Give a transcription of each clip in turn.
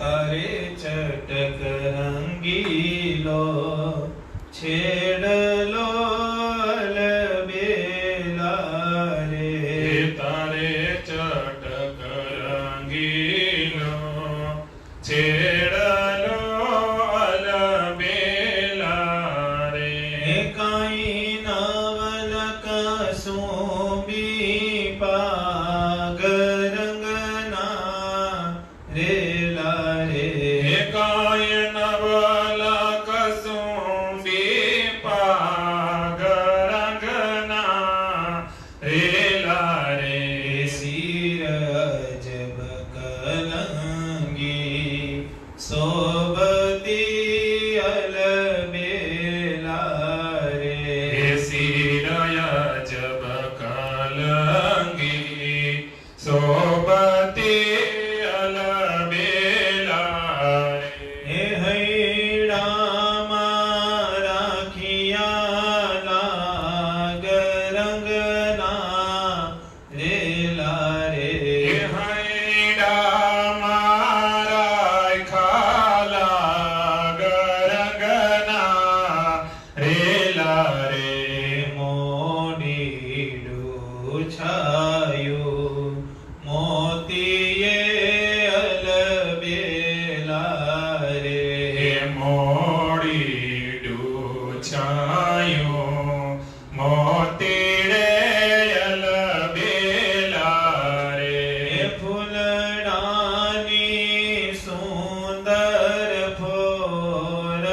તારે ચટક રંગીલો છેડલો અલબેલા રે. તારે ચટક રંગીલો છેડલો અલબેલા રે. કાંઈ નવલ કસુંબી પાગ રંગના રેલા રે. કાય નવલ કસુંબી પાગ રંગના રેલા રે. શિર અજબ કલંગી સોબતી અલબેલા રે. શિરય જબ કલંગી સોબતી અલબેલા રે. હે હૈડામાં રાખિયા લાગ રંગના રેલા રે. હૈડા મારા ખાલા ગરગના રેલા રે. મોડીડું છાયું મોતીએ અલબેલા રે. મોડી ડૂછાયું મોતીડે અલબેલા રે. ફૂલડાની સુંદર ફોર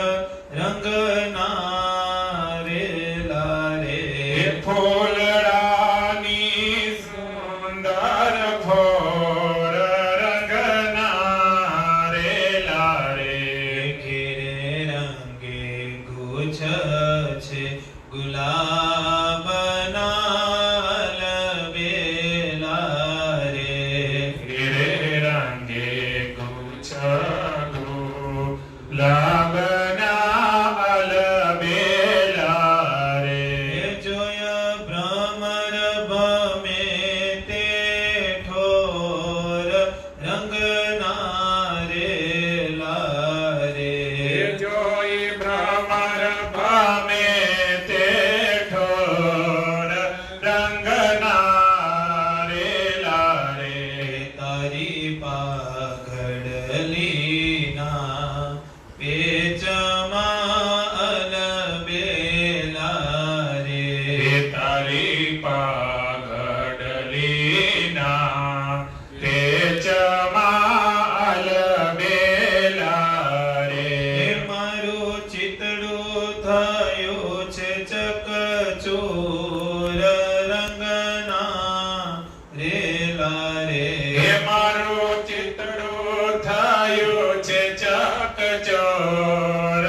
રંગના રેલા રે. ફૂલડાની સુંદર ફોર રંગના રેલા રે. ઘેરે રંગે ગુચ્છ છે ગુલાબના અલબેલા રે. ઘેરે રંગે ગુચ્છ ગુલાબના અલબેલા રે. જોય ભ્રમર ભમે તે ઠોર રંગના રેલા રે. જોઈ ભ્રમર ભમે તે ઠોર રંગના રેલા રે. તારી પાઘડલીના પેચમાં અલબેલા રે. તારી પાઘડલીના તેજમાં અલબેલા રે. મારું ચિતડું થયું છે ચકચોર રંગના રેલા રે. મારું ચિતડું થયું છે ચકચોર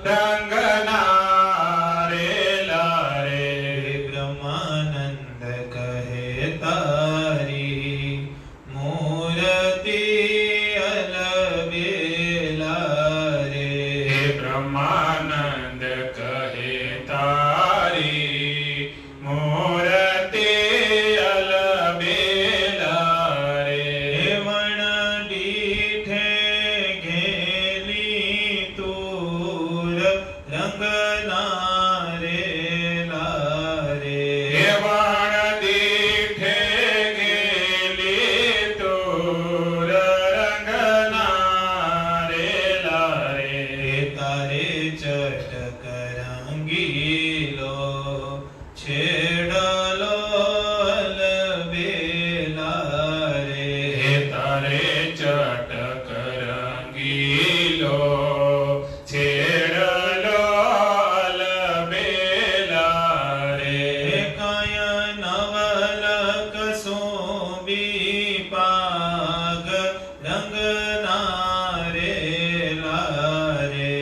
રંગના રેલા રે. બ્રહ્માનંદ કહે તારી મૂર્તિ અલબેલા રે. બ્રહ્માનંદ કહે તારી મૂર્તિ અલબેલા રે. વણ દીઠે ઘેલી તૂર રંગના રેલા રે. વણ દીઠે ગેલી તૂર રંગના રેલા રે. તારે ચટક રંગીલો છેડલો અલબેલા રે. તારે ચટક રંગીલો છેડલો અલબેલા રે. કાય નવલ કસુંબી પાગ રંગના રેલા રે.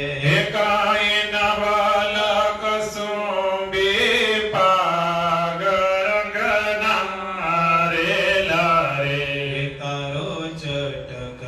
કાય નવલ કસુંબી પાગ રંગના રેલા રે. તારો ચટક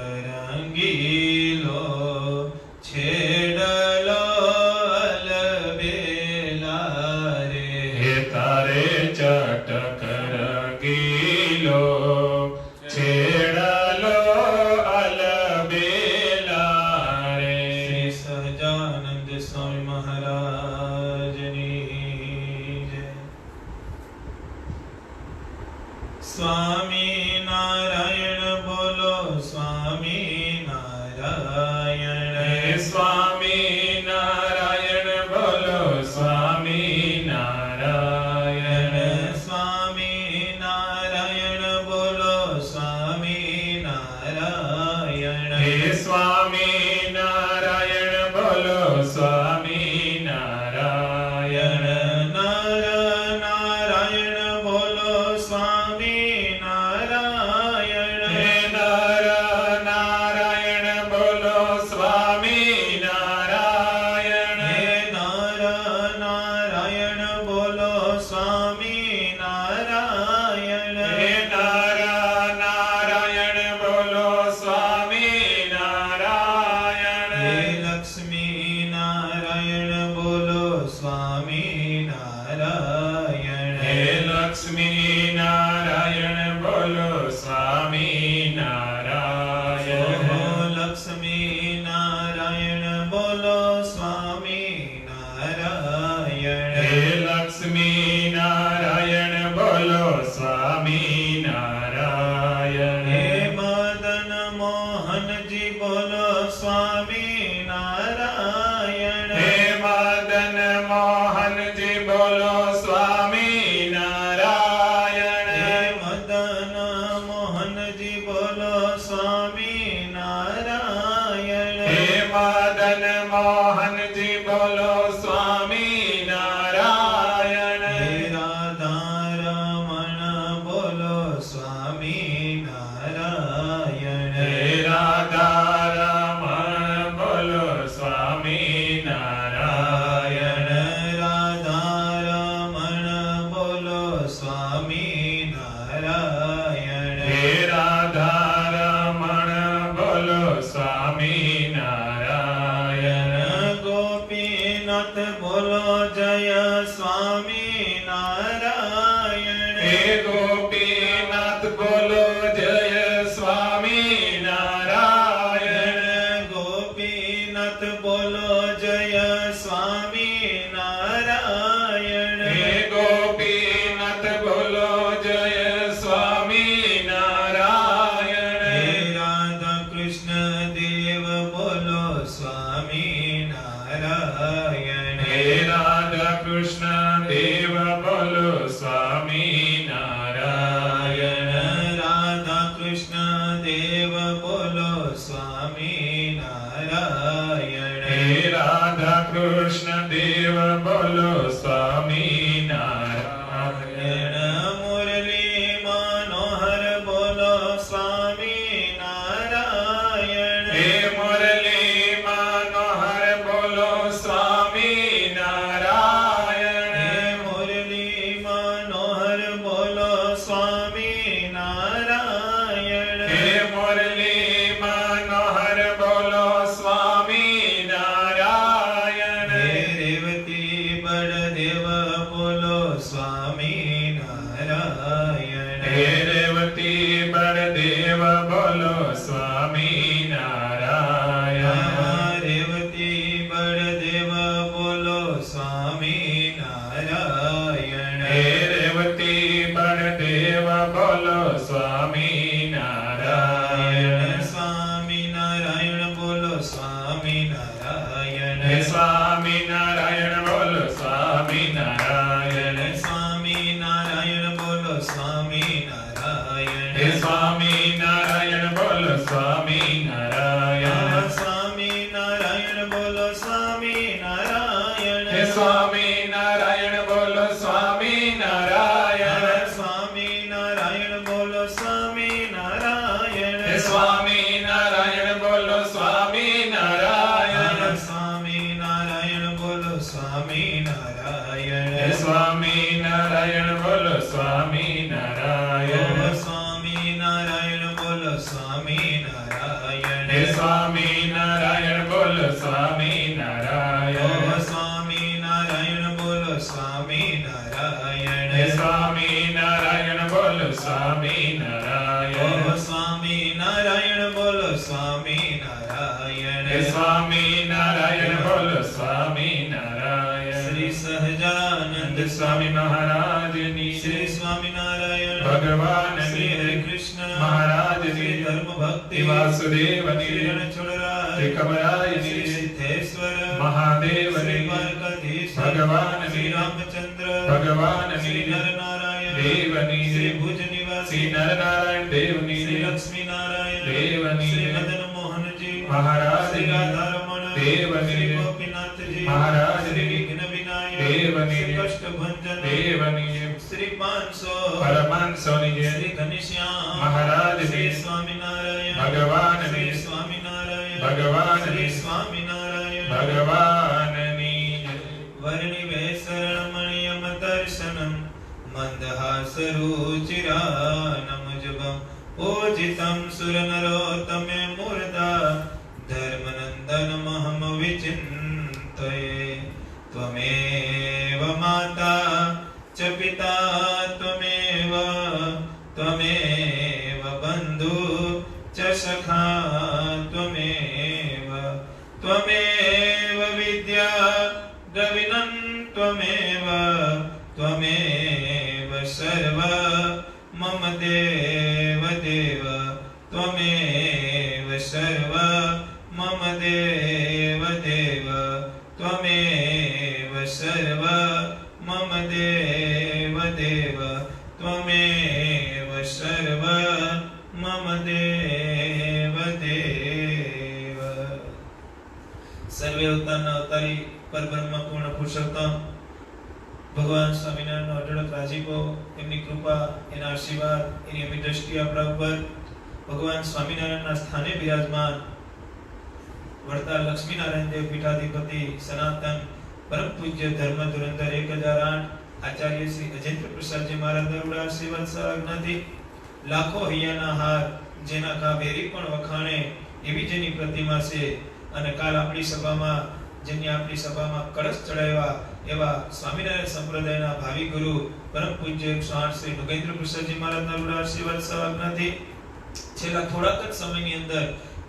સ્વામી નારાયણ. હે મદન મોહનજી બોલો સ્વામી નારાયણ. હે રાધારમણ બોલો સ્વામી નારાયણ. હે રાધારમણ બોલો સ્વામી નારાયણ. રાધારમણ બોલો સ્વામી નારાયણ. હે રાધારમણ બોલો સ્વામી નારાયણ. ગોપીનાથ બોલો જય સ્વામી નારાયણ. હે ગોપીનાથ બોલો જય સ્વામી નારાયણ. ગોપીનાથ બોલો જય સ્વામી નારાયણ. હે ગોપીનાથ બોલો જય સ્વામી નારાયણ. હે રાધા કૃષ્ણ દેવ બોલો સ્વામી નારાયણ. હે રાધા કૃષ્ણ દેવ બોલો સ્વામી નારાયણ. રાધા કૃષ્ણ દેવ બોલો સ્વામી નારાયણ. હે રાધા કૃષ્ણ દેવ બોલો સ્વામી નારાયણ. મુરલી મનોહર બોલો સ્વામી નારાયણ. હે મુરલી મનોહર બોલો સ્વામી નારાયણ. હે મુરલી મનોહર બોલો સ્વામી નારાયણ. હે મુરલી મનોહર બોલો સ્વામી નારાયણ. હે રેવતી બળદેવ બોલો સ્વામી નારાયણ. હે રેવતી બળદેવ બોલો સ્વામી નારાયણ. રેવતી બળદેવ બોલો સ્વામી નારાયણ. હે રેવતી બળદેવ બોલો સ્વામી નારાયણ. સ્વામી નારાયણ બોલો સ્વામી નારાયણ. હે સ્વામી નારાયણ બોલો સ્વામી નારાયણ. સ્વામી નારાયણ બોલો સ્વામી નારાયણ. હે સ્વામી નારાયણ બોલો સ્વામી નારાયણ. સ્વામી નારાયણ બોલો સ્વામી નારાયણ. હે સ્વામી નારાયણ બોલો સ્વામી નારાયણ. સ્વામી નારાયણ બોલો સ્વામી નારાયણ. હે સ્વામી નારાયણ બોલો સ્વામી નારાયણ. સ્વામી નારાયણ બોલો સ્વામી નારાયણ. હે સ્વામી નારાયણ બોલો સ્વામી નારાયણ. સ્વામી નારાયણ બોલો સ્વામી નારાયણ. હે સ્વામી નારાયણ બોલો સ્વામી નારાયણ. સ્વામી નારાયણ બોલો સ્વામી નારાયણ. હે સ્વામી નારાયણ બોલો સ્વામી નારાયણ. સ્વામી નારાયણ બોલો સ્વામી નારાયણ. હે સ્વામી નારાયણ બોલો સ્વામી નારાયણ. શ્રી સહજાનંદ સ્વામી મહારાજની શ્રી સ્વામિનારાયણ ભગવાનની શ્રી હરે કૃષ્ણ મહારાજની શ્રી ધર્મ ભક્તિ વાસુદેવની શ્રી રણછોડરાય શ્રી કમરાયની શ્રી સિદ્ધેશ્વર મહાદેવની શ્રી દ્વારકાધીશ ભગવાનની શ્રી રામચંદ્ર ભગવાનની શ્રી નરનારાયણ દેવની શ્રી ભુજ નિવાસી શ્રી નરનારાયણ દેવની શ્રી લક્ષ્મી નારાયણ દેવની શ્રી મદન મોહનજી મહારાજની શ્રી રાધારમણ દેવની શ્રી ગોપીનાથજી મહારાજની શ્રી વિઘ્ન વિનાયક દેવની શ્રી કષ્ટભંજન દેવની શ્રી 500 પરમાંસોની શ્રી ઘનશ્યામ મહારાજની શ્રી સ્વામિનારાયણ ભગવાનની શ્રી સ્વામિનારાયણ ભગવાનની શ્રી સ્વામિનારાયણ ભગવાનની વર્ણિવેશરણમણિયમ દર્શનમ મંદહાસરુચિરાનમુજબમ પૂજિतं સુરનરોત્તમે મૂર્ધા ધર્મનંદનમહમ વિચિन्तये त्वमेव माता च पिता त्वमेव बन्धु च सखा त्वमेव विद्या द्रविणं त्वमेव सर्व मम देव त्वमेव सर्व मम देव त्वमेव सर्व मम देव त्वमेव सर्व मम देव કલિ અવતારના અવતારી પરબ્રહ્મ પૂર્ણ પુરુષોત્તમ ભગવાન સ્વામિનારાયણનો અઢળક રાજીપો, એમની કૃપા, એના આશીર્વાદ, એની અમી દ્રષ્ટિ આપણા ઉપર, ભગવાન સ્વામિનારાયણના સ્થાને બિરાજમાન વડતાલ લક્ષ્મીનારાયણ દેવ પીઠાધિપતિ સનાતન પરમ પૂજ્ય ધર્મ ધુરંધર 1008 આચાર્ય શ્રી અજેન્દ્ર પ્રસાદજી મહારાજના રૂડા આશીર્વાદ સહજ્ઞાથી લાખો હૈયાના હાર, જેના કા વેરી પણ વખાણે એવી જેની પ્રતિમા છે, અને કાલ આપણી સભામાં જેની આપણી સભામાં કળશ ચડાવ્યા એવા સ્વામિનારાયણ સંપ્રદાયના ભાવિ ગુરુ પરમ પૂજ્ય 108 શ્રી નગેન્દ્ર પ્રસાદજી મહારાજના રૂડા આશીર્વાદ સહજ્ઞાથી છેલ્લા થોડાક જ સમયની અંદર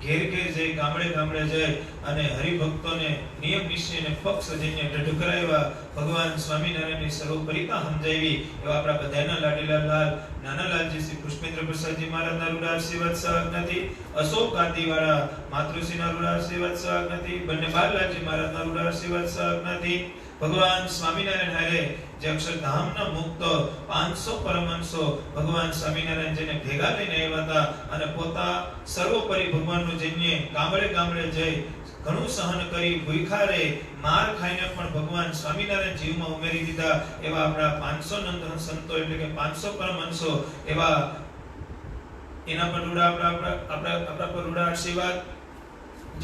ઘેર ઘેર જઈ, ગામડે ગામડે જઈ અને હરિભક્તોને નિયમ નિશ્ચયને પક્ષ સજીને દઢ કરાવ્યા, ભગવાન સ્વામિનારાયણની સર્વોપરિતા સમજાવી એવા આપણા બધાના લાડીલા લાલ નાનાલાલજી શ્રી પુષ્પેન્દ્ર પ્રસાદજી મહારાજના રૂડા આશીર્વાદ સહજ્ઞાથી, અશોક ગાંધીવાળા માતૃશ્રીના રૂડા આશીર્વાદ સહજ્ઞાથી, બંને બાલલાલજી મહારાજના રૂડા આશીર્વાદ સહજ્ઞાથી, ભગવાન સ્વામિનારાયણ હારે જે અક્ષરધામના મુક્ત 500 પરમહંસો ભગવાન સ્વામિનારાયણ જેને ભેગા લઈને આવ્યા હતા, અને પોતા સર્વોપરી ભગવાનનું જેને ગામડે ગામડે જઈ ઘણું સહન કરી ભૂખા રે માર ખાઈને પણ ભગવાન સ્વામિનારાયણ જીવમાં ઉમેરી દીધા એવા આપણા 500 નંદ સંતો, એટલે કે 500 પરમહંસો એવા એના પર રૂડા આપણા પર રૂડા આશીર્વાદ,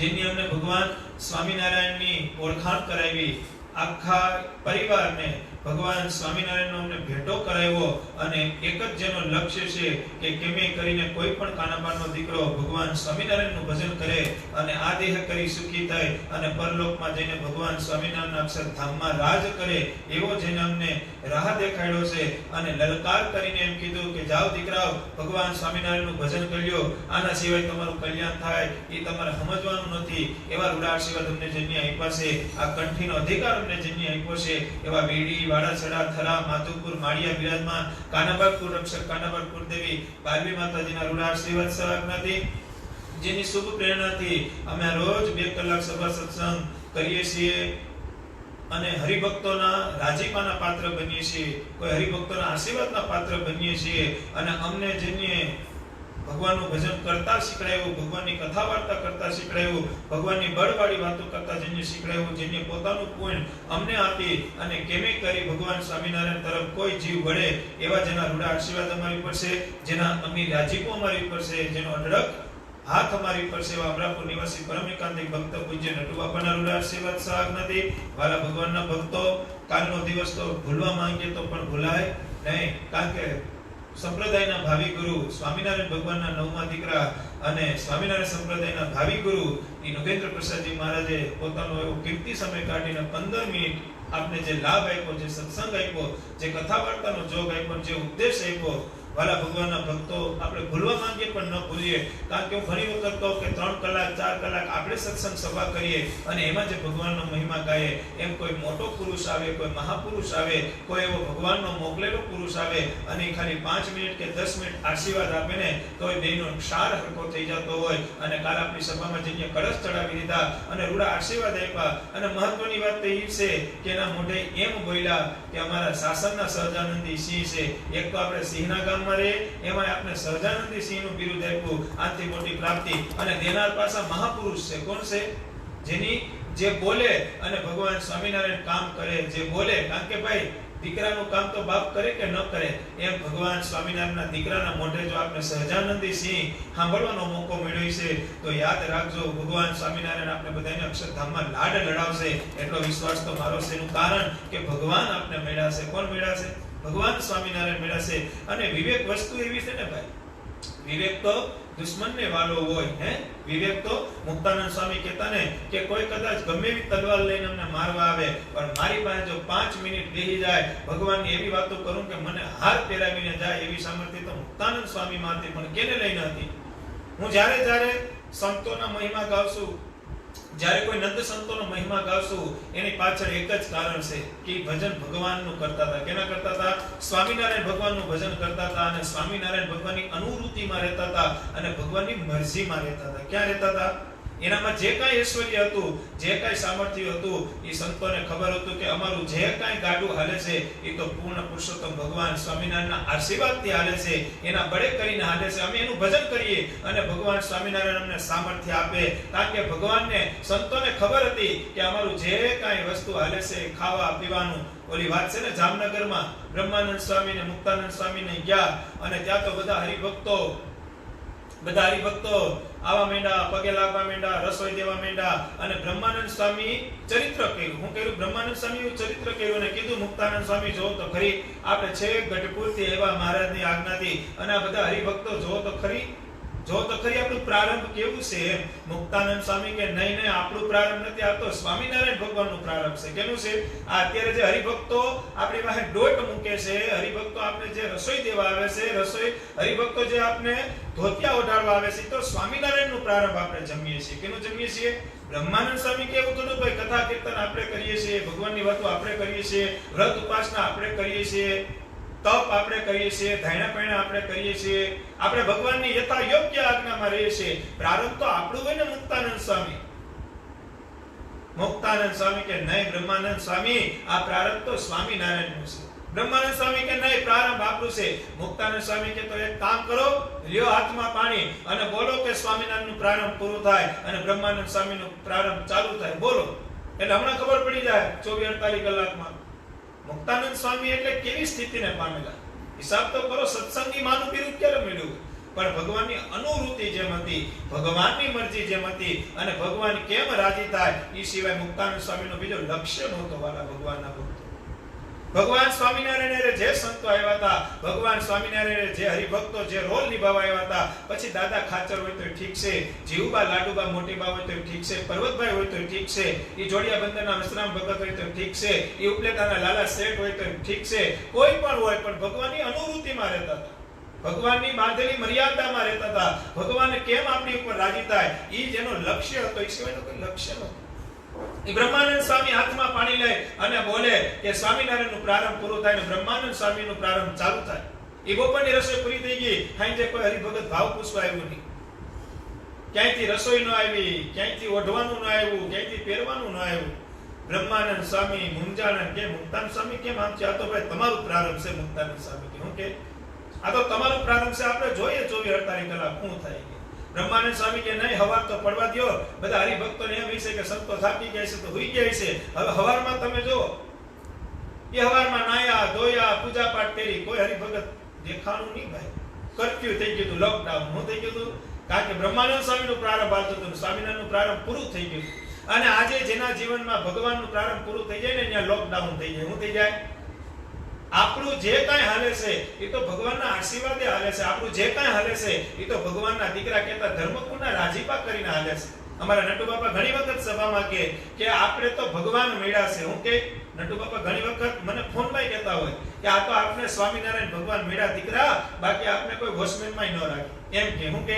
જેની અમને ભગવાન સ્વામિનારાયણની ઓળખાણ કરાવી, આખા પરિવારને ભગવાન સ્વામિનારાયણનો અમને ભેટો કરાવ્યો, અને એક જ જેનો લક્ષ્ય છે કે કેમે કરીને કોઈ પણ કાનાબાનો દીકરો ભગવાન સ્વામિનારાયણનું ભજન કરે અને આ દેહ કરી સુખી થાય અને પરલોકમાં જઈને ભગવાન સ્વામિનારાયણના અક્ષરધામમાં રાજ કરે, એવો જેને અમને રાહ દેખાડ્યો છે, અને લલકાર કરીને એમ કીધું કે જાઓ દીકરાઓ, ભગવાન સ્વામિનારાયણનું ભજન કરજો, આના સિવાય તમારું કલ્યાણ થાય એ તમારે સમજવાનું નથી, એવા રૂડા આશીર્વાદ અમને જેની આપ્યા છે, આ કંઠીનો અધિકાર અમને જેની આપ્યો છે, એવા વેડી વાડાછડા થરા માધુપુર માળિયા બિરાજમાન કાનાબાપુર રક્ષક કાનાબાપુર દેવી બાલવી માતાજીના રૂડા આશીર્વાદ સહજ્ઞાથી, જેની શુભ પ્રેરણાથી અમે રોજ 2 કલાક સભા સત્સંગ કરીએ છીએ અને હરિભક્તોના રાજીપાના પાત્ર બનીએ છીએ, કોઈ હરિભક્તોના આશીર્વાદના પાત્ર બનીએ છીએ, અને અમને જેને ભગવાનનું ભજન કરતા શીખડાયું, ભગવાનની કથા વાર્તા કરતા શીખડાયું, ભગવાનની બળવાળી વાતો કરતા જેને શીખડાયું, જેને પોતાનું પુણ્ય અમને આપી અને કેમે કરી ભગવાન સ્વામિનારાયણ તરફ કોઈ જીવ વળે એવા જેના રૂડા આશીર્વાદ અમારી ઉપર છે, જેના અમી રાજીપો અમારી ઉપર છે, જેનો અઢળક હાથ અમારી ઉપર છે, એવા અમરાપુર નિવાસી પરમ એકાંતિક ભક્ત પૂજ્ય નટુ બાપાના રૂડા આશીર્વાદ સહજ્ઞાથી, વાલા ભગવાનના ભક્તો, કાલનો દિવસ તો ભૂલવા માંગીએ તો પણ ભૂલાય નહીં, કારણ કે સંપ્રદાયના ભાવિ ગુરુ સ્વામિનારાયણ ભગવાનના 9મા દીકરા અને સ્વામિનારાયણ સંપ્રદાયના ભાવિ ગુરુ નગેન્દ્ર પ્રસાદજી મહારાજે પોતાનો એવો કીર્તિ સમય કાઢીને 15 મિનિટ આપને જે લાભ આપ્યો, જે સત્સંગ આપ્યો, જે કથા વાર્તાનો જોગ આપ્યો, જે ઉપદેશ આપ્યો, વાલા ભગવાનના ભક્તો આપણે ભૂલવા માંગીએ પણ ન ભૂલીએ, કારણ કે હું ઘણી વખત કહું કે 3 કલાક 4 કલાક આપણે સત્સંગ સભા કરીએ અને એમાં જે ભગવાનનો મહિમા ગાઈએ, એમ કોઈ મોટો પુરુષ આવે, કોઈ મહાપુરુષ આવે, કોઈ એવો ભગવાનનો મોકલેલો પુરુષ આવે અને ખાલી 5 મિનિટ કે 10 મિનિટ આશીર્વાદ આપે ને તો એ બેનો ક્ષાર હરકો થઈ જતો હોય, અને કાલ આપણી સભામાં જઈને કળશ ચડાવી દીધા અને રૂડા આશીર્વાદ આપ્યા, અને મહત્વની વાત તો એ છે કે એના મોઢે એમ બોલ્યા કે અમારા શાસનના સહજાનંદી સિંહ છે, એક તો આપણે સિંહના ગામ એમાં આપણે સહજાનંદી સિંહનું બિરુદ આપ્યું, આથી મોટી પ્રાપ્તિ, અને દેનાર પાછા મહાપુરુષ છે, કોણ છે? જેની જે બોલે અને ભગવાન સ્વામિનારાયણ કામ કરે, જે બોલે, કારણ કે ભાઈ દીકરાનું કામ તો બાપ કરે કે ન કરે, એમ ભગવાન સ્વામિનારાયણના દીકરાના મોઢે જો આપણે સહજાનંદી સિંહ સાંભળવાનો મોકો મળ્યો છે તો યાદ રાખજો, ભગવાન સ્વામિનારાયણ આપણે બધાને અક્ષરધામમાં લાડ લડાવશે, એટલો વિશ્વાસ તો મારો છે, એનું કારણ કે ભગવાન આપણે મળ્યા છે. કોણ મળ્યા છે? ભગવાન સ્વામિનારાયણ મળ્યા છે. અને વિવેક વસ્તુ એવી છે ને ભાઈ, વિવેક તો દુશ્મનને વાલો હોય, હે વિવેક તો મુક્તાનંદ સ્વામી કહેતા ને કે કોઈ કદાચ ગમે એવી તલવાર લઈને અમને મારવા આવે પણ મારી પાસે જો 5 મિનિટ બેહી જાય, ભગવાનની એવી વાતો કરું કે મને હાર પહેરાવીને જાય, એવી સામર્થ્ય તો મુક્તાનંદ સ્વામી માં હતી, પણ કેને લઈને હતી? હું જ્યારે સંતોના મહિમા ગાવશું, જ્યારે કોઈ નંદ સંતોનો મહિમા ગાવશું, એની પાછળ એક જ કારણ છે કે ભજન ભગવાનનું કરતા હતા. કેના કરતા હતા? સ્વામિનારાયણ ભગવાનનું ભજન કરતા હતા, અને સ્વામિનારાયણ ભગવાનની અનુરૂતિમાં રહેતા હતા, અને ભગવાનની મરજીમાં રહેતા હતા. ક્યાં રહેતા હતા? એનામાં જે કાંઈ ઐશ્વર્ય હતું, જે કાંઈ સામર્થ્ય હતું, એ સંતોને ખબર હતું કે અમારું જે કાંઈ ગાડું હાલે છે એ તો પૂર્ણ પુરુષોત્તમ ભગવાન સ્વામિનારાયણના આશીર્વાદથી હાલે છે, એના બળે કરીને હાલે છે. અમે એનું ભજન કરીએ અને ભગવાન સ્વામિનારાયણ અમને સામર્થ્ય આપે. કારણ કે ભગવાનને, સંતોને ખબર હતી કે અમારું જે કાંઈ વસ્તુ હાલે છે ખાવા પીવાનું. ઓલી વાત છે ને, જામનગરમાં બ્રહ્માનંદ સ્વામી ને મુક્તાનંદ સ્વામી ને ગયા અને ત્યાં તો બધા હરિભક્તો આવા માંડ્યા, પગે લાગવા માંડ્યા, રસોઈ દેવા માંડ્યા. અને બ્રહ્માનંદ સ્વામી ચરિત્ર કર્યું. હું કહ્યું બ્રહ્માનંદ સ્વામી ચરિત્ર કર્યું અને કીધું મુક્તાનંદ સ્વામી જો તો ખરી, આપણે છેક ગઢપુરથી એવા મહારાજની આજ્ઞાથી અને આ બધા હરિભક્તો જો તો ખરી આપણું પ્રારંભ કેવું છે. મુક્તાનંદ સ્વામી કે નહીં, આપણું પ્રારંભ નથી, આ તો સ્વામિનારાયણ ભગવાનનું પ્રારંભ છે. કેનું છે? આ અત્યારે જે હરિભક્તો આપણી પાસે ડોટ મૂકે છે, હરિભક્તો આપણે જે રસોઈ દેવા આવે છે, હરિભક્તો જે આપણે ધોતિયા ઓઢાડવા આવે છે, તો સ્વામિનારાયણનું પ્રારંભ આપણે જમીએ છીએ. કેનું જમીએ છીએ? બ્રહ્માનંદ સ્વામી કેવું થોડું ભાઈ, કથા કીર્તન આપણે કરીએ છીએ, ભગવાનની વાતો આપણે કરીએ છીએ, વ્રત ઉપાસના આપણે કરીએ છીએ, તપ આપણે કરીએ છીએ, ધાયણા પૈણા આપણે કરીએ છીએ, આપણે ભગવાનની યથા યોગ્ય આજ્ઞામાં રહીએ છીએ. પ્રારંભ તો આપણું હોય ને. મુક્તાનંદ સ્વામી કે નહીં, બ્રહ્માનંદ સ્વામી આ પ્રારંભ તો સ્વામિનારાયણનું છે. બ્રહ્માનંદ સ્વામી કે નહીં, પ્રારંભ આપણું છે. મુક્તાનંદ સ્વામી કે તો એક કામ કરો, લ્યો હાથમાં પાણી અને બોલો કે સ્વામિનારાયણનું પ્રારંભ પૂરું થાય અને બ્રહ્માનંદ સ્વામીનું પ્રારંભ ચાલુ થાય. બોલો એટલે હમણાં ખબર પડી જાય 24-48 કલાકમાં. મુક્તાનંદ સ્વામી એટલે કેવી સ્થિતિને પામેલા, હિસાબ તો કરો. સત્સંગી માનું બિરુદ ક્યારે મળ્યું? પણ ભગવાનની અનુવૃત્તિ જેમ હતી, ભગવાનની મરજી જેમ હતી અને ભગવાન કેમ રાજી થાય એ સિવાય મુક્તાનંદ સ્વામીનો બીજો લક્ષ્ય નહોતો. વાલા ભગવાનના ભક્તો, ભગવાન સ્વામિનારાયણ જે સંતો આવ્યા હતા, ભગવાન સ્વામિનારાયણ જે હરિભક્તો જે રોલ નિભાવવા આવ્યા હતા, પછી દાદા ખાચર હોય તો ઠીક છે, જીવુબા લાડુબા મોટીબા હોય તો ઠીક છે, પર્વતભાઈ હોય તો ઠીક છે, ઈ જોડિયા બંદરના વસરામ ભગત હોય તો ઠીક છે, ઈ ઉપલેટાના લાલા શેઠ હોય તો ઠીક છે, કોઈ પણ હોય, પણ ભગવાનની અનુવૃત્તિમાં રહેતા હતા, ભગવાનની બાંધેલી મર્યાદામાં રહેતા હતા. ભગવાન કેમ આપણી ઉપર રાજી થાય ઈ જેનો લક્ષ્ય હતો, એ સિવાયનો કોઈ લક્ષ્ય નહોતો. બ્રહ્માનંદ સ્વામી હાથમાં પાણી લે અને બોલે કે સ્વામિનારાયણનું પ્રારંભ પૂરું થાય ને બ્રહ્માનંદ સ્વામીનું પ્રારંભ ચાલુ થાય. એ બપોરની રસોઈ પૂરી થઈ ગઈ, સાંજે કોઈ હરિભગત ભાવ પૂછવા આવ્યું નહીં, ક્યાંયથી રસોઈ ન આવી, ક્યાંયથી ઓઢવાનું ન આવ્યું, ક્યાંયથી પહેરવાનું ન આવ્યું. બ્રહ્માનંદ સ્વામી મુંજાણન કે મુક્તાનંદ સ્વામી કેમ આમ છે? આ તો ભાઈ તમારું પ્રારંભ છે. મુક્તાનંદ સ્વામી કે હું કે આ તો તમારું પ્રારંભ છે, આપણે જોઈએ 24-48 કલાક શું થાય. બ્રહ્માનંદ સ્વામી કે નહીં, હવાર તો પડવા દો. બધા હરિભક્તોને એમ વિશે કે સંતો થાકી ગયા છે તો હુઈ ગયા છે. હવે હવારમાં તમે જો, એ હવારમાં નાયા ધોયા પૂજા પાઠ કરી, કોઈ હરિભગત દેખાણું નહીં ભાઈ. કર્ફ્યુ થઈ ગયું હતું, લોકડાઉન હું થઈ ગયું હતું, કારણ કે બ્રહ્માનંદ સ્વામીનું પ્રારંભ આવતું હતું, સ્વામિનારાયણનું પ્રારંભ પૂરું થઈ ગયું. અને આજે જેના જીવનમાં ભગવાનનું પ્રારંભ પૂરું થઈ જાય ને, ત્યાં લોકડાઉન થઈ જાય. શું થઈ જાય? આપણું જે કાંઈ હાલે છે એ તો ભગવાનના આશીર્વાદે હાલે છે. આપણું જે કાંઈ હાલે છે એ તો ભગવાનના દીકરા કહેતા ધર્મકુળના રાજીપા કરીને હાલે છે. અમારા નટુ બાપા ઘણી વખત સભામાં કે આપણે તો ભગવાન મળ્યા છે. હું કે નટુ બાપા ઘણી વખત મને ફોનમાં કહેતા હોય કે આ તો આપણે સ્વામિનારાયણ ભગવાન મળ્યા દીકરા, બાકી આપણે કોઈ વોચમેનમાં ન રાખી. એમ કે હું કે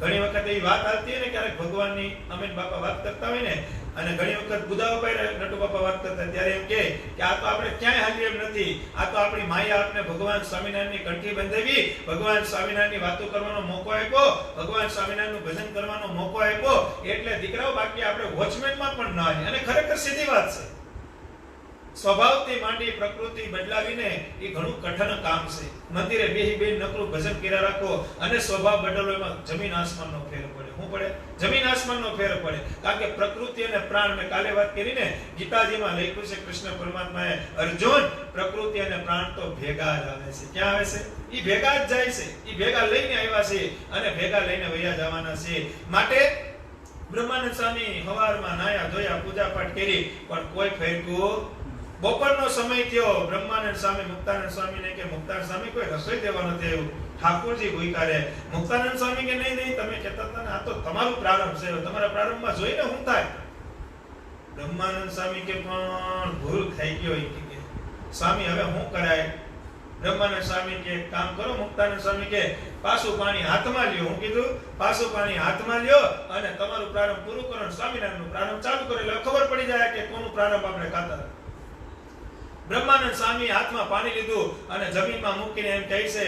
ઘણી વખત એવી વાત આવતી હોય ને, ક્યારેક ભગવાનની અમીન બાપા વાત કરતા હોય ને, અને ઘણી વખત બુધાભાઈ નટુ બાપા વાત કરતા ત્યારે એમ કે આ તો આપણે ક્યાંય હાલી એમ નથી, આ તો આપણી માયા આપને ભગવાન સ્વામિનારાયણની કંઠી બંધાવી, ભગવાન સ્વામિનારાયણની વાતો કરવાનો મોકો આપ્યો, ભગવાન સ્વામિનારાયણનું ભજન કરવાનો મોકો આપ્યો, એટલે દીકરાઓ બાકી આપણે વોચમેનમાં પણ ન આવી. અને ખરેખર સીધી વાત છે. સ્વભાવથી માંડી પ્રકૃતિ બદલાવીને એ ઘણું કઠણ કામ છે. મંદિરે બેહી નકરું ભજન કર્યા રાખો અને સ્વભાવ બદલો, એમાં જમીન આસમાનનો ફેર પડે. શું પડે? જમીન આસમાનનો ફેર પડે. કારણ કે પ્રકૃતિ અને પ્રાણ, મેં કાલે વાત કરીને ગીતાજીમાં લખ્યું છે કૃષ્ણ પરમાત્માએ, અર્જુન પ્રકૃતિ અને પ્રાણ તો ભેગા જ આવે છે. ક્યાં આવે છે? ઈ ભેગા જ જાય છે. ઈ ભેગા લઈને આવ્યા છે અને ભેગા લઈને વયા જવાના છે. માટે બ્રહ્માનંદ સ્વામી હવારમાં નાયા ધોયા પૂજા પાઠ કરી, પણ કોઈ ફેરકું. બપોરનો સમય થયો, બ્રહ્માનંદ સ્વામી મુક્તાનંદ સ્વામીને કે મુક્તાનંદ સ્વામી કોઈ રસોઈ દેવા નથી આવ્યું, ઠાકોરજી ભૂખ્યા રહે. મુક્તાનંદ સ્વામી કે નહીં, તમે કહેતા હતા ને આ તો તમારું પ્રારંભ છે, તમારા પ્રારંભમાં જોઈને શું થાય? બ્રહ્માનંદ સ્વામી કે પણ ભૂલ થઈ ગયો કે સ્વામી હવે શું કરાય? બ્રહ્માનંદ સ્વામી કે કામ કરો. મુક્તાનંદ સ્વામી કે પાછું પાણી હાથમાં લ્યો. હું કીધું પાછું પાણી હાથમાં લ્યો અને તમારું પ્રારંભ પૂરું કરો, સ્વામિનારાયણનું પ્રારંભ ચાલુ કરો, એટલે ખબર પડી જાય કે કોનું પ્રારંભ આપણે ખાતા. બ્રહ્માનંદ સ્વામી હાથમાં પાણી લીધું અને જમીનમાં મૂકીને એમ કહે છે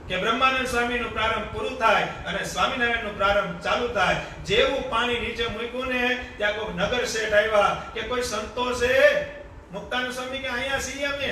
કે બ્રહ્માનંદ સ્વામીનું પ્રારંભ પૂરું થાય અને સ્વામિનારાયણનું પ્રારંભ ચાલુ થાય. જેવું પાણી નીચે મૂક્યું ને ત્યાં કોઈ નગર શેઠ આવ્યા કે કોઈ સંતો છે. મુક્તાનંદ સ્વામી કે અહીંયા છીએ અમે.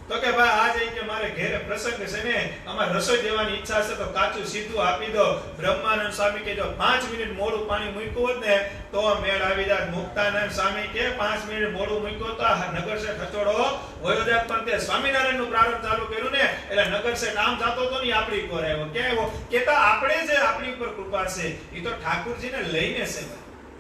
તો કે ભાઈ આજે કે મારે ઘરે પ્રસંગ છે ને, અમારે રસોઈ દેવાની ઈચ્છા છે તો કાચું સીધું આપી દો. બ્રહ્માનંદ સ્વામી કે જો 5 મિનિટ મોડું પાણી મૂક્યું હોત ને તો મેળ આવી જાત. મુક્તાનંદ સ્વામી કે 5 મિનિટ મોડું મૂક્યું તો નગર શેઠ ખચોડો વયો જાત. પણ તે સ્વામિનારાયણનું પ્રારંભ ચાલુ કર્યું ને એટલે નગર શેઠ આમ જાતો તો ને આપણી ઉપર આવ્યો. કે આવ્યો કે તો આપણે જે આપણી ઉપર કૃપા છે એ તો ઠાકુરજીને લઈને છે.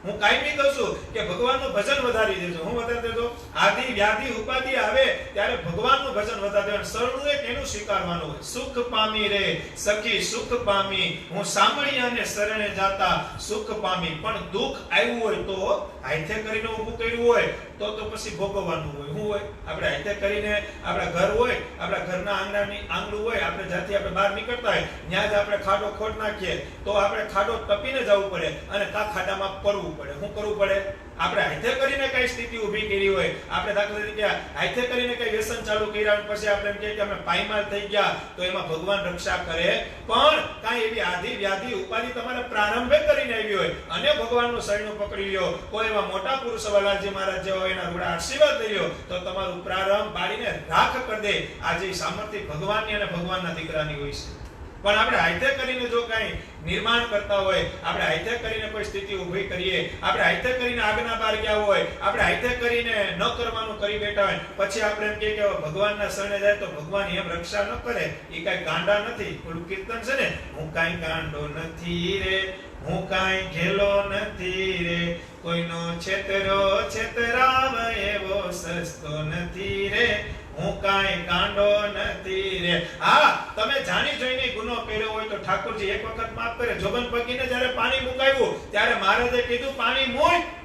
હું કાયમી કહું છું કે ભગવાનનું ભજન વધારી દેજો. હું વધારી દેજો. આદિ વ્યાધિ ઉપાધિ આવે ત્યારે ભગવાનનું ભજન વધારી દેવાનું. સરળું એક એનું સ્વીકારવાનું હોય. સુખ પામી રે સખી સુખ પામી, હું સાંભળ્યાને શરણે જાતા સુખ પામી. પણ દુઃખ આવ્યું હોય તો હાથે કરીને ઊભું કર્યું હોય તો પછી ભોગવવાનું હોય. શું હોય? આપણે હાથે કરીને આપણા ઘર હોય, આપણા ઘરના આંગણાની આંગણું હોય, આપણે જ્યાંથી આપણે બહાર નીકળતા હોય ત્યાં જ આપણે ખાડો ખોટ નાખીએ તો આપણે ખાડો ટપીને જવું પડે અને કા ખાડામાં પડવું પડે. શું કરવું પડે? આપણે હાથે કરીને કઈ સ્થિતિ ઊભી કરી હોય, આપણે દાખલા તરીકે હાથે કરીને કઈ વ્યસન ચાલુ કર્યા અને પછી આપણે એમ કહીએ કે અમે પાયમાલ થઈ ગયા તો એમાં ભગવાન રક્ષા કરે. પણ કાંઈ એવી આદિ વ્યાધિ ઉપાધિ તમારે પ્રારંભે કરીને આવી હોય અને ભગવાનનું શરણું પકડી લ્યો, કોઈ એવા મોટા પુરુષ વલાલજી મહારાજ જેવા એના રૂડા આશીર્વાદ લઈ લ્યો તો તમારું પ્રારંભ બાળીને રાખ કરી દે. આજે સામર્થ્ય ભગવાનની અને ભગવાનના દીકરાની હોય છે. પણ આપણે હાથે કરીને જો કઈ નિર્માણ કરતા હોય, આપણે હાથે કરીને કોઈ સ્થિતિ ઊભી કરીએ, આપણે હાથે કરીને આગના બાર ગયા હોય, આપણે હાથે કરીને ન કરવાનું કરી બેઠા હોય, પછી આપણે એમ કહીએ કે ભગવાનના શરણે જાય તો ભગવાન એમ રક્ષા ન કરે. એ કાંઈ ગાંડા નથી. ઓલું કીર્તન છે ને, હું કાંઈ ગાંડો નથી રે, હું કાંઈ ઘેલો નથી રે, કોઈનો છેતરો છેતરાવ એવો સસ્તો નથી રે, હું કાંઈ ગાંડો નથી રે. હા, તમે જાણી જોઈને ગુનો કર્યો હોય તો ઠાકોરજી એક વખત માફ કરે. જોબન પગીને જ્યારે પાણી મુકાવ્યું ત્યારે મહારાજે કીધું પાણી મૂક.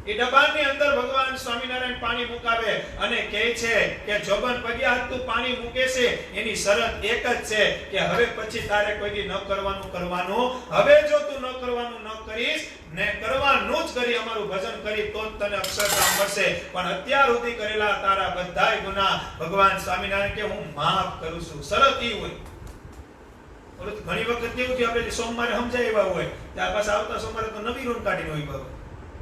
એ ડબ્બાની અંદર ભગવાન સ્વામિનારાયણ પાણી મુકાવે અને કહે છે કે જોબન પગ્યા તું પાણી મૂકે છે એની શરત એક જ છે કે હવે પછી તારે કોઈ દી ન કરવાનું. હવે જો તું ન કરવાનું ન કરીશ ને કરવાનું જ કરી અમારું ભજન કરી તો જ તને અક્ષરધામ મળશે. પણ અત્યાર સુધી કરેલા તારા બધાય ગુનાહ ભગવાન સ્વામિનારાયણ કે હું માફ કરું છું. શરત ઈ હોય. ઘણી વખત કેવું કે આપણે સોમવારે સમજાય એવા હોય ત્યાર પાછા આવતા સોમવારે તો નવી રૂમ કાઢીને હોય. બાબા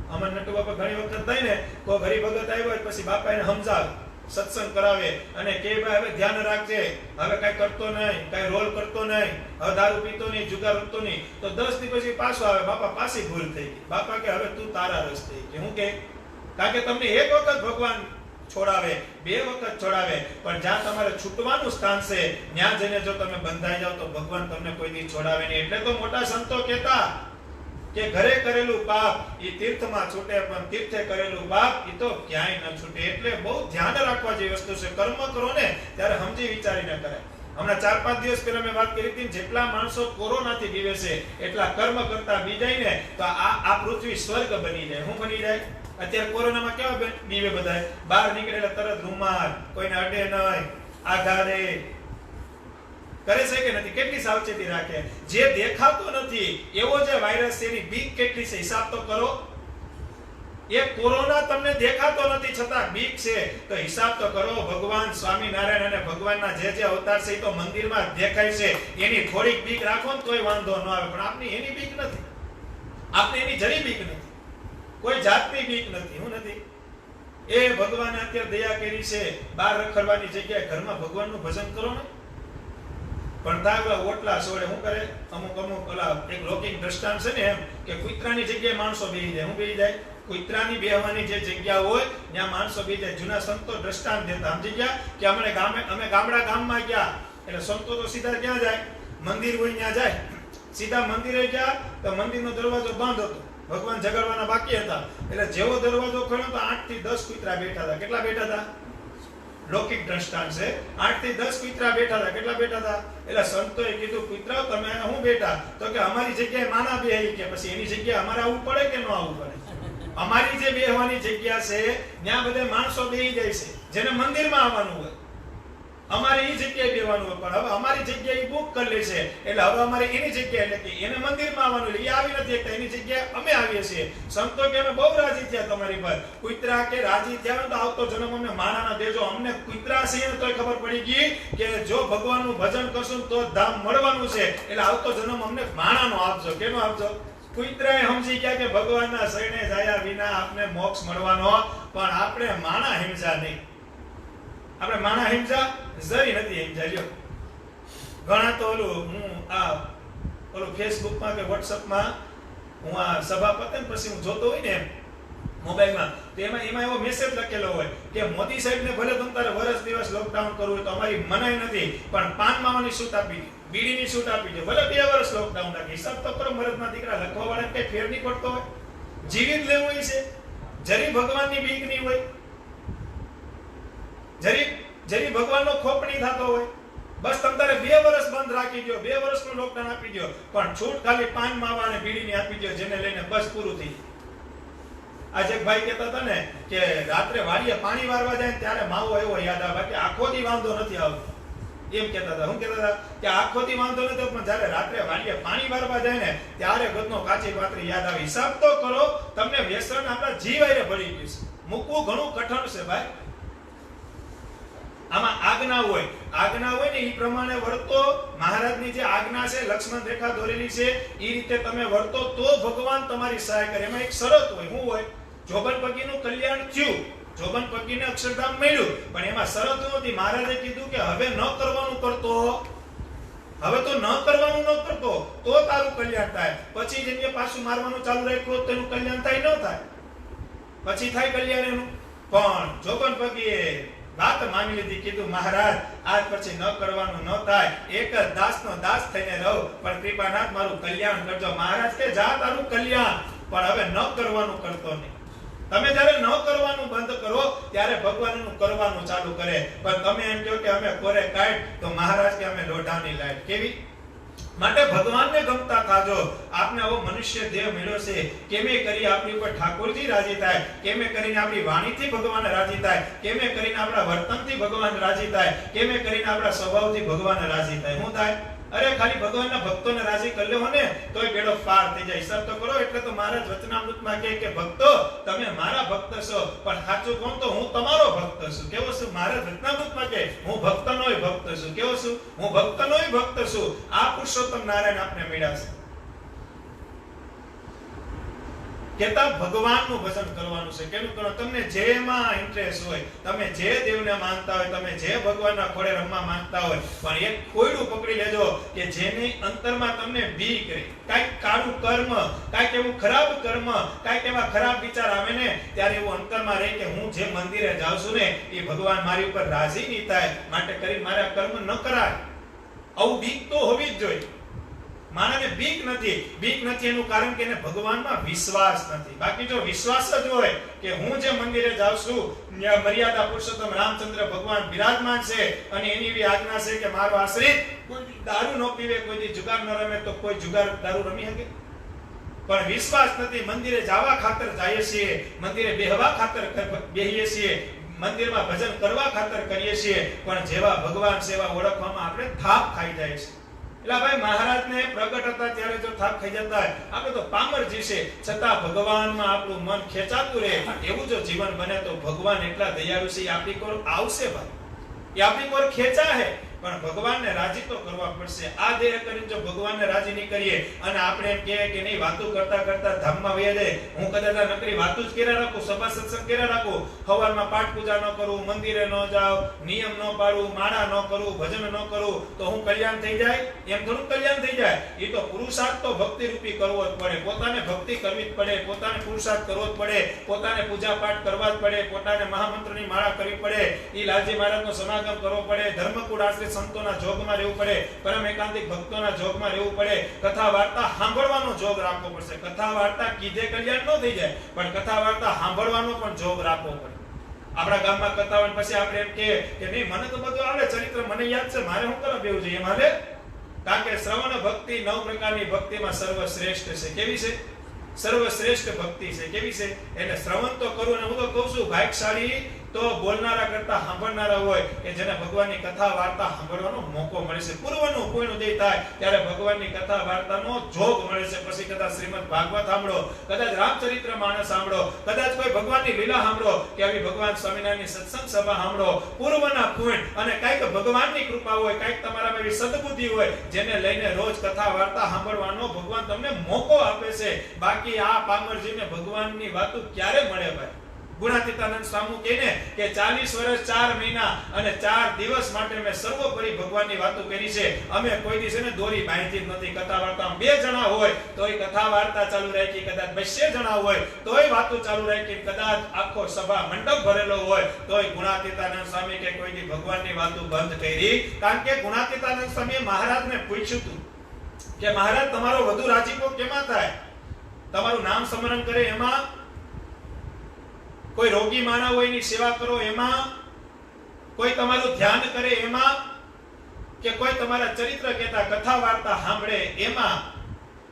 અમર નટુ બાપા ઘણી વખત થાય ને કોઈ ગરીબ ભગત આવ્યો હોય પછી બાપા એને સમજાવે, સત્સંગ કરાવે અને કે ભાઈ હવે ધ્યાન રાખજે, હવે કઈ કરતો નહીં, કઈ રોલ કરતો નહીં, હવે દારૂ પીતો નહીં, જુગાર રમતો નહીં. તો 10 દી પછી પાછો આવે, બાપા પાછી ભૂલ થઈ ગઈ. બાપા કે હવે તું તારા રસ્તે કે હું કે કારણ કે તમને એક વખત ભગવાન છોડાવે, 2 વખત છોડાવે, પણ જ્યાં તમારે છૂટવાનું સ્થાન છે ત્યાં જઈને જો તમે બંધાઈ જાવ તો ભગવાન તમને કોઈ દી છોડાવે નહીં. એટલે તો મોટા સંતો કહેતા કે ઘરે કરેલું પાપ એ તીર્થમાં છૂટે પણ તીર્થે કરેલું પાપ એ તો ક્યાંય ન છૂટે. એટલે બહુ ધ્યાન રાખવા જેવી વસ્તુ છે. કર્મ કરો ને ત્યારે સમજી વિચારીને કરાય. હમણાં 4-5 દિવસ પહેલા મેં વાત કરી હતી, જેટલા માણસો કોરોનાથી બીવે છે એટલા કર્મ કરતા બીજાય ને તો આ પૃથ્વી સ્વર્ગ બની જાય. શું બની જાય? અત્યારે કોરોનામાં કેવા બીવે બધા? બહાર નીકળેલા તરત રૂમાલ, કોઈને અડે નહીં, આધારે કરે છે કે નથી? કેટલી સાવચેતી રાખે? જે દેખાતો નથી એવો જે વાયરસ છે એની બીક કેટલી છે હિસાબ તો કરો. એ કોરોના તમને દેખાતો નથી છતાં બીક છે તો હિસાબ તો કરો. ભગવાન સ્વામિનારાયણ અને ભગવાનના જે અવતાર છે એ તો મંદિરમાં દેખાય છે, એની થોડીક બીક રાખો ને તોય વાંધો ન આવે. પણ આપની એની બીક નથી, આપને એની જરી બીક નથી, કોઈ જાતની બીક નથી. હું નથી એ ભગવાને અત્યારે દયા કરી છે. બહાર રખડવાની જગ્યાએ ઘરમાં ભગવાનનું ભજન કરો ને. પણ તાગલા ઓટલા છોડે શું કરે? અમુક ઓલા એક લૌકિક દ્રષ્ટાંત છે ને એમ કે કુતરાની જગ્યાએ માણસો બેહી જાય. હું બેહી જાય? કુતરાની બેહવાની જે જગ્યા હોય ત્યાં માણસો બેહી જાય. જૂના સંતો દ્રષ્ટાંત દેતા. સમજી ગયા કે અમે ગામમાં ગયા એટલે સંતો તો સીધા ક્યાં જાય? મંદિર હોય ત્યાં જાય. સીધા મંદિરે ગયા તો મંદિરનો દરવાજો બંધ હતો, ભગવાન જગાડવાના બાકી હતા. એટલે જેવો દરવાજો ખોલ્યો તો 8 થી 10 કુતરા બેઠા હતા. કેટલા બેઠા હતા? લૌકિક દ્રષ્ટાંત છે. 8 થી 10 કુતરા બેઠા હતા. કેટલા બેઠા હતા? એટલે સંતોએ કીધું કુતરાઓ તમે હું બેઠા? તો કે અમારી જગ્યાએ માના બેહી કે પછી એની જગ્યાએ અમારે આવવું પડે કે ન આવવું પડે? અમારી જે બેહવાની જગ્યા છે ત્યાં બધે માણસો બેહી જાય છે જેને મંદિરમાં આવવાનું હોય. અમારે એ જગ્યાએ બેવાનું હોય, પણ હવે અમારી જગ્યાએ બુક કરી લે છે, એટલે હવે અમારે એની જગ્યાએ, એટલે કે એને મંદિરમાં આવવાનું, એટલે એ આવી નથી એકતા, એની જગ્યાએ અમે આવીએ છીએ. સંતો કે અમે બહુ રાજી થયા તમારી પર. કુતરા કે રાજી થયા તો આવતો જન્મ અમને માણાના દેજો. અમને કુતરા છીએ તોય ખબર પડી ગઈ કે જો ભગવાનનું ભજન કરશું તો ધામ મળવાનું છે, એટલે આવતો જન્મ અમને માણાનો આપજો. કેનો આપજો? કુતરાએ સમજી ગયા કે ભગવાનના શરણે જાયા વિના આપને મોક્ષ મળવાનો, પણ આપણે માણા હિંસા નહીં. આપણે માણા હિંસા જરી નથી હિંસા. લ્યો ઘણા તો ઓલું ફેસબુકમાં કે વોટ્સઅપમાં હું આ સભા પતે ને પછી હું જોતો હોય ને મોબાઈલમાં, તો એમાં એવો મેસેજ લખેલો હોય કે મોદી સાહેબને ભલે તમે તારે વર્ષ દિવસ લોકડાઉન કરવું હોય તો અમારી મનાઈ નથી, પણ પાન માવાની છૂટ આપી દે, બીડીની છૂટ આપી દે, ભલે 2 વર્ષ લોકડાઉન રાખે. હિસાબ તો કરો, મરદના દીકરા લખવા વાળા કઈ ફેર નહીં પડતો હોય. જીવિત લેવું હોય છે, જરી ભગવાનની બીક નહીં હોય, જરી ભગવાનનો ખોફ નહીં થતો હોય. બસ તમે તારે 2 વર્ષ બંધ રાખી દો, 2 વર્ષનું લોકડાઉન આપી દો, પણ છૂટ ખાલી પાન માવા અને બીડીની આપી દો, જેને લઈને બસ પૂરું થઈ. આજે એક ભાઈ કહેતા હતા ને કે રાત્રે વાડીએ પાણી વારવા જાય ને ત્યારે માવો એવો યાદ આવે, બાકી આખો દી વાંધો નથી આવતો. એમ કહેતા હતા. હું કહેતા હતા કે આખો દી વાંધો નથી, પણ જ્યારે રાત્રે વાડીએ પાણી વારવા જાય ને ત્યારે ગદનો કાચી પાતરી યાદ આવે. હિસાબ તો કરો, તમને વ્યસન આપણા જીવ આરે ભરી ગયું છે. મૂકવું ઘણું કઠણ છે ભાઈ. આમાં આજ્ઞા હોય ને એ પ્રમાણે વર્તો. મહારાજની જે આજ્ઞા છે, લક્ષ્મણ રેખા દોરેલી છે, એ રીતે તમે વર્તો તો ભગવાન તમારી સહાય કરે. એમાં એક શરત હોય. શું હોય? જોબનપગીનું કલ્યાણ થયું, જોબનપગીને અક્ષરધામ મળ્યું, પણ એમાં શરત હતી. મહારાજે કીધું કે હવે ન કરવાનું કરતો, હવે તો ન કરવાનું ન કરતો તો તારું કલ્યાણ થાય. પછી જેમ કે પાછું મારવાનું ચાલુ રાખ્યું તો એનું કલ્યાણ થાય ન થાય? પછી થાય કલ્યાણ એનું. પણ જોબનપગીએ વાત માની લીધી, કીધું મહારાજ આજ પછી ન કરવાનું ન થાય, એક જ દાસનો દાસ થઈને રહું, પણ કૃપાનાથ મારું કલ્યાણ કરજો. મહારાજ કે જા તારું કલ્યાણ, પણ હવે ન કરવાનું કરતો નહીં. તમે જ્યારે ન કરવાનું બંધ કરો ત્યારે ભગવાન એનું કરવાનું ચાલુ કરે. પણ તમે એમ કહો કે અમે કોરે કાઢ, તો મહારાજ કે અમે લોઢાની લાઈટ. કેવી? માટે ભગવાનને ગમતા થાજો. આપને આવો મનુષ્ય દેહ મળ્યો છે, કેમે કરી આપણી ઉપર ઠાકોરજી રાજી થાય, કેમે કરીને આપણી વાણીથી ભગવાન રાજી થાય, કેમે કરીને આપણા વર્તનથી ભગવાન રાજી થાય, કેમે કરીને આપણા સ્વભાવથી ભગવાન રાજી થાય. શું થાય? અરે ખાલી ભગવાનના ભક્તોને રાજી કરી લેવો ને તોય બેડો પાર થઈ જાય. હિસાબ તો કરો. એટલે તો મહારાજ વચનામૃતમાં કહે કે ભક્તો તમે મારા ભક્ત છો, પણ સાચું કહું તો હું તમારો ભક્ત છું. કેવો છું? મહારાજ વચનામૃતમાં કહે હું ભક્તનોય ભક્ત છું. કેવો છું? હું ભક્તનોય ભક્ત છું. આ પુરુષોત્તમ નારાયણ આપને મળ્યા છે. કેતા ભગવાનનું ભજન કરવાનું છે. કેનું કરો? તમને જેમાં ઇન્ટરેસ્ટ હોય, તમે જે દેવને માનતા હોય, તમે જે ભગવાનના ખોળે રમવા માંગતા હોય, પણ એક ખોયડું પકડી લેજો કે જેની અંતરમાં તમને બીક રહે. કાંઈક કાળું કર્મ, કાંઈક એવું ખરાબ કર્મ, કાંઈક એવા ખરાબ વિચાર આવે ને ત્યારે એવું અંતરમાં રહે કે હું જે મંદિરે જાઉં છું ને એ ભગવાન મારી ઉપર રાજી નહીં થાય, માટે કરી મારે આ કર્મ ન કરાય. આવું બીક તો હોવી જ જોઈએ. માણસને બીક નથી એનું કારણ કે એને ભગવાનમાં વિશ્વાસ નથી. બાકી જો વિશ્વાસ જ હોય કે હું જે મંદિરે જાઉં છું ત્યાં મર્યાદા પુરુષોત્તમ રામચંદ્ર ભગવાન બિરાજમાન છે અને એની એવી આજ્ઞા છે કે મારો આશ્રિત કોઈ દારૂ ન પીવે, કોઈ જુગાર ન રમે, તો કોઈ જુગાર દારૂ રમી શકે? પણ વિશ્વાસ નથી. મંદિરે જવા ખાતર જઈએ છીએ, મંદિરે બેહવા ખાતર બેહીએ છીએ, મંદિરમાં ભજન કરવા ખાતર કરીએ છીએ, પણ જેવા ભગવાન સેવા ઓળખવામાં આપણે થાપ ખાઈ જાય છે. એટલે ભાઈ મહારાજને પ્રગટ હતા ત્યારે જો થાપ ખાઈ જતા હોય, આપણે તો પામરજી છે, છતાં ભગવાનમાં આપણું મન ખેંચાતું રહે, એવું જો જીવન બને તો ભગવાન એટલા દયાળુ છે, આપણી કોર આવશે ભાઈ, એ આપણી કોર ખેંચા હે, પણ ભગવાનને રાજી તો કરવા પડશે. આ દેહ કરીને જો ભગવાનને રાજી નહીં કરીએ અને આપણે એમ કહીએ કે નહીં વાતો કરતા કરતા ધામમાં વયા જાય, હું કદાચ નકરી વાતો જ કર્યા રાખું, સભા સત્સંગ કર્યા રાખું, સવારમાં પાઠ પૂજા ન કરું, મંદિરે ન જાઉં, નિયમ ન પાડું, માળા ન કરું, ભજન ન કરું, તો હું કલ્યાણ થઈ જાય? એમ થોડું કલ્યાણ થઈ જાય. એ તો પુરુષાર્થ તો ભક્તિ રૂપી કરવો જ પડે. પોતાને ભક્તિ કરવી જ પડે, પોતાને પુરુષાર્થ કરવો જ પડે, પોતાને પૂજા પાઠ કરવા જ પડે, પોતાને મહામંત્રની માળા કરવી પડે, ઈ લાલજી મહારાજનો સમાગમ કરવો પડે, ધર્મકુળ આશ્રિત સંતોના જોગમાં રહેવું પડે, પરમ એકાંતિક ભક્તોના જોગમાં રહેવું પડે, કથા વાર્તા સાંભળવાનો જોગ રાખવો પડશે. કથા વાર્તા કીધે કલ્યાણ ન થઈ જાય, પણ કથા વાર્તા સાંભળવાનો પણ જોગ રાખવો પડે. આપણા ગામમાં કથા હોય પછી આપણે એમ કે નહીં મને તો બધું આવડે, ચરિત્ર મને યાદ છે, મારે શું કરવા બેવું જોઈએ? મારે કારણ કે શ્રવણ ભક્તિ 9 પ્રકારની ભક્તિમાં સર્વશ્રેષ્ઠ છે. કેવી છે? સર્વશ્રેષ્ઠ ભક્તિ છે. કેવી છે? એટલે શ્રવણ તો કરું, અને હું તો કહું છું ભાગ્યશાળી તો બોલનારા કરતા સાંભળનારા હોય કે જેને ભગવાનની કથા વાર્તા સાંભળવાનો મોકો મળે છે, પૂર્વનું પૂર્ણ ઉદય થાય ત્યારે ભગવાનની કથા વાર્તાનો જોગ મળે છે. પછી કદાચ શ્રીમદ ભાગવત સાંભળો, કદાચ રામચરિત્ર માનસ સાંભળો, કદાચ કોઈ ભગવાનની લીલા સાંભળો કે આવી ભગવાન સ્વામિનારાયણની સત્સંગ સભા સાંભળો, પૂર્વના પૂર્ણ અને કઈક ભગવાનની કૃપા હોય, કઈક તમારામાં એવી સદબુદ્ધિ હોય જેને લઈને રોજ કથા વાર્તા સાંભળવાનો ભગવાન તમને મોકો આપે છે. બાકી આ પામરજીને ભગવાનની વાતો ક્યારે મળે ભાઈ? ગુણાતીતાનંદ સ્વામી કહે ને કે 40 વર્ષ 4 મહિના અને 4 દિવસ માટે મેં સર્વોપરી ભગવાનની વાતો કરી છે. અમે કોઈ દિવસ એને દોરી બાંધી નથી. કથા વાર્તા 2 જણા હોય તોય કથા વાર્તા ચાલુ રાખી, કદાચ 200 જણા હોય તોય વાતો ચાલુ રાખી, કદાચ આખો સભા મંડપ ભરેલો હોય તોય ગુણાતીતાનંદ સ્વામી કે કોઈ દી ભગવાનની વાતો બંધ કરી. કારણ કે ગુણાતીતાનંદ સ્વામીએ મહારાજને પૂછ્યું હતું કે મહારાજ તમારો વધુ રાજીપો કેમાં થાય? તમારું નામ સ્મરણ કરે એમાં, કોઈ રોગી માનવ હોય એની સેવા કરો એમાં, કોઈ તમારું ધ્યાન કરે એમાં, કે કોઈ તમારા ચરિત્ર કહેતા કથા વાર્તા સાંભળે એમાં.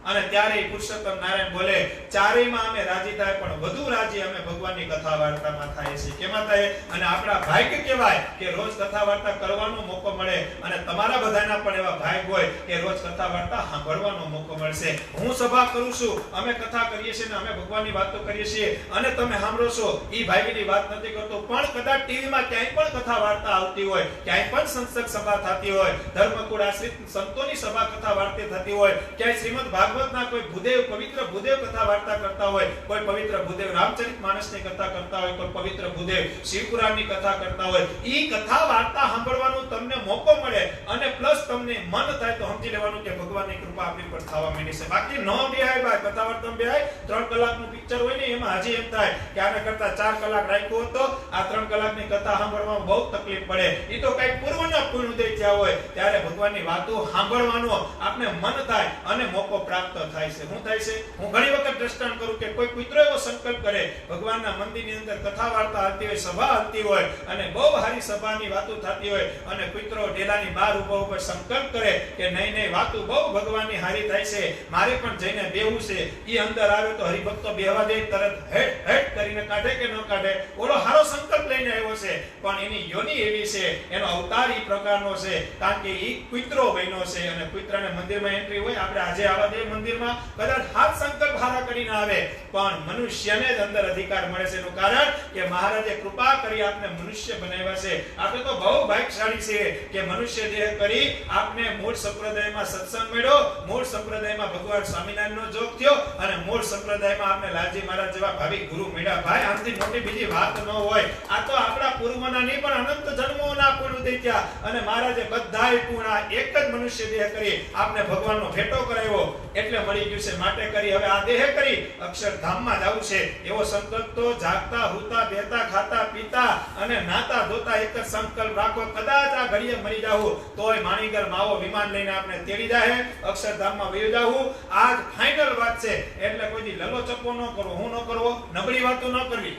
અને ત્યારે પુરુષોત્તમ નારાયણ બોલે ચારેયમાં અમે રાજી થાય પણ વધુ રાજી અમે ભગવાનની કથા વાર્તામાં થાય છે. કેમાં થાય? અને આપણા ભાગ્ય કહેવાય કે રોજ કથા વાર્તા કરવાનો મોકો મળે અને તમારા બધાના પણ એવા ભાગ્ય હોય કે રોજ કથા વાર્તા સાંભળવાનો મોકો મળશે. હું સભા કરું છું, અમે કથા કરીએ છીએ ને અમે ભગવાનની વાતો કરીએ છીએ અને તમે સાંભળો છો, ઈ ભાગ્યની વાત નથી કરતો. પણ કદાચ ટીવીમાં ક્યાંય પણ કથા વાર્તા આવતી હોય, ક્યાંય પણ સંસદ સભા થતી હોય, ધર્મકુળ આશ્રિત સંતોની સભા કથા વાર્તા થતી હોય, ક્યાંય શ્રીમદ ભાગવતના કોઈ ભૂદેવ પવિત્ર ભૂદેવ કથા વાર્તા કરતા હોય, કોઈ પવિત્ર ભૂદેવ રામચરિત માનસની કથા કરતા હોય, કોઈ પવિત્ર ભૂદેવ શિવપુરાણની કથા કરતા હોય, ઈ કથા વાર્તા સાંભળવાનો તમને મોકો મળે અને પ્લસ તમને મન થાય તો સમજી લેવાનું કે ભગવાનની કૃપા આપણી પર થવા માંડી છે. બાકી નો બેહાય ભાઈ, કથા વાર્તા બેહાય 3 કલાકનું પિક્ચર હોય ને એમાં હજી એમ થાય કે આના કરતા 4 કલાક રાખ્યો હતો, આ 3 કલાકની કથા સાંભળવામાં બહુ તકલીફ પડે. ઈ તો કઈ પૂર્વના પૂર્ણ ઉદય થયા હોય ત્યારે ભગવાનની વાતો સાંભળવાનો આપણે મન થાય અને મોકો પ્રાપ્ત થાય છે. શું થાય છે? હું ઘણી વખત દ્રષ્ટાંત કરું કે કોઈ પુત્ર એવો સંકલ્પ કરે, ભગવાનના મંદિરની અંદર કથા વાર્તા હાલતી હોય, સભા હાલતી હોય અને બહુ સારી સભાની વાતો થતી હોય અને પુત્રો ડેલાની બહાર ઊભા ઊભા સંકલ્પ કરે કે નહીં નહીં વાતો બહુ ભગવાનની હારી થાય છે, મારે પણ જઈને બેહવું છે. ઈ અંદર આવે તો હરિભક્તો બેહવા દે, તરત હેટ હેટ કરીને કાઢે કે ન કાઢે, ઓલો હારો સંકલ્પ લઈને આવ્યો છે પણ એની યોની એવી છે, એનો અવતાર ઈ પ્રકારનો છે કારણ કે ઈ પુત્રો બન્યો છે અને પુત્રને મંદિરમાં એન્ટ્રી હોય. આપણે આજે આવા દે મંદિરમાં કદાચ હાથ સંકલ્પ હારા કરીને આવે પણ મનુષ્યને જ અંદર અધિકાર મળે છે. એનું કારણ કે મહારાજે કૃપા કરી આપને મનુષ્ય બનાવ્યા છે. આપણે તો બહુ ભાગ્યશાળી છે કે મનુષ્ય દેહ કરી આપને મૂળ સંપ્રદાયમાં સત્સંગ મળ્યો, મૂળ સંપ્રદાયમાં ભગવાન સ્વામિનારાયણનો જોગ થયો અને મૂળ સંપ્રદાયમાં આપને લાલજી મહારાજ જેવા ભાવિક ગુરુ મળ્યા. ભાઈ આનાથી મોટી બીજી વાત ન હોય. આ તો આપણા પૂર્વના નહીં પણ અનંત જન્મોના પૂર્ણ ઉદય થયા અને મહારાજે બધાય પૂર્ણ એક જ મનુષ્ય દેહ કરી આપને ભગવાનનો ભેટો કરાવ્યો એટલે મળી ગયું છે. માટે કરી હવે આ દેહ કરી અક્ષરધામમાં જવું છે એવો સંકલ્પ તો જાગતા હુતા બેતા ખાતા પીતા અને નાતા ધોતા એક જ સંકલ્પ રાખો. કદાચ આ ઘડીએ મરી જાવું તોય માણીગર માવો વિમાન લઈને આપણે તેડી જાહે, અક્ષરધામમાં વયો જાવું. આજ ફાઇનલ વાત છે એટલે કોઈ દી લલો ચપ્પો ન કરવો, હું ન કરવો, નબળી વાતો ન કરવી.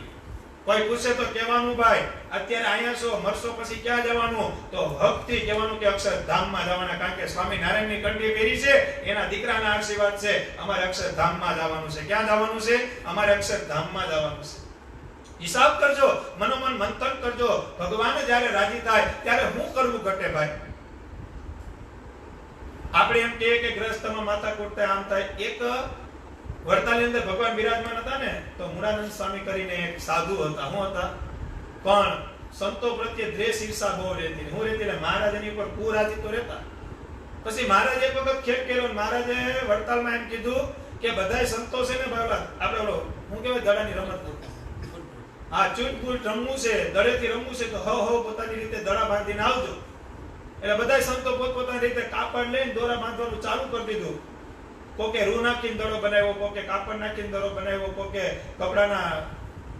કોઈ પૂછે તો કહેવાનું ભાઈ અત્યારે અહીંયા છો, મરશો પછી ક્યાં જવાનું? તો હકથી કહેવાનું કે અક્ષરધામમાં જવાના. કારણ કે સ્વામિનારાયણની કંઠી પહેરી છે, એના દીકરાના આશીર્વાદ છે, અમારે અક્ષરધામમાં જવાનું છે. ક્યાં જવાનું છે? અમારે અક્ષરધામમાં જવાનું છે. હિસાબ કરજો, મનોમન મંથન કરજો. ભગવાન જ્યારે રાજી થાય ત્યારે હું કરવું ઘટે ભાઈ? આપણે એમ કહીએ કે ગ્રસ્તમાં માથાકૂટ થાય, આમ થાય. એક વડતાલની અંદર ભગવાન બિરાજમાન હતા ને તો મુરાનંદ સ્વામી કરીને એક સાધુ હતા. શું હતા? પણ સંતો પ્રત્યે દ્વેષ ઈર્ષા બહુ રહેતી. હું રહેતી એટલે મહારાજ એની ઉપર કુરાજી તો રહેતા. પછી મહારાજે એક વખત ખેલ કર્યો. મહારાજે વડતાલમાં એમ કીધું કે બધાય સંતો છે ને ભાઈ આપણે ઓલો હું કહેવાય દડાની રમત આ ચૂંટફૂટ રમવું છે, દડેથી રમવું છે તો હો પોતાની રીતે દડા બાંધીને આવજો. એટલે બધાય સંતો પોતપોતાની રીતે કાપડ લઈને દોરા બાંધવાનું ચાલુ કરી દીધું. કોકે રૂ નાખીને દડો બનાવ્યો, કોકે કાપડ નાખીને દડો બનાવ્યો, કોકે કપડાના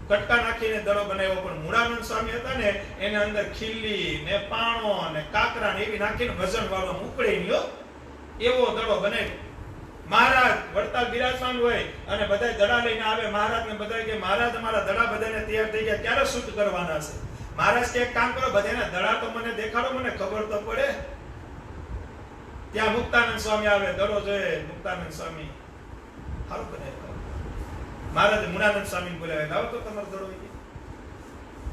કટકા નાખીને દડો બનાવ્યો. પણ મુળાનંદ સ્વામી હતા ને એને અંદર ખીલી ને પાણો ને કાકરા ને એવી નાખીને વજન વાળો ઉકળી ગયો એવો દડો બનાવ્યો. મહારાજ વડતાલ બિરાજમાન હોય અને બધા દડા લઈને આવે. મહારાજને બધા કે મહારાજ અમારા દડા બધાને તૈયાર થઈ ગયા, ક્યારે શૂટ કરવાના છે? મહારાજ કે એક કામ કરો, બધાના દડા તો મને દેખાડો, મને ખબર તો પડે. ત્યાં મુક્તાનંદ સ્વામી આવે, દડો જોઈએ. મુક્તાનંદ સ્વામી સારું બનાવ્યો. મહારાજ મુનાનંદ સ્વામી બોલાવે, લાવો તો તમારો દડો.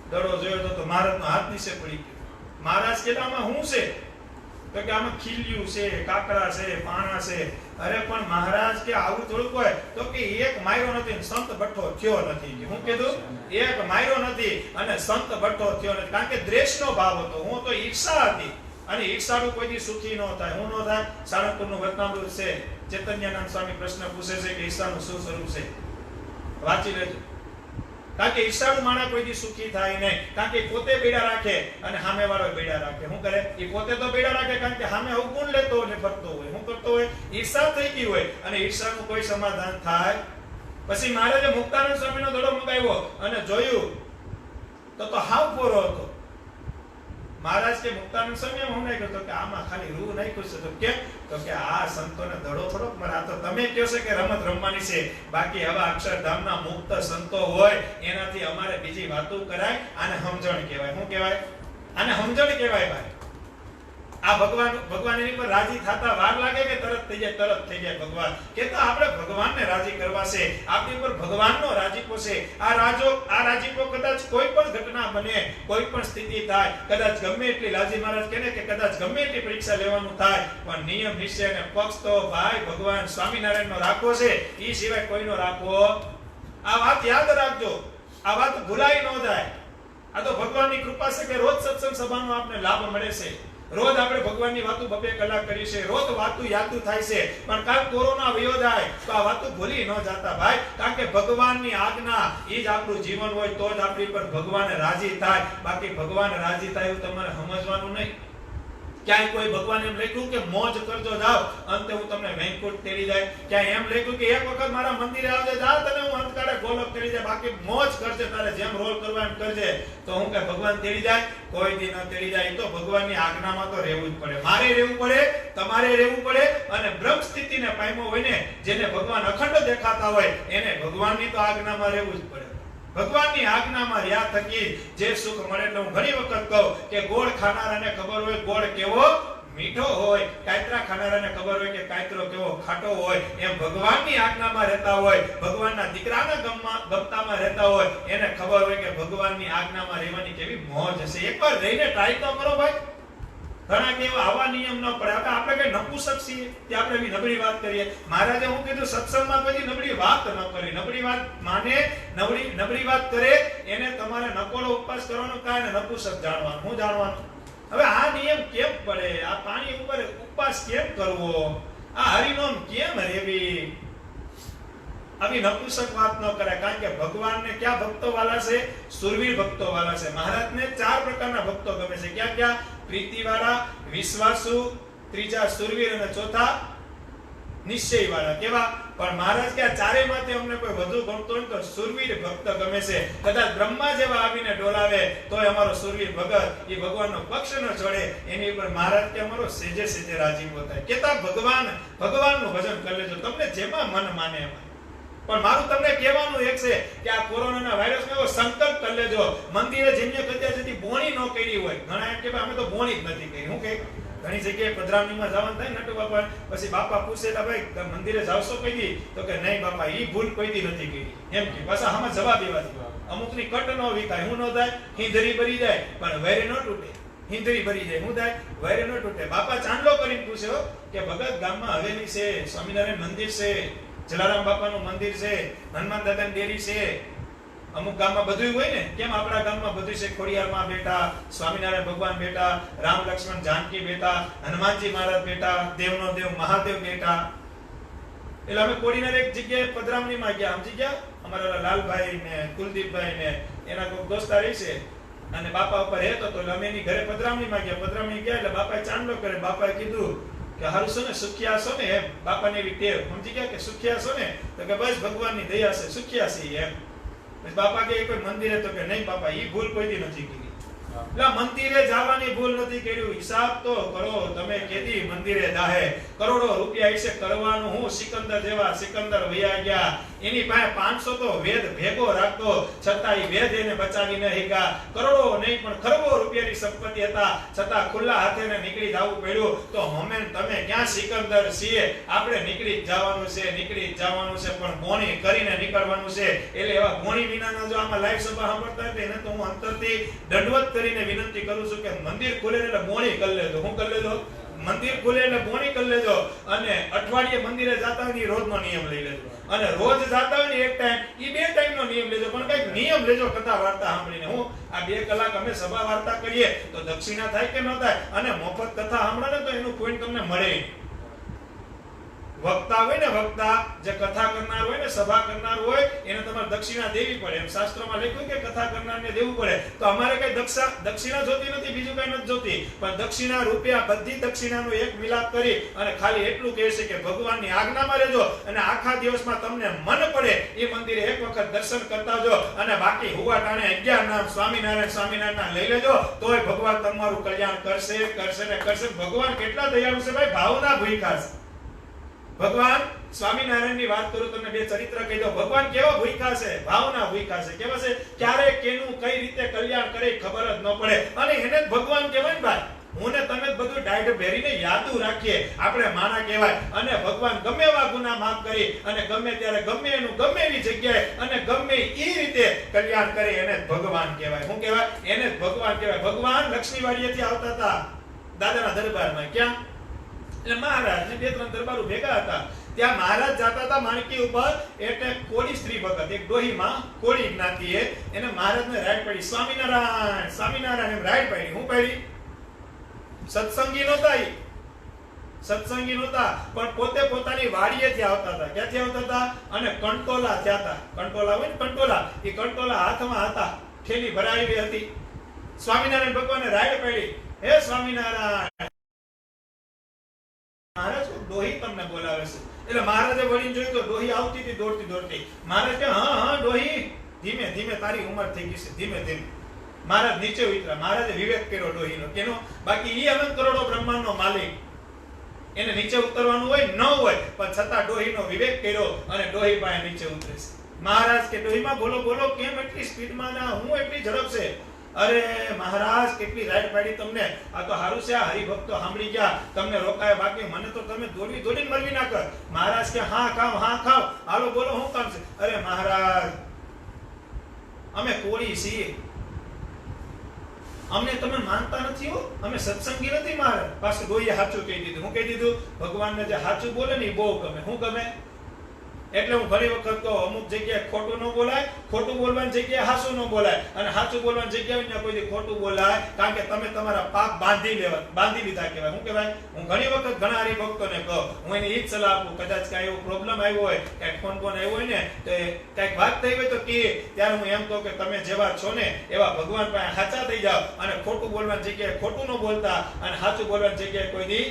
દડો જોયો તો મહારાજનો હાથ નીચે પડી ગયો. મહારાજ કે આમાં શું છે? તો કે આમાં ખીલ્યું છે, કાકડા છે, પાણા છે. અરે પણ મહારાજ કે આવું થોડુંક હોય? તો કે એક માર્યો નથી, સંત બઠ્ઠો થયો નથી. હું કીધું એક માર્યો નથી અને સંત બઠ્ઠો થયો નથી, કારણ કે દ્વેષનો ભાવ હતો. હું તો ઈર્ષા હતી, અને ઈર્ષાળુ કોઈથી સુખી ન થાય. હું ન થાય. સાળંગપુરનું વચનામૃત છે, ચૈતન્યાનંદ સ્વામી પ્રશ્ન પૂછે છે કે ઈર્ષાનું શું સ્વરૂપ છે, વાંચી લેજો. કારણ કે ઈર્ષાળુ માણસ કોઈથી સુખી થાય નહીં, કારણ કે પોતે બેડા રાખે અને સામેવાળો બેડા રાખે. શું કરે? એ પોતે તો બેડા રાખે, કારણ કે સામે અવગુણ લેતો હોય, ફરતો હોય. શું કરતો હોય? ઈર્ષા થઈ ગઈ હોય, અને ઈર્ષાનું કોઈ સમાધાન થાય. પછી મહારાજે મુક્તાનંદ સ્વામીનો દડો મંગાવ્યો અને જોયું તો હાવ પોરો હતો. મહારાજ કે મુક્તાનંદ સ્વામી હું નહીં કરતો કે આમાં ખાલી રૂ નાખ્યું છે. તો કેમ? તો કે આ સંતોને દડો થોડોક મારે, આ તો તમે કહો છો કે રમત રમવાની છે, બાકી હવે અક્ષરધામના મુક્ત સંતો હોય એનાથી અમારે બીજી વાતો કરાય. આને સમજણ કહેવાય. શું કહેવાય? આને સમજણ કહેવાય. ભાઈ આ ભગવાન એની પર રાજી થતા વાર લાગે કે તરત થઈ જાય? તરત થઈ જાય. ભગવાન કે તો આપણે ભગવાનને રાજી કરવા છે, આપણી પર ભગવાનનો રાજીપો છે. આ રાજીપો કદાચ કોઈ પણ ઘટના બને, કોઈ પણ સ્થિતિ થાય, કદાચ ગમે એટલી લાજી મહારાજ કહે કે કદાચ ગમે એટલી પરીક્ષા લેવાનું થાય, પણ નિયમ નિશ્ચય અને પક્ષ તો ભાઈ ભગવાન સ્વામિનારાયણનો રાખવો છે, એ સિવાય કોઈનો રાખવો. આ વાત યાદ રાખજો, આ વાત ભૂલાઈ ન જાય. આ તો ભગવાનની કૃપા છે કે રોજ સત્સંગ સભાનો આપણે લાભ મળે છે. રોજ આપણે ભગવાનની વાતો 2 કલાક કરી છે, રોજ વાતો યાદ થાય છે. પણ કાલ કોરોના વયો જાય તો આ વાતો ભૂલી ન જાતા ભાઈ, કારણ કે ભગવાનની આજ્ઞા એ જ આપણું જીવન હોય તો જ આપણી પર ભગવાન રાજી થાય. બાકી ભગવાન રાજી થાય એવું તમારે સમજવાનું નહીં. ક્યાંય કોઈ ભગવાન એમ લખ્યું કે મોજ કરજો જાવ, અંતે હું તમને વૈકુંઠ તેડી જાય? ક્યાંય એમ લખ્યું કે એક વખત મારા મંદિરે આવજે, જા તને હું અંતકાળે ગોલોક તેડી જાય, બાકી મોજ કરજે, તારે જેમ રોલ કરવા એમ કરજે? તો હું કે ભગવાન તેડી જાય? કોઈ દી ન તેડી જાય. તો ભગવાનની આજ્ઞામાં તો રહેવું જ પડે. મારે રહેવું પડે, તમારે રહેવું પડે. અને બ્રહ્મ સ્થિતિને પામ્યો હોય ને, જેને ભગવાન અખંડ દેખાતા હોય, એને ભગવાનની તો આજ્ઞામાં રહેવું જ પડે. ભગવાનની આજ્ઞામાં રહ્યા થકી જે સુખ મળે. એટલે હું ઘણી વખત કહું કે ગોળ ખાનારાને ખબર હોય ગોળ કેવો મીઠો હોય, કાયતરા ખાનારાને ખબર હોય કે કાયતરો કેવો ખાટો હોય. એમ ભગવાનની આજ્ઞામાં રહેતા હોય, ભગવાનના દીકરાના ગમતામાં રહેતા હોય, એને ખબર હોય કે ભગવાનની આજ્ઞામાં રહેવાની કેવી મોજ હશે. એકવાર રહીને ટ્રાય તો કરો ભાઈ. ઘણા કે આવા નિયમ ન પડે. આપણે કઈ નપુસક છીએ તે આપણે એવી નબળી વાત કરીએ. મહારાજે હું કીધું સત્સંગમાં કોઈ નબળી વાત ન કરી. નબળી વાત માને, નબળી વાત કરે એને તમારે નકોડો ઉપવાસ કરવાનો, કાંઈ નપુસક જાણવાનું. હું જાણવાનું? હવે આ નિયમ કેમ પડે? આ પાણી ઉપર ઉપવાસ કેમ કરવો? આ હરિનામ કેમ રેવી? આવી નપુસક વાત ન કરાય. કારણ કે ભગવાનને ક્યાં ભક્તો વાલા છે? સુરવીર ભક્તો વાલા છે. મહારાજને 4 પ્રકારના ભક્તો ગમે છે. ક્યાં ક્યાં? પ્રીતિવાળા, વિશ્વાસુ, ત્રીજા સુરવીર અને ચોથા નિશ્ચયવાળા. કેવા? પણ મહારાજ કે આ ચારેયમાંથી અમને કોઈ વધુ ગમતો હોય તો સુરવીર ભક્ત ગમે છે. કદાચ બ્રહ્મા જેવા આવીને ડોલાવે તોય અમારો સુરવીર ભગત એ ભગવાનનો પક્ષ ન છોડે. એની ઉપર મહારાજ કે અમારો સેજે સેજે રાજીપો થાય. કેતા ભગવાનનું ભજન કરી લેજો, તમને જેમાં મન માને એમાં. પણ મારું તમને કહેવાનું એક છે કે આ કોરોનાના વાયરસનો એવો સંકલ્પ કરી લેજો. મંદિરે જેમને કદાચ જતી બોણી ન કરી હોય, ઘણા એમ કે અમે તો બોણી જ નથી કરી. હું કે ઘણી જગ્યાએ પધરામણીમાં જવાનું થાય નટુ બાપા, પછી બાપા પૂછે કે ભાઈ મંદિરે જાવશો કઈ દી? તો કે નહીં બાપા, ઈ ભૂલ કોઈ દી નથી કરી. એમ કે પાછા આમાં જવાબ દેવા દીધો. અમુકની કટ ન વિકાય. હું ન થાય? હિંધરી ભરી જાય પણ વૈરે ન તૂટે. હિંધરી ભરી જાય, હું થાય? વૈરે ન તૂટે. બાપા ચાંદલો કરીને પૂછ્યો કે ભગત ગામમાં હવેલી છે, સ્વામિનારાયણ મંદિર છે, જલારામ બાપાનું મંદિર છે, હનુમાન દાદાની ડેરી છે. અમુક ગામમાં બધું હોય ને, કેમ આપણા ગામમાં બધું છે? ખોડિયારમાં બેઠા, સ્વામિનારાયણ ભગવાન બેઠા, રામ લક્ષ્મણ જાનકી બેઠા, હનુમાનજી મહારાજ બેઠા, દેવનો દેવ મહાદેવ બેઠા. એટલે અમે કોડીનાર એક જગ્યાએ પધરામણીમાં ગયા. સમજી ગયા? અમારા લાલભાઈ ને કુલદીપભાઈ ને એના કોઈ દોસ્તાર છે અને બાપા ઉપર રહેતો તો અમે એની ઘરે પધરામણીમાં ગયા. પધરામણી ગયા એટલે બાપાએ ચાંદલો કરે. બાપાએ કીધું કે હારું છો ને, સુખિયા છો ને? એમ બાપાને એવી ટેવ. સમજી ગયા કે સુખિયા છો ને? તો કે બસ ભગવાનની દયા છે, સુખિયા છે એમ. બાપા કે કોઈ મંદિરે? તો કે નહીં બાપા, ઈ ભૂલ કોઈ દી નથી કરી. એટલે મંદિરે જવાની ભૂલ નથી કર્યું, હિસાબ તો કરો. તમે કેદી મંદિરે જાહે? કરોડો રૂપિયા વિશે કરવાનું હું? સિકંદર જેવા સિકંદર વયા ગયા, એની પાસે 500 તો વેદ ભેગો રાખતો, છતાં એ વેદ એને બચાવી ન શક્યા. કરોડો નહીં પણ ખરબો રૂપિયાની સંપત્તિ હતા, છતાં ખુલ્લા હાથે નીકળી જવું પડ્યું. તો હમે તમે ક્યાં સિકંદર છીએ? આપણે નીકળી જ જવાનું છે, નીકળી જ જવાનું છે, પણ બોણી કરીને નીકળવાનું છે. એટલે એવા બોણી વિનાના જો આમાં લાઈવ સભા સાંભળતા હોય એને તો હું અંતરથી દંડવત કરીને વિનંતી કરું છું કે મંદિર ખુલે એટલે બોણી કરી લેજો. હું કરી લેજો? મંદિર ખુલે એટલે બોણી કરી લેજો. અને અઠવાડિયે મંદિરે જાતા હોય રોજનો નિયમ લઈ લેજો. અને રોજ જાતા હોય ને એક ટાઈમ, ઈ 2 ટાઈમનો નિયમ લેજો, પણ કઈક નિયમ લેજો કથા વાર્તા સાંભળીને. હું આ 2 કલાક અમે સભા વાર્તા કરીએ તો દક્ષિણા થાય કે ન થાય? અને મફત કથા સાંભળો ને તો એનું પોઈન્ટ તમને મળે. વક્તા હોય ને, વક્તા જે કથા કરનાર હોય ને, સભા કરનાર હોય, એને તમારે દક્ષિણા દેવી પડે. એમ શાસ્ત્રમાં લખ્યું કે કથા કરનારને દેવું પડે. તો અમારે કઈ દક્ષિણા જોતી નથી, બીજું કઈ નથી જોતી, પણ દક્ષિણા રૂપિયા બધી દક્ષિણાનો એક મિલાપ કરી અને ખાલી એટલું કહે છે કે ભગવાનની આજ્ઞામાં રહેજો અને આખા દિવસમાં તમને મન પડે એ મંદિરે એક વખત દર્શન કરતા જો. અને બાકી હુવા ટાણે 11 નામ સ્વામિનારાયણ સ્વામિનારાયણ લઈ લેજો, તોય ભગવાન તમારું કલ્યાણ કરશે, કરશે ને કરશે. ભગવાન કેટલા દયાળુ છે ભાઈ, ભાવના ભૂખ્યા છે. ભગવાન સ્વામિનારાયણની વાત કરું તમને, 2 ચરિત્ર કહી દો. ભગવાન કેવા ભૂખ્યા છે? ભાવના ભૂખ્યા છે. કેવા છે? ક્યારે કેનું કઈ રીતે કલ્યાણ કરે ખબર જ ન પડે. અને એને જ ભગવાન કહેવાય ને ભાઈ. હું ને તમે જ બધું ડાયટ ભેરીને યાદું રાખીએ, આપણે માણા કહેવાય. અને ભગવાન ગમે એવા ગુનાહ માફ કરી અને ગમે ત્યારે ગમે એનું ગમે એવી જગ્યાએ અને ગમે એ રીતે કલ્યાણ કરે, એને જ ભગવાન કહેવાય. શું કહેવાય? એને જ ભગવાન કહેવાય. ભગવાન લક્ષ્મીવાડીએથી આવતા હતા દાદાના દરબારમાં. ક્યાં? એટલે મહારાજ ને 2-3 દરબારો ભેગા હતા. ત્યાં મહારાજ જાતા હતા માણકી ઉપર, એટલે કોળી સ્ત્રી ભગત, એક ડોહીમાં કોળી જ્ઞાતિએ એને મહારાજને રાઈડ પડી, સ્વામિનારાયણ સ્વામિનારાયણ એમ રાઈડ પડી. હું પડી? સત્સંગી નહોતા, સત્સંગી નહોતા, પણ પોતે પોતાની વાડીએથી આવતા હતા. ક્યાંથી આવતા હતા? અને કંટોલા થયા હતા. કંટોલા હોય ને, કંટોલા, એ કંટોલા હાથમાં હતા, થેલી ભરાયેલી હતી. સ્વામિનારાયણ ભગવાને રાઈડ પડી, હે સ્વામિનારાયણ, મહારાજ ડોહી તમને બોલાવે છે. એટલે મહારાજે વળીને જોયું તો ડોહી આવતી હતી દોડતી દોડતી. મહારાજ કે હા હા ડોહી, ધીમે ધીમે, તારી ઉંમર થઈ ગઈ છે, ધીમે ધીમે. મહારાજ નીચે ઉતર્યા. મહારાજે વિવેક કર્યો ડોહીનો. કેનો? બાકી ઈ અનંત કરોડો બ્રહ્માંડનો માલિક, એને નીચે ઉતરવાનું હોય ન હોય, પણ છતાં ડોહીનો વિવેક કર્યો અને ડોહી પાસે નીચે ઉતરે છે. મહારાજ કે ડોહીમાં બોલો બોલો, કેમ એટલી સ્પીડમાં ના, હું એટલી ઝડપ છે? અરે મહારાજ કેટલી રાઈડ પાડી તમને, આ તો હારું છે, આ હરિભક્તો સાંભળી ગયા, તમને રોકાય, બાકી મને તો તમે દોડી દોડીને મરવી નાખો. મહારાજ કે હા ખાવ, હા ખાવ, હાલો બોલો શું કામ છે? અરે મહારાજ, અમે કોળી છીએ, અમને તમે માનતા નથી હો, અમે સત્સંગી નથી. મહારાજ પાછું ડોહીએ સાચું કહી દીધું. હું કહી દીધું? ભગવાનને જે સાચું બોલે ને એ બહુ ગમે. શું ગમે? એટલે હું ઘણી વખત કહું, અમુક જગ્યાએ ખોટું ન બોલાય, ખોટું બોલવાની જગ્યાએ હાચું ન બોલાય, અને હાચું બોલવાની જગ્યાએ કોઈ ખોટું બોલાય, કારણ કે તમે તમારા પાપ બાંધી લીધા કહેવાય. શું કહેવાય? હું ઘણી વખત ઘણા હરિભક્તોને કહું, હું એને ઈ જ સલાહ આપું, કદાચ કાંઈ એવો પ્રોબ્લેમ આવ્યો હોય, કાંઈક ફોન આવ્યો હોય ને, તો કાંઈક વાત થઈ હોય તો કે ત્યારે હું એમ કહું કે તમે જેવા છો ને એવા ભગવાન પાસે સાચા થઈ જાઓ, અને ખોટું બોલવાની જગ્યાએ ખોટું ન બોલતા, અને સાચું બોલવાની જગ્યાએ કોઈ દી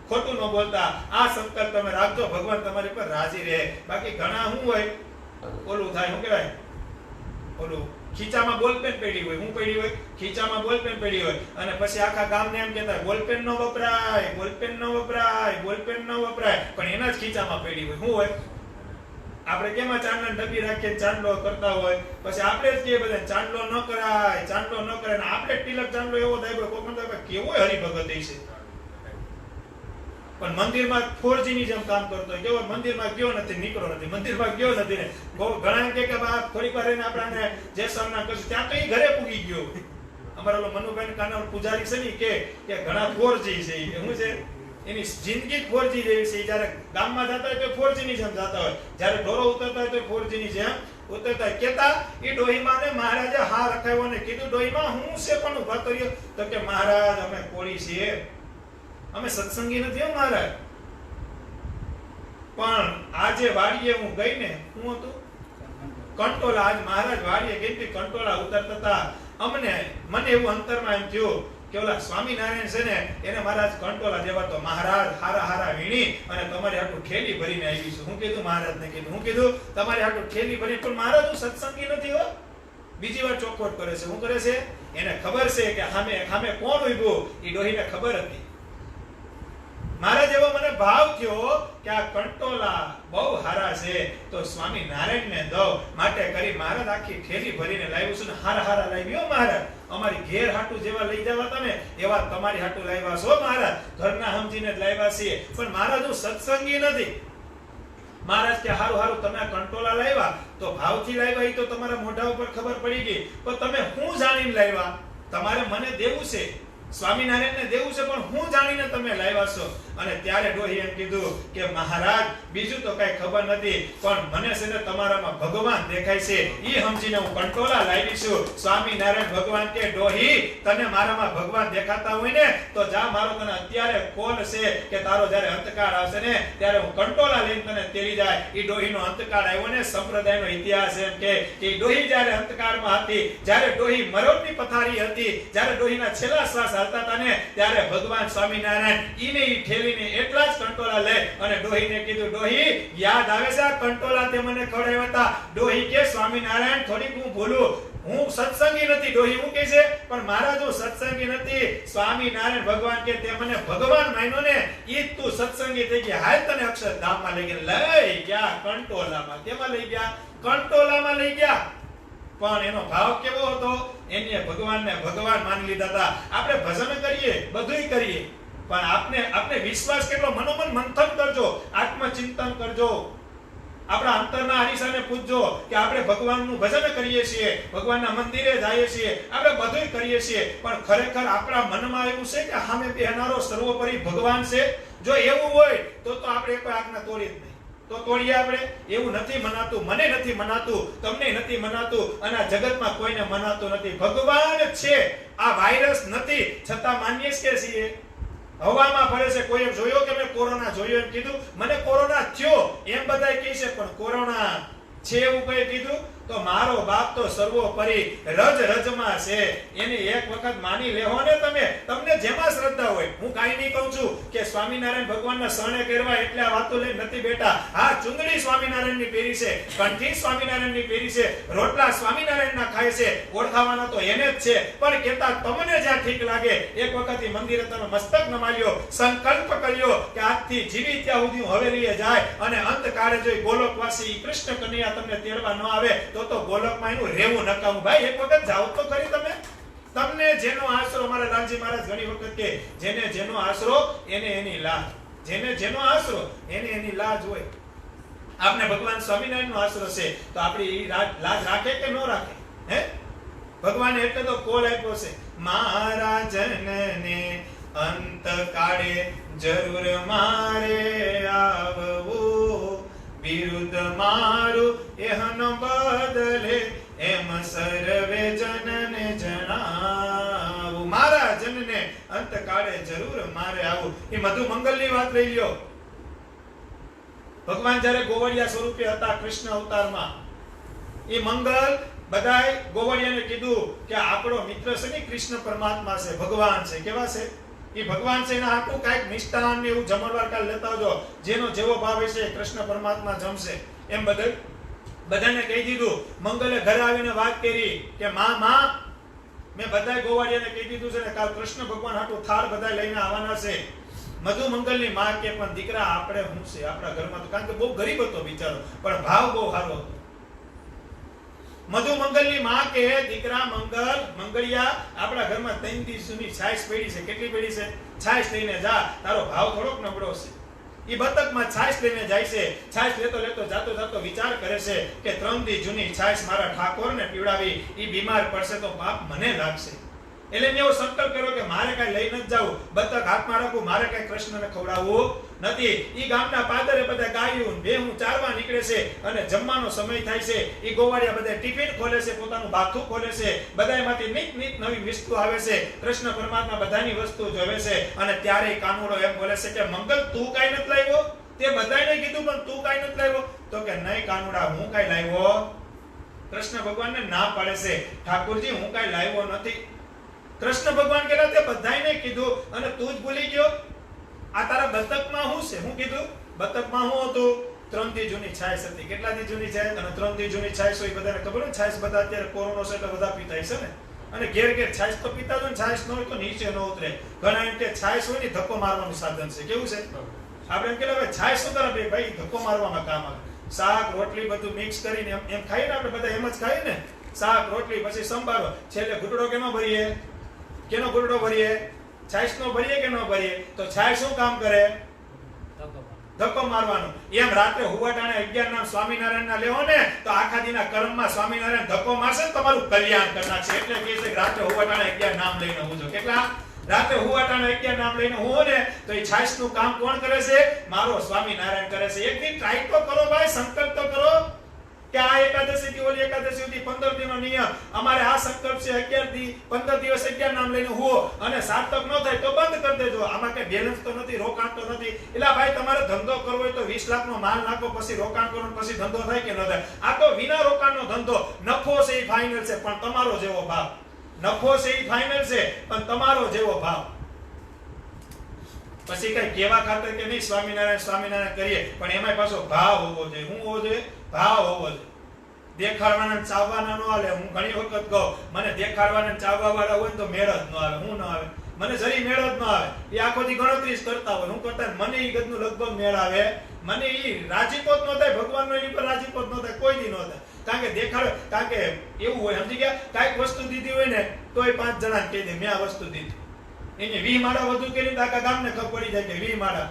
ખોટું ન બોલતા. આ સંકલ્પ તમે રાખજો, ભગવાન તમારી પર રાજી રહે. બાકી ઘણા શું હોય, ઓલું થાય, શું કહેવાય, ઓલું ખીચામાં બોલપેન પડી હોય. શું પડી હોય? ખીચામાં બોલપેન પડી હોય, અને પછી આખા ગામને એમ કહેતા બોલપેન ન વપરાય, બોલપેન ન વપરાય, બોલપેન ન વપરાય, પણ એના જ ખીચામાં પડી હોય. શું હોય? આપણે કેમાં ચાંદલા ડબ્બી રાખીને ચાંદલો કરતા હોય, પછી આપણે જ કહીએ બધા ચાંદલો ન કરાય, ચાંદલો ન કરાય, અને આપણે તિલક ચાંદલો એવો દાયબો કોઈ કેવો હરિભગત છે, પણ મંદિરમાં 4G ની જેમ કામ કરતો હોય. કેવો? મંદિરમાં ગયો નથી, નીકળો નથી, મંદિરમાં ગયો નથી ને. ઘણા એમ કે બા થોડીક વાર રહીને આપણે જે સન્માન કરશું, ત્યાં કઈ ઘરે પૂગી ગયો. અમારા ઓલો મનુભાઈ કાના પૂજારી છે ને કે ઘણા 4G છે. શું છે? એની જિંદગી 4G જેવી છે. જ્યારે ગામમાં જતા હોય તો 4G ની જેમ જતા હોય, જ્યારે ઢોરો ઉતરતા હોય તો 4G ની જેમ ઉતરતા હોય. કેતા એ ડોહીમાં ને મહારાજે હા રખાવ્યો ને કીધું, ડોહીમાં હું છે પણ ઉભા કર્યો? તો કે મહારાજ અમે કોળી છીએ, અમે સત્સંગી નથી હો મહારાજ. પણ આજે વાડીએ હું ગઈ ને, હું હતું કંટોલા, આજ મહારાજ વાડીએ ગઈ, કંટોલા ઉતરતા હતા. મને એવું અંતરમાં એમ થયું કે ઓલા સ્વામિનારાયણ છે ને એને મહારાજ કંટોલા દેવા, તો મહારાજ હારા હારા વીણી અને તમારી આટલું ઠેલી ભરીને આવી છું. હું કીધું મહારાજને, કીધું હું કીધું તમારી આટલું ઠેલી ભરી, પણ મહારાજ હું સત્સંગી નથી હો, બીજી વાર ચોખવટ કરે છે. શું કરે છે? એને ખબર છે કે સામે કોણ ઊભું, એ ડોહીને ખબર હતી. મારા જેવો મને ભાવ થયો કે આ કંટોલા બહુ હારા છે તો સ્વામી નારાયણને દઉં, માટે કરી મહારાજ આખી થેલી ભરીને લાવ્યું છું ને હારા લાવ્યો મહારાજ. અમારી ઘેર હાટુ જેવા લઈ જવા તમે એવા તમારી હાટુ લાવ્યા છો મહારાજ. ઘરના સમજીને જ લાવ્યા છીએ. પણ મહારાજ હું સત્સંગી નથી. મહારાજ કે હારું તમે આ કંટોલા લાવ્યા તો ભાવથી લાવ્યા, એ તો તમારા મોઢા ઉપર ખબર પડી ગઈ. પણ તમે શું જાણીને લાવ્યા? તમારે મને દેવું છે, સ્વામિનારાયણને દેવું છે, પણ હું જાણીને તમે લાવ્યા છો. અને ત્યારે ડોહી એમ કીધું કે મહારાજ બીજું તો કઈ ખબર નથી, પણ મને છે ને તમારામાં ભગવાન દેખાય છે, ઈ સમજીને હું કંટોલા લાવી છું. સ્વામિનારાયણ ભગવાન કે ડોહી તને મારામાં ભગવાન દેખાતા હોય ને તો જા, મારો તને અત્યારે કોલ છે કે તારો જ્યારે અંતકાળ આવશે ને ત્યારે હું કંટોલા લઈને તને તેડી જાય. ઈ ડોહીનો અંતકાળ આવ્યો ને સંપ્રદાયનો ઇતિહાસ એમ કે ઈ ડોહી જ્યારે અંતકાળમાં હતી, જ્યારે ડોહી મરણની પથારી હતી, જ્યારે ડોહીના છેલ્લા શ્વાસ હાલતા હતા ને ત્યારે ભગવાન સ્વામિનારાયણ ઈને ઈ ઠેલીને એટલા જ કંટોલા લે અને ડોહીને કીધું, ડોહી યાદ આવે છે આ કંટોલા તે મને ખવડાવ્યા હતા? ડોહી કે સ્વામિનારાયણ થોડીક હું ભૂલું, હું સત્સંગી નથી. ડોહી હું કહે છે પણ મહારાજ હું સત્સંગી નથી. સ્વામિનારાયણ ભગવાન કે તે મને ભગવાન માન્યો ને ઈ તું સત્સંગી થઈ ગયા. હાલ તને અક્ષરધામમાં લઈ ગયા કંટોલામાં. કેમાં લઈ ગયા? કંટોલામાં લઈ ગયા. પણ એનો ભાવ કેવો હતો? એને ભગવાનને ભગવાન માની લીધા હતા. આપણે ભજન કરીએ, બધુંય કરીએ, પણ આપણે વિશ્વાસ કેટલો? મનોમન મંથન કરજો, આત્મચિંતન કરજો, આપણા અંતરના અરીસાને પૂછજો કે આપણે ભગવાનનું ભજન કરીએ છીએ, ભગવાનના મંદિરે જઈએ છીએ, આપણે બધુંય કરીએ છીએ, પણ ખરેખર આપણા મનમાં એવું છે કે સામે બેહનારો સર્વોપરી ભગવાન છે? જો એવું હોય તો આપણે કોઈ આજ્ઞા તોડી જ નહીં. તો તોડીએ આપણે? એવું નથી મનાતું, મને નથી મનાતું, તમને નથી મનાતું, અને આ જગતમાં કોઈને મનાતું નથી. ભગવાન છે, આ વાયરસ નથી, છતાં માનીએ કે છીએ? હવામાં ફરે છે. કોઈ એમ જોયો કે મેં કોરોના જોયો એમ કીધું? મને કોરોના થયો એમ બધાય કહે છે, પણ કોરોના છે એવું કઈ કીધું? તો મારો બાપ તો સર્વોપરી રજમાં છે, એને એક વખત માની લેવો ને તમે. તમને જેમાં શ્રદ્ધા હોય. હું કાઈ નહીં કહું છું કે સ્વામિનારાયણ ભગવાનના શરણે કરવા એટલે આ વાતો લઈ નથી બેટા. હા, ચુંદડી સ્વામિનારાયણની પહેરી છે, કંઠી સ્વામિનારાયણની પહેરી છે, રોટલા સ્વામિનારાયણના ખાય છે, ઓળખાવાના તો એને જ છે. પણ કેતા તમને જ્યાં ઠીક લાગે એક વખત મંદિરે તમે મસ્તક નમાલ્યો, સંકલ્પ કર્યો કે આજથી જીવી ત્યાં સુધી હું હવેલીએ જાય અને અંતકાળે જોઈ ગોલોકવાસી કૃષ્ણ કન્યા તમને તેડવા ન આવે તો ગોલકમાં એનું રહેવું નકામું. ભાઈ એક વખત જાઓ તો ખરી તમે. તમને જેનો આશરો, અમારા લાલજી મહારાજ ઘણી વખત કે જેને જેનો આશરો એને એની લાજ, જેને જેનો આશરો એને એની લાજ હોય. આપને ભગવાન સ્વામિનારાયણનો આશરો છે તો આપણી લાજ રાખે કે ન રાખે? હે, ભગવાને એટલે તો કોલ આપ્યો છે, મહારાજનને અંતકાળે જરૂર મારે આવવું, વિરુદ્ધ મારું એહન બદલે એમ સર્વે જનને જણાવું. મારા જનને અંતકાળે જરૂર મારે આવું. એ મધુ મંગલની વાત લઈ લ્યો. ભગવાન જ્યારે ગોવળિયા સ્વરૂપે હતા કૃષ્ણ અવતારમાં, એ મંગલ બધાય ગોવળિયાને કીધું કે આપણો મિત્ર છે ને કૃષ્ણ પરમાત્મા છે, ભગવાન છે. કેવા છે? એ ભગવાન છે. એના આખું કાંઈક મિષ્ટાન ને એવું જમણવાર કાલ લેતા આવજો, જેનો જેવો ભાવ હશે કૃષ્ણ પરમાત્મા જમશે. એમ બધાને કહી દીધું. મંગલે ઘરે આવીને વાત કરી કે માં મેં બધાય ગોવાળિયાને કહી દીધું છે ને કાલ કૃષ્ણ ભગવાન આટલું થાળ બધા લઈને આવવાના છે. મધુ મંગલની માં કે પણ દીકરા આપણે શું છે આપણા ઘરમાં તો, કારણ કે બહુ ગરીબ હતો બિચારો, પણ ભાવ બહુ સારો હતો. મધુ મંગલની માં કે દીકરા મંગળિયા આપણા ઘરમાં 3 દિવસ સુધી છાશ પડી છે. કેટલી પડી છે? છાશ લઈને જા, તારો ભાવ થોડોક નબળો છે. ઈ બતકમાં છાશ લઈને જાય છે. છાશ લેતો જાતો વિચાર કરે છે કે 3 દી જૂની છાશ મારા ઠાકોરને પીવડાવી, ઈ બીમાર પડશે તો પાપ મને લાગશે. એટલે મેં એવો સંકલ્પ કર્યો કે મારે કઈ લઈ નથી જાવું, બતક હાથમાં રાખું, મારે કઈ કૃષ્ણને ખવડાવવું નથી. ઈ ગામના પાદરે બધા ગાયું ભેહું ચારવા નીકળે છે અને જમવાનો સમય થાય છે. ઈ ગોવાળિયા બધા ટિફિન ખોલે છે, પોતાનું બાથું ખોલે છે, બધાયમાંથી નીત નવી વસ્તુ આવે છે. કૃષ્ણ પરમાત્મા બધાની વસ્તુ જોવે છે અને ત્યારે કાનુડો એમ બોલે છે કે મંગલ તું કાઈ નથી લાવ્યો? તે બધાયને કીધું પણ તું કાઈ નથી લાવ્યો? તો કે નહીં કાનુડા, હું કાઈ લાવ્યો. કૃષ્ણ ભગવાનને ના પાડે છે, ઠાકોરજી હું કાઈ લાવ્યો નથી. કૃષ્ણ ભગવાન કહેલા તે બધાયને કીધું અને તું જ ભૂલી ગયો. આ તારા બતકમાં શું છે? હું કીધું બતકમાં શું હતું? 3 દી જૂની છાશ હતી. કેટલા દી જૂની છાશ? અને 3 દી જૂની છાશ હોય બધાને ખબર ને, છાશ બધા અત્યારે કોરોના છે એટલે બધા પીતા હશે ને. અને ઘેર ઘેર છાશ તો પીતા જ હોય ને, છાશ ન હોય તો નીચે ન ઉતરે. ઘણા એમ કે છાશ હોય ને ધક્કો મારવાનું સાધન છે. કેવું છે? આપણે એમ કે હવે છાશ શું કરે ભાઈ? ધક્કો મારવામાં કામ આવે. શાક રોટલી બધું મિક્સ કરીને એમ ખાઈએ ને આપણે બધા, એમ જ ખાઈએ ને. શાક રોટલી પછી સંભારો, છેલ્લે ઘૂંટડો કેનો ભરીએ? કેનો ઘૂંટડો ભરીએ? છાશ નો ભરીએ કે ન ભરીએ? તો છાશ શું કામ કરે? ધક્કો મારવાનો. એમ રાત્રે હુવાટાણે 11 નામ સ્વામિનારાયણ ના લેવો ને તો આખા દીના કર્મમાં સ્વામિનારાયણ ધક્કો મારશે ને તમારું કલ્યાણ કરી નાખશે. એટલે કહે છે કે રાત્રે હુવાટાણે 11 નામ લઈને ઊંઘો. કેટલા? રાત્રે હુવાટાણે 11 નામ લઈને ઊંઘો ને તો એ છાશ નું કામ કોણ કરે છે? મારો સ્વામિનારાયણ કરે છે. એક દી ટ્રાય તો કરો ભાઈ, સંકલ્પ તો કરો કે આ એકાદશી થી ઓલી એકાદશી સુધી 15 દિનનો નિયમ. અમારે આ સંકલ્પ છે 11 દી 15 દિવસ 11 નામ લઈને હુઓ, અને સાર્થક ન થાય તો બંધ કરી દેજો. આમાં કઈ બેલેન્સ તો નથી, રોકાણ તો નથી. એટલે ભાઈ તમારે ધંધો કરવો હોય તો 20 લાખ નો માલ નાખો, પછી રોકાણ કરો, પછી ધંધો થાય કે ન થાય. આ તો વિના રોકાણનો ધંધો. નફો છે એ ફાઇનલ છે પણ તમારો જેવો ભાવ. નફો છે એ ફાઇનલ છે પણ તમારો જેવો ભાવ. પછી કઈ કેવા ખાતર કે નહીં સ્વામિનારાયણ સ્વામિનારાયણ કરીએ, પણ એમાં પાછો ભાવ હોવો જોઈએ. શું હોવો જોઈએ? ભાવ હોવો જોઈએ. દેખાડવાના ચાવવાના ન હાલે. હું ઘણી વખત કહું, મને દેખાડવાના ચાવવા વાળા હોય તો મેળ જ ન આવે. હું ન આવે, મને જરી મેળ જ ન આવે. એ આખો દી ગણતરી જ કરતા હોય. હું કરતા મને ઈ ગદનું લગભગ મેળ આવે. મને ઈ રાજીપો જ ન થાય, ભગવાનનો એની પર રાજીપો જ ન થાય, કોઈ દી ન થાય. કારણ કે દેખાડો, કારણ કે એવું હોય, સમજી ગયા? કાંઈક વસ્તુ દીધી હોય ને તો એ 5 જણાને કહી દે મેં આ વસ્તુ દીધી. એને 20 માળા વધુ કરીને આખા ગામને ખબર પડી જાય કે 20 માળા.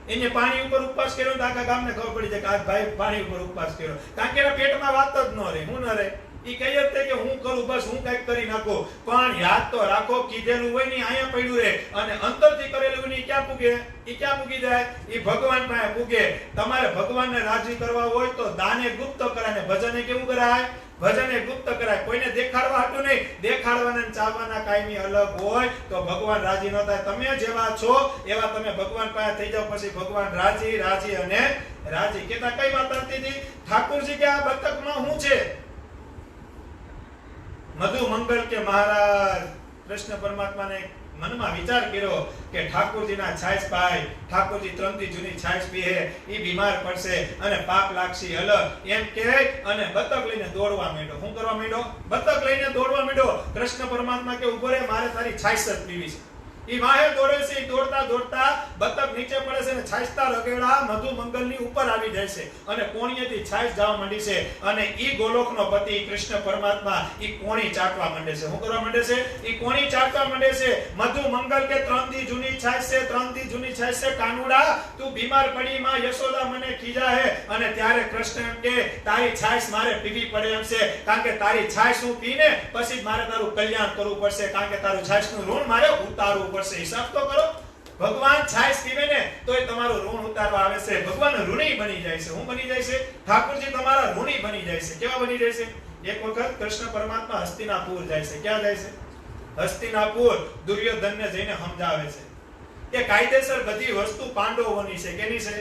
એને પાણી ઉપર ઉપવાસ કર્યો તો આખા ગામને ખબર પડી જાય કે આ ભાઈ પાણી ઉપર ઉપવાસ કર્યો. કારણ કે એના પેટમાં વાત જ ન રહે. હું ન રહે, ઈ કહી જ કે હું કરું, બસ હું કઈક કરી નાખું. પણ યાદ તો રાખો, કીધેલું હોય ને અહીંયા પડ્યું રહે, અને અંતરથી કરેલું હોય ને ક્યાં પૂગે? ઈ ક્યાં પૂગી જાય? ઈ ભગવાન પાસે પૂગે. તમારે ભગવાનને રાજી કરવા હોય તો દાને ગુપ્ત કરાય ને ભજને કેવું કરાય? ભજને ગુપ્ત કરાય. કોઈને દેખાડવા હાટું નહીં. દેખાડવાના અને ચાવવાના કાયમી અલગ હોય તો ભગવાન રાજી ન થાય. તમે જેવા છો એવા તમે ભગવાન પાસે થઈ જાવ, પછી ભગવાન રાજી રાજી અને રાજી. કેતા કઈ વાત હતી હતી? ઠાકોરજી કે આ બતકમાં શું છે? મધુ મંગલ કે મહારાજ કૃષ્ણ પરમાત્માને મનમાં વિચાર કર્યો કે ઠાકોરજીના છાશ પાય, ઠાકોરજી 3 દી જૂની છાશ પીએ, ઈ બીમાર પડશે અને પાપ લાગશે અલગ. એમ કહે અને બતક લઈને દોડવા માંડ્યો. શું કરવા માંડ્યો? બતક લઈને દોડવા માંડ્યો. કૃષ્ણ પરમાત્મા કે ઉભો રે, મારે તારી છાશ જ પીવી છે. ઈ વાહે દોડે છે. દોડતા દોડતા બતક નીચે પડે છે અને છાશતા રગેડા મધુ મંગલની ઉપર આવી જાય છે અને કોણીએથી છાશ જવા માંડી છે. અને ઈ ગોલોકનો પતિ કૃષ્ણ પરમાત્મા ઈ કોણી ચાટવા માંડે છે. શું કરવા માંડે છે? ઈ કોણી ચાટવા માંડે છે. મધુ મંગલ કે 3 દી જૂની છાશ છે, 3 દી જૂની છાશ છે. કાનુડા તું બીમાર પડી, માં યશોદા મને ખીજા હે. અને ત્યારે કૃષ્ણ એમ કે તારી છાશ મારે પીવી પડે એમ છે. કારણ કે તારી છાશ હું પીને પછી મારે તારું કલ્યાણ કરવું પડશે. કારણ કે તારું છાશનું ઋણ મારે ઉતારવું પડશે. હિસાબ તો કરો. ભગવાન છાશ પીવે ને તોય તમારું ઋણ ઉતારવા આવે છે. ભગવાન ઋણી બની જાય છે. શું બની જાય છે? ઠાકોરજી તમારા ઋણી બની જાય છે. કેવા બની જાય છે? એક વખત કૃષ્ણ પરમાત્મા હસ્તિનાપુર જાય છે. ક્યાં જાય છે? હસ્તિનાપુર. દુર્યોધનને જઈને સમજાવે છે કે કાયદેસર બધી વસ્તુ પાંડવોની છે. કેની છે?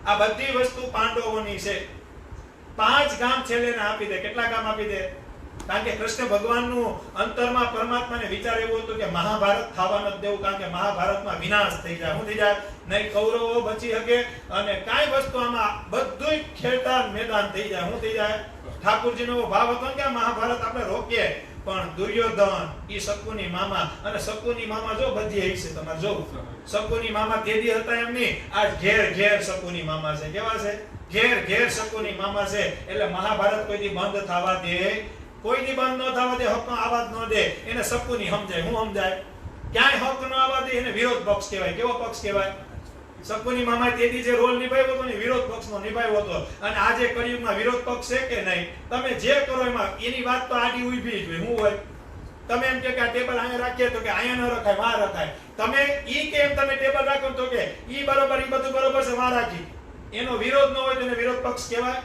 આ બધી વસ્તુ પાંડવોની છે. 5 ગામ છેલ્લેને આપી દે. કેટલા ગામ આપી દે? કારણ કે કૃષ્ણ ભગવાનનું અંતરમાં પરમાત્માને વિચાર એવો હતો કે મહાભારત થવા નથી દેવું. કારણ કે મહાભારતમાં વિનાશ થઈ જાય. શું થઈ જાય? નહીં કૌરવો બચી શકે અને કાંઈ વસ્તુ આમાં બધુંય ખેલતા મેદાન થઈ જાય. શું થઈ જાય? ઠાકોરજીનો ભાવ હતો કે મહાભારત આપણે રોકીએ, પણ દુર્યોધન ઈ શકુની મામા, અને શકુની મામા જો બધી હઈ છે. તમારે જો શકુની મામા તેદી હતા એમની, આજ ઘેર ઘેર શકુની મામા છે. કેવા છે? ઘેર ઘેર શકુની મામા છે. એટલે મહાભારત કોઈ દી બંધ થવા દે, કોઈ દી બંધ ન થવા દે, હકનો આવાજ ન દે. એને શકુની સમજાય. હું સમજાય? ક્યાંય હક ન આવવા દે એને વિરોધ પક્ષ કહેવાય. કેવો પક્ષ કહેવાય? શકુની મામા તેદી જે રોલ નિભાવ્યો હતો ને વિરોધ પક્ષનો નિભાવ્યો હતો. અને આજે કળિયુગમાં વિરોધ પક્ષ છે કે નહીં? તમે જે કરો એમાં એની વાત તો આડી ઊભી જ હોય. શું હોય? તમે એમ કે આ ટેબલ અહીંયા રાખીએ તો કે અહીંયા ન રખાય, વાં રખાય. તમે ઈ કે એમ તમે ટેબલ રાખો તો કે ઈ બરોબર, ઈ બધું બરોબર છે, વાં રાખી. એનો વિરોધ ન હોય તો એને વિરોધ પક્ષ કહેવાય.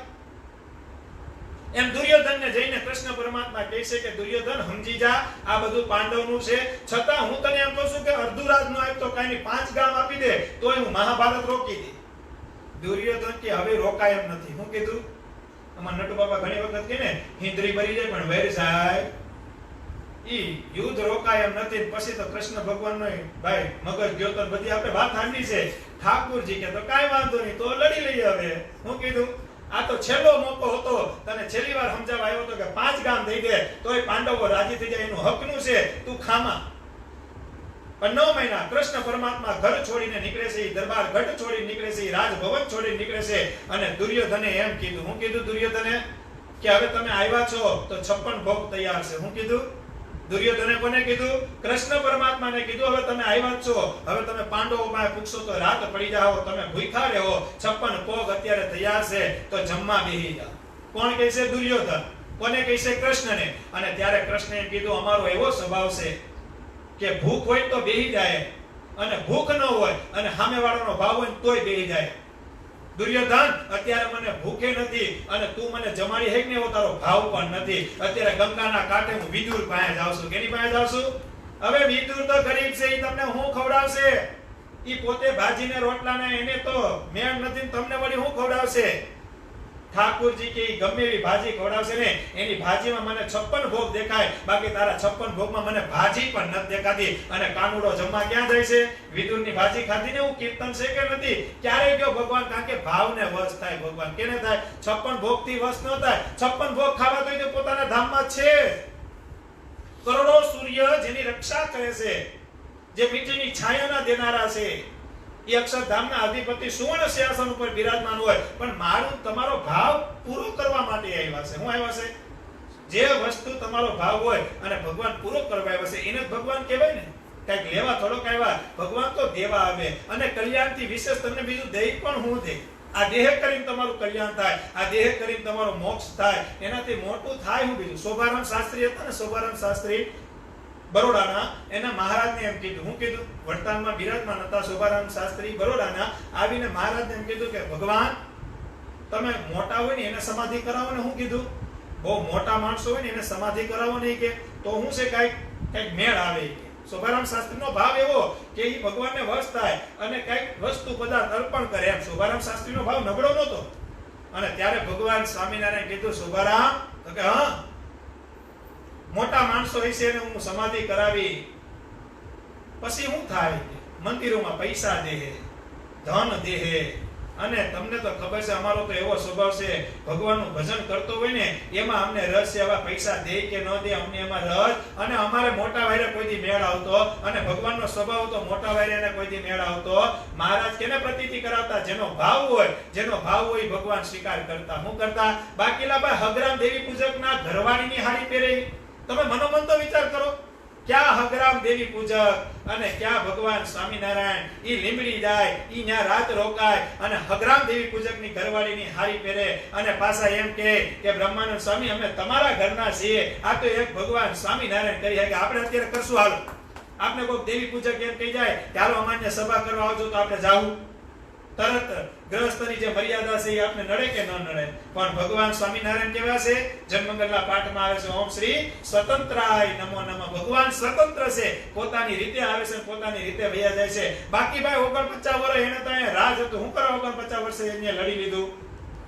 એમ દુર્યોધનને જઈને કૃષ્ણ પરમાત્મા કહે છે કે દુર્યોધન સમજી જા, આ બધું પાંડવનું છે. છતાં હું તને એમ કહું છું કે અર્ધું રાજ નો આપ તો કાંઈ 5 ગામ આપી દે તોય હું મહાભારત રોકી દે. દુર્યોધન કે હવે રોકાય એમ નથી. હું કીધું? અમાર નટુ બાપા ઘણી વખત કે ને હિંદરી ભરી જાય પણ વેર જાય ઈ યુદ્ધ રોકાય એમ નથી. પછી તો કૃષ્ણ ભગવાનનો ભાઈ મગજ ગયો તો બધી આપણે વાત સાંભળી છે. ઠાકુરજી કે તો કાંઈ વાંધો નહીં, તો લડી લઈએ. હવે હું કીધું આ તો છેલ્લો મોકો હતો, તને છેલ્લી વાર સમજાવવા આવ્યો હતો કે 5 ગામ દઈ દે તોય પાંડવો રાજી થઈ જાય, એનું હકનું છે, તું ખામાં. પણ 9 મહિના કૃષ્ણ પરમાત્મા ઘર છોડીને નીકળે છે, દરબાર ગઢ છોડીને નીકળે છે, રાજભવન છોડીને નીકળે છે. અને દુર્યોધને એમ કીધું, હું કીધું દુર્યોધને કે હવે તમે આવ્યા છો તો 56 ભોગ તૈયાર છે. હું કીધું દુર્યોધને કોને કીધું? કૃષ્ણ પરમાત્માને કીધું. હવે તમે આવ્યા છો, હવે તમે પાંડવો પાસે પૂછશો તો રાત પડી જાઓ, તમે ભૂખ્યા રહો, 56 ભોગ અત્યારે તૈયાર છે, તો જમવા બેહી જાઓ. કોણ કહે છે? દુર્યોધન. કોને કહે છે? કૃષ્ણને. અને ત્યારે કૃષ્ણએ કીધું અમારો એવો સ્વભાવ છે કે ભૂખ હોય તો બેહી જાય, અને ભૂખ ન હોય અને સામેવાળાનો ભાવ હોય તોય બેહી જાય. દુર્યોધન અત્યારે મને ભૂખે નથી અને તું મને જમાડી હે ને એવો તારો ભાવ પણ નથી. અત્યારે ગંગાના કાંઠે હું વિદુર પાસે જાઉં છું. કેની પાસે જાઉં છું? હવે વિદુર તો ગરીબ છે, ઈ તમને હું ખવડાવશે? ઈ પોતે ભાજીને રોટલાને એને તો મેળ નથી, તમને વળી હું ખવડાવશે? ઠાકુરજી કે ઈ ગમે એવી ભાજી ખવડાવશે ને, એની ભાજીમાં મને 56 ભોગ દેખાય, બાકી તારા 56 ભોગમાં મને ભાજી પણ નથી દેખાતી. અને કાનુડો જમવા ક્યાં જાય છે? વિદુરની ભાજી ખાધી ને હું કીર્તન છે કે નથી? ક્યારે ગયો ભગવાન? કારણ કે ભાવને વશ થાય ભગવાન. કેને થાય? 56 ભોગથી વશ ન થાય. 56 ભોગ ખાવા તો પોતાના ધામમાં છે. કરોડો સૂર્ય જેની રક્ષા કરે છે, જે મીઠીની છાયાના દેનારા છે, એ અક્ષરધામના અધિપતિ સુવર્ણ સિંહાસન ઉપર બિરાજમાન હોય, પણ મારું તમારો ભાવ પૂરો કરવા માટે આવ્યા છે. હું આવ્યા છે? જે વસ્તુ તમારો ભાવ હોય અને ભગવાન પૂરો કરવા આવ્યા છે એને જ ભગવાન કહેવાય ને. કઈક લેવા થોડોક આવ્યા, ભગવાન તો દેવા આવે. અને કલ્યાણથી વિશેષ તમને બીજું દે પણ હું દે. આ દેહ કરીને તમારું કલ્યાણ થાય, આ દેહ કરીને તમારો મોક્ષ થાય, એનાથી મોટું થાય હું બીજું? શોભારામ શાસ્ત્રી હતા ને, શોભારામ શાસ્ત્રી બરોડાના, એના મહારાજને એમ કીધું. હું કીધું? વડતાલમાં બિરાજમાન હતા શોભારામ શાસ્ત્રી બરોડાના. આવીને મહારાજને એમ કીધું કે ભગવાન તમે મોટા હોય ને એને સમાધિ કરાવો ને. હું કીધું? બહુ મોટા માણસો હોય ને એને સમાધિ કરાવો નહીં કે તો હું છે કઈક મેળ આવે. શોભારામ શાસ્ત્રીનો ભાવ એવો કે એ ભગવાનને વશ થાય અને કઈક વસ્તુ પદાર્થ અર્પણ કરે એમ. શોભારામ શાસ્ત્રીનો ભાવ નબળો નહોતો. અને ત્યારે ભગવાન સ્વામિનારાયણ કીધું શોભારામ, તો કે હા મોટા માણસો હશે ને હું સમાધિ કરાવી, પછી શું થાય? મંદિરોમાં પૈસા દે, ધન દે. અને તમને તો ખબર છે અમારો તો એવો સ્વભાવ છે, ભગવાનનું ભજન કરતો હોય ને એમાં અમને રસ છે. આવા પૈસા દે કે ન દે અમને એમાં રસ. અને અમારે મોટા વાયરે કોઈ દી મેળ આવતો, અને ભગવાનનો સ્વભાવ તો મોટા વાયરે કોઈ દી મેળ આવતો. મહારાજ કેને પ્રતીતિ કરાવતા? જેનો ભાવ હોય, જેનો ભાવ હોય ભગવાન સ્વીકાર કરતા. હું કરતા? બાકીલા ભાઈ હગરામ દેવી પૂજકના ઘરવાળીની હાડી પહેરે. તમે મનોમન તો વિચાર કરો, ક્યાં હગરામ દેવી પૂજક અને ક્યાં ભગવાન સ્વામિનારાયણ. ઈ લીમડી જાય, ઈ ન્યા રાત રોકાય અને હગરામ દેવી પૂજકની ઘરવાળીની હારી પહેરે અને પાછા એમ કે બ્રહ્માનંદ સ્વામી અમે તમારા ઘરના છીએ. આ તો એક ભગવાન સ્વામિનારાયણ કરી શકે. આપણે અત્યારે કરશું હાલો. આપણે કોઈ દેવી પૂજક એમ કહી જાય કે હાલો અમાન્ય સભા કરવા આવજો, તો આપણે જાવું તરત. ગ્રહસ્થની જે મર્યાદા છે એ આપણે નડે કે ન નડે? પણ ભગવાન સ્વામિનારાયણ કેવા છે? જન્મંગલના પાઠમાં આવે છે ઓમ શ્રી સ્વતંત્રાય નમો નમઃ. ભગવાન સ્વતંત્ર છે, પોતાની રીતે આવે છે, પોતાની રીતે વયા જાય છે. બાકી ભાઈ 49 વર્ષ એને તો અહીંયા રાજ હતું. હું કરવા 49 વર્ષે એને લડી લીધું?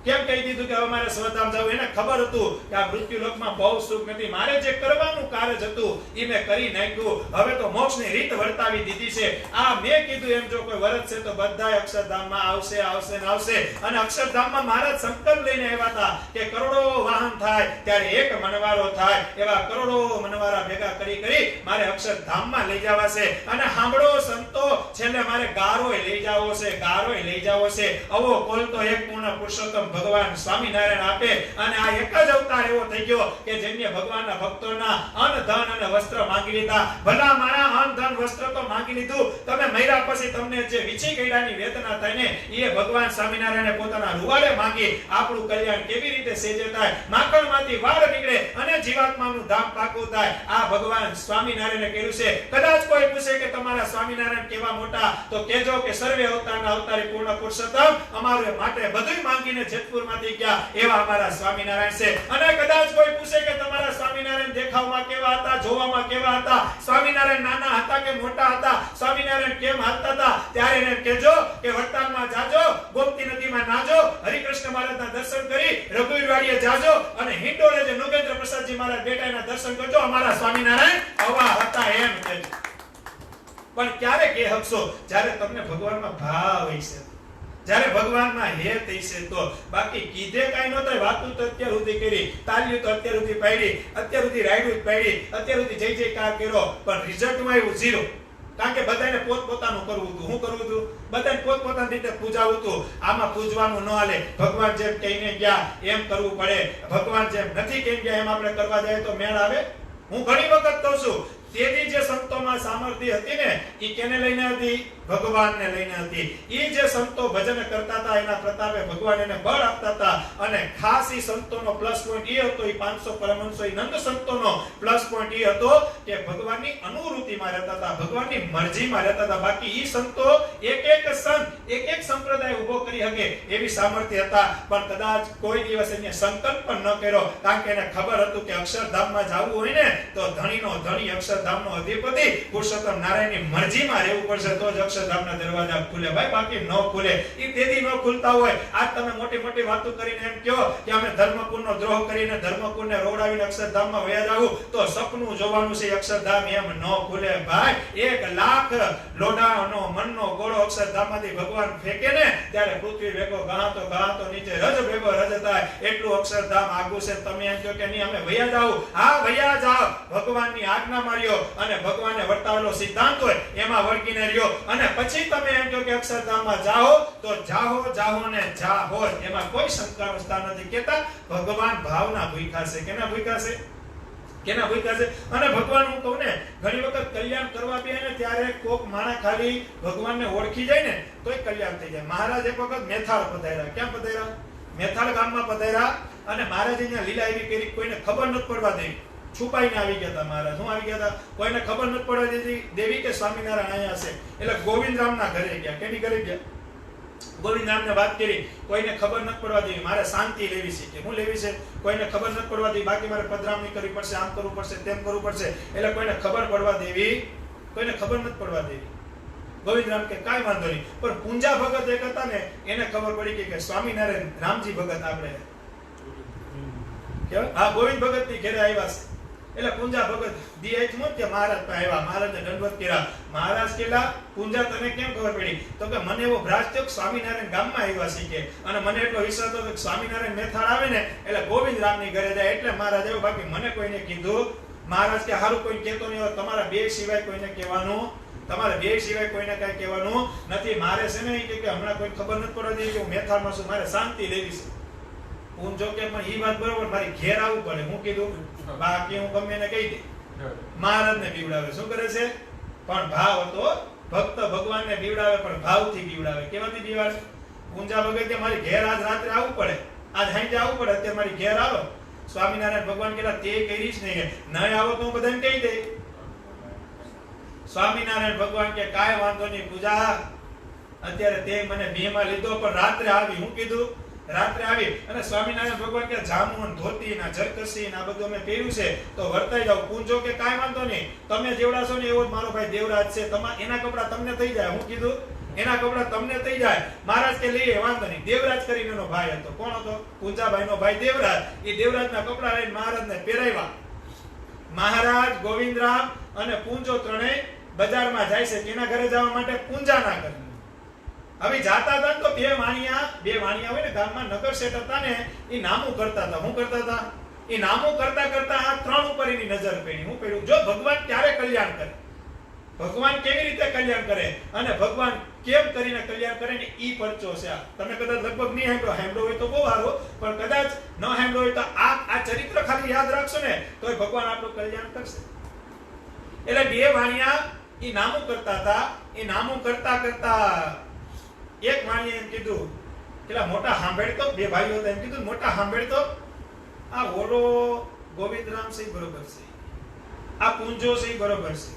કેમ કહી દીધું કે હવે મારે સ્વધામ જવું? એને ખબર હતું કે આ મૃત્યુ લોકમાં બહુ સુખ નથી, મારે જે કરવાનું કાર્ય હતું એ મેં કરી નાખ્યું, હવે તો મોક્ષની રીત વર્તાવી દીધી છે. આ મેં કીધું એમ જો કોઈ વરત છે તો બધાય અક્ષરધામમાં આવશે આવશે ને આવશે. અને અક્ષરધામમાં મહારાજ સંકલ્પ લઈને આવ્યા હતા કે કરોડો વાહન થાય ત્યારે એક મનવારો થાય, એવા કરોડો મનવારા ભેગા કરી મારે અક્ષરધામમાં લઈ જવા છે. અને સાંભળો સંતો, છેલ્લે મારે ગારોય લઈ જવો છે, ગારોય લઈ જવો છે. આવો કોલ તો એક પૂર્ણ પુરુષોત્તમ ભગવાન સ્વામિનારાયણ આપે. અને આ એક જ અવતાર એવો થઈ ગયો કે જેમને ભગવાનના ભક્તોના અન્ન ધન અને વસ્ત્ર માંગી લીધા. ભલા મારા અન્ન ધન વસ્ત્ર તો માંગી લીધું, તમે મર્યા પછી તમને જે વીછી કૈડાની વેદના થાય ને એ ભગવાન સ્વામિનારાયણે પોતાના રૂવાડે માંગી. આપણું કલ્યાણ કેવી રીતે સેજે થાય, માખણમાંથી વાળ નીકળે અને જીવાત્માનું ધામ પાકું થાય. આ ભગવાન સ્વામિનારાયણે કર્યું છે. કદાચ કોઈ પૂછે કે તમારા સ્વામિનારાયણ કેવા મોટા, તો કહેજો કે સર્વે અવતારના અવતારી પૂર્ણ પુરુષોત્તમ અમારું માટે બધું માંગીને જેતપુરમાંથી ગયા એવા અમારા સ્વામિનારાયણ છે. અને કદાચ કોઈ પૂછે કે તમારા સ્વામિનારાયણ દેખાવમાં કેવા હતા, જોવામાં કેવા હતા, સ્વામિનારાયણ નાના હતા કે મોટા હતા, સ્વામિનારાયણ કેમ હાલતા હતા, ત્યારે એને કહેજો કે વડતાલમાં જાજો, ગોમતી નદીમાં નાજો, હરિકૃષ્ણ મહારાજના દર્શન કરી રઘુવીરવાડીએ જાજો અને હિંડોળે જે નોગેન્દ્ર પ્રસાદજી અમારા બેટાના દર્શન કરજો, અમારા સ્વામિનારાયણ આવા હતા એમ કહેજો. પણ ક્યારે કહી શકશો? જ્યારે તમને ભગવાનમાં ભાવ હશે, જ્યારે ભગવાનમાં હેત હશે તો. બાકી કીધે કાઈ ન થાય. વાતું તો અત્યાર સુધી કરી, તાલીઓ તો અત્યાર સુધી પાડી, અત્યાર સુધી રાયડું પાડી, અત્યાર સુધી જય જયકાર કર્યો, પણ રિઝલ્ટમાં આવ્યું ઝીરો. કારણ કે બધાને પોતપોતાનું કરવું હતું. શું કરવું હતું? બધાને પોતપોતાની રીતે પૂજાવું હતું. આમાં પૂજવાનું ન હાલે. ભગવાન જેમ કહીને ગયા એમ કરવું પડે. ભગવાન જેમ નથી કહીને ગયા એમ આપણે કરવા જાય તો મેળ આવે? હું ઘણી વખત કહું છું, તેથી જે સંતોમાં સામર્થ્ય હતી ને, ઈ કેને લઈને હતી? ભગવાનને લઈને હતી. ઈ જે સંતો ભજન કરતા હતા એના પ્રતાપે ભગવાન એને બળ આપતા હતા. અને ખાસ ઈ સંતોનો પ્લસ પોઈન્ટ ઈ હતો, ઈ 500 પરમહંસો ઈ નંદ સંતોનો પ્લસ પોઈન્ટ ઈ હતો કે ભગવાનની અનુરૂતિમાં રહેતા હતા, ભગવાનની મરજીમાં રહેતા હતા. બાકી ઈ સંતો એક સંત એક સંપ્રદાય ઉભો કરી શકે એવી સામર્થ્ય હતા. પણ કદાચ કોઈ દિવસ એને સંકલ્પ પણ ન કર્યો, કારણ કે એને ખબર હતું કે અક્ષરધામમાં જવું હોય ને તો ધણીનો ધણી, અક્ષરધામનો અધિપતિ પુરુષોત્તમ નારાયણની મરજીમાં રહેવું પડશે તો જ અક્ષરધામના દરવાજા ખુલે ભાઈ, બાકી ન ખુલે. ઈ તેથી ન ખુલતા હોય. આજ તમે મોટી મોટી વાતો કરીને એમ કહો કે અમે ધર્મકુળનો દ્રોહ કરીને ધર્મકુળને રોવડાવીને અક્ષરધામમાં વયા જાવું તો સપનું જોવાનું છે. અક્ષરધામ એમ ન ખુલે ભાઈ. 1 લાખ લોઢાનો મનનો ગોળો અક્ષરધામમાંથી ભગવાન ફેંકે ને ત્યારે પૃથ્વી ભેગો ગહાતો નીચે રજ ભેગો રજ થાય. એટલું અક્ષરધામ આગું છે. તમે એમ કહો કે નહીં અમે વયા જાવું, હા વયા જાવ. ભગવાનની આજ્ઞા માર્યો અને ભગવાને વર્તાવેલો સિદ્ધાંત હોય એમાં વળગીને રહ્યો. અને પછી તમે એમ કહો કે અક્ષરધામમાં જાઓ તો જાહો ને જાહો. એમાં કોઈ શંકાનું સ્થાન નથી. કહેતા ભગવાન ભાવના ભૂખ્યા છે. કેના ભૂખ્યા છે? કેના ભૂખ્યા છે? અને ભગવાન, હું કહું ને, ઘણી વખત કલ્યાણ કરવા બે ને ત્યારે કોક માણા ખાલી ભગવાનને ઓળખી જાય ને તોય કલ્યાણ થઈ જાય. મહારાજ એક વખત મેથાળ પધાર્યા. ક્યાં પધાર્યા? મેથાળ ગામમાં પધાર્યા. અને મહારાજ અહીંયા લીલા એવી કરી કોઈને ખબર નથી પડવા દેવી. છુપાઈને આવી ગયા હતા મહારાજ. શું આવી ગયા હતા? કોઈને ખબર નથી પડવા દેવી કે સ્વામિનારાયણ અહીંયા છે. એટલે ગોવિંદરામના ઘરે ગયા. કેની ઘરે ગયા? ગોવિંદરામને વાત કરી, કોઈને ખબર નથી પડવા દેવી. મારે શાંતિ લેવી છે. કે હું લેવી છે? કોઈને ખબર નથી પડવા દેવી. બાકી મારે પધરામણી કરવી પડશે, આમ કરવું પડશે, તેમ કરવું પડશે. એટલે કોઈને ખબર પડવા દેવી, કોઈને ખબર નથી પડવા દેવી. ગોવિંદરામ કે કાઈ વાંધો નહીં. પણ પૂંજા ભગત એક હતા ને, એને ખબર પડી કે સ્વામિનારાયણ રામજી ભગત આપણે હા ગોવિંદ ભગત ની ઘરે આવ્યા છે. એટલે પૂંજા ભગત દીએચ મત કે મહારાજ પાસે આવ્યા. મહારાજને દંડવત કર્યા. મહારાજ કેલા પૂંજા તને કેમ ખબર પડી? તો કે મને એવો ભ્રાજ થયો કે સ્વામિનારાયણ ગામમાં આવ્યા છે કે, અને મને એટલો વિશ્વાસ હતો કે સ્વામિનારાયણ મેથાળ આવે ને એટલે ગોવિંદરામની ઘરે જાય એટલે મહારાજ આવ્યો. બાકી મને કોઈને કીધું. મહારાજ કે હારું કોઈ કહેતો નહીં, તમારા બે સિવાય કોઈને કહેવાનું, તમારે બે સિવાય કોઈને કઈ કહેવાનું નથી. મારે છે ને કે હમણાં કોઈ ખબર નથી પડવા દે કે હું મેથાળમાં છું, મારે શાંતિ લેવી છે. હું જો કે પણ ઈ વાત બરોબર, મારી ઘેર આવવું પડે. હું કીધું બાકી હું ગમે એને કહી દે. મહારાજને બીવડાવે. શું કરે છે? પણ ભાવ હતો. ભક્ત ભગવાનને બીવડાવે પણ ભાવથી બીવડાવે. કેવાથી બીવડાવે? પૂંજા ભગત કે મારી ઘેર આજ રાત્રે આવવું પડે, આજ સાંજે આવવું પડે, અત્યારે મારી ઘેર આવો. સ્વામિનારાયણ ભગવાન કહેલા તે કરીશ નહીં, નહીં આવો તો હું બધાને કહી દે. સ્વામિનારાયણ ભગવાન કે કાંઈ વાંધો નહીં પૂજા, અત્યારે તે મને બેમાં લીધો પણ રાત્રે આવી. હું કીધું રાત્રે આવી. અને સ્વામિનારાયણ ભગવાન કે જામુન ધોતી ના જરકસી ના બધું અમે પહેર્યું છે તો વર્તાઈ જાવ. પૂંજો કે કાંઈ વાંધો નહીં, તમે જેવડા છો ને એવો જ મારો ભાઈ દેવરાજ છે, એના કપડા તમને થઈ જાય. હું કીધું એના કપડા તમને થઈ જાય. મહારાજ કે લઈએ વાંધો નહીં. દેવરાજ કરીને એનો ભાઈ હતો. કોણ હતો? પૂંજાભાઈ નો ભાઈ દેવરાજ. એ દેવરાજના કપડા લઈને મહારાજને પહેરાવ્યા. મહારાજ, ગોવિંદરામ અને પૂંજો ત્રણેય બજારમાં જાય છે. કેના ઘરે જવા માટે? પૂંજાના ઘરે. હવે જાતા હતા તો બે વાણિયા હોય ને ગામમાં, નગર શેઠ હતા ને, એ નામું કરતા હતા. શું કરતા હતા? એ નામું કરતા કરતા આ ત્રણ ઉપર એની નજર પડી. હું પડ્યું, જો ભગવાન ક્યારે કલ્યાણ કરે, ભગવાન કેવી રીતે કલ્યાણ કરે અને ભગવાન કેમ કરીને કલ્યાણ કરે ને ઈ પરચો છે. આ તમે કદાચ લગભગ નહીં સાંભળો હોય તો બહુ સારું, પણ કદાચ ન સાંભળો હોય તો આ ચરિત્ર ખાલી યાદ રાખશો ને તો ભગવાન આપણું કલ્યાણ કરશે. એટલે બે વાણિયા ઈ નામું કરતા હતા. એ નામું કરતા કરતા એક વાણીએ એમ કીધું, પેલા મોટા સાંભળતો, બે ભાઈઓ હતા, એમ કીધું મોટા સાંભળતો, આ ઓલો ગોવિંદરામ છે બરોબર છે, આ પૂંજો છે બરોબર છે,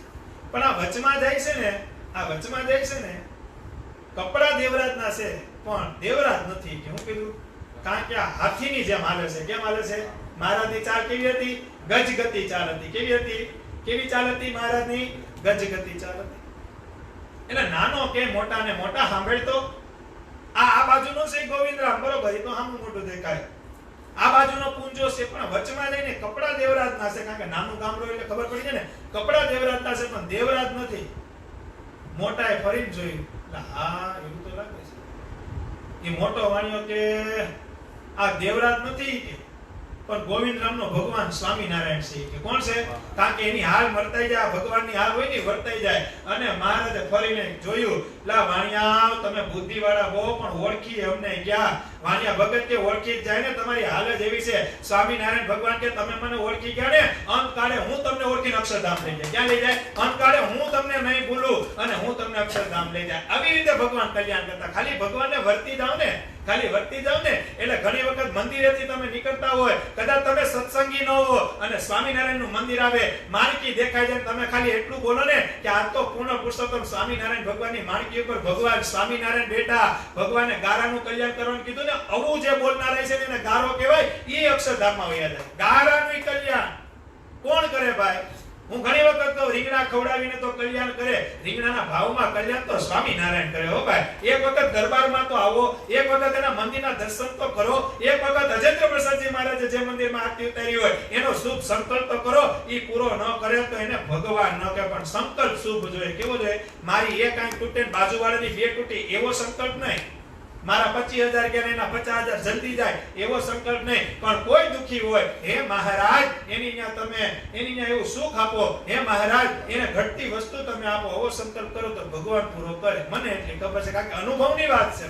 પણ આ વચમાં જાય છે ને, આ વચમાં જાય છે ને કપડા દેવરાજના છે પણ દેવરાજ નથી. કે હું કીધું કારણ કે આ હાથીની જેમ હાલે છે. કેમ હાલે છે? મહારાજની ચાલ કેવી હતી? ગજગતિ ચાલ હતી. કેવી હતી? કેવી ચાલ હતી મહારાજની? ગજગતિ ચાલ હતી. એટલે નાનો કે મોટા ને મોટા સાંભળતો. આ બાજુનો છે ગોવિંદરામ બરોબર, એ તો સામું મોટું દેખાય. આ બાજુનો પૂંજો છે પણ વચમાં જઈને કપડા દેવરાજના છે, કારણ કે નાનું ગામડું એટલે ખબર પડી જાય ને, કપડા દેવરાજના છે પણ દેવરાજ નથી. મોટાએ ફરીને જોયું એટલે હા એવું તો લાગે છે. એ મોટો વાણિયો કે આ દેવરાજ નથી કે, પણ ગોવિંદરામનો ભગવાન સ્વામિનારાયણ છે કે. કોણ છે? કારણ કે એની હાલ વર્તાઈ જાય, ભગવાનની હાલ હોય ને વર્તાઈ જાય. અને મહારાજે ફરીને જોયું, લા વાણિયા તમે બુદ્ધિવાળા બહુ પણ ઓળખી અમને ક્યાં? વાણિયા ભગત કે ઓળખી જ જાય ને, તમારી હાલ જ એવી છે. સ્વામિનારાયણ ભગવાન કે તમે મને ઓળખી ગયા ને, અંતકાળે હું તમને ઓળખીને અક્ષરધામ લઈ જાય. ક્યાં લઈ જાય? અંતકાળે હું તમને નહીં ભૂલું અને હું તમને અક્ષરધામ લઈ જાય. આવી રીતે ભગવાન કલ્યાણ કરતા. ખાલી ભગવાનને વર્તી જાવ ને, ખાલી વર્તી જાવ ને એટલે ઘણી વખત મંદિરેથી તમે નીકળતા હોય, કદાચ તમે સત્સંગી ન હો અને સ્વામિનારાયણનું મંદિર આવે, માણકી દેખાય જાય, તમે ખાલી એટલું બોલો ને કે આ તો પૂર્ણ પુરુષોત્તમ સ્વામિનારાયણ ભગવાનની માણકી ઉપર ભગવાન સ્વામિનારાયણ બેઠા, ભગવાને ગારાનું કલ્યાણ કરવાનું કીધું ને, આવું જે બોલનાર છે એને ગારો કહેવાય. એ અક્ષરધામમાં વયા જાય. ગારાનું કલ્યાણ કોણ કરે ભાઈ? હું ઘણી વખત કહું રીંગણા ખવડાવીને તો કલ્યાણ કરે, રીંગણાના ભાવમાં કલ્યાણ તો સ્વામિનારાયણ કરે હો ભાઈ. એક વખત દરબારમાં તો આવો, એક વખત એના મંદિરના દર્શન તો કરો, એક વખત અજેન્દ્ર પ્રસાદજી મહારાજે જે મંદિરમાં આરતી ઉતારી હોય એનો શુભ સંકલ્પ તો કરો. ઈ પૂરો ન કરે તો એને ભગવાન ન કહે, પણ સંકલ્પ શુભ જોઈએ. કેવો જોઈએ? મારી એક આંખ તૂટે ને બાજુવાળાની બે તૂટી, એવો સંકલ્પ નહીં. મારા 25,000 કે એના 50,000 જલ્દી જાય એવો સંકલ્પ નહીં. પણ કોઈ દુખી હોય, હે મહારાજ એની ત્યાં તમે એની ત્યાં એવું સુખ આપો, હે મહારાજ એને ઘટતી વસ્તુ તમે આપો, એવો સંકલ્પ કરો તો ભગવાન પૂરો કરે. મને એટલી ખબર છે, કારણ કે અનુભવની વાત છે.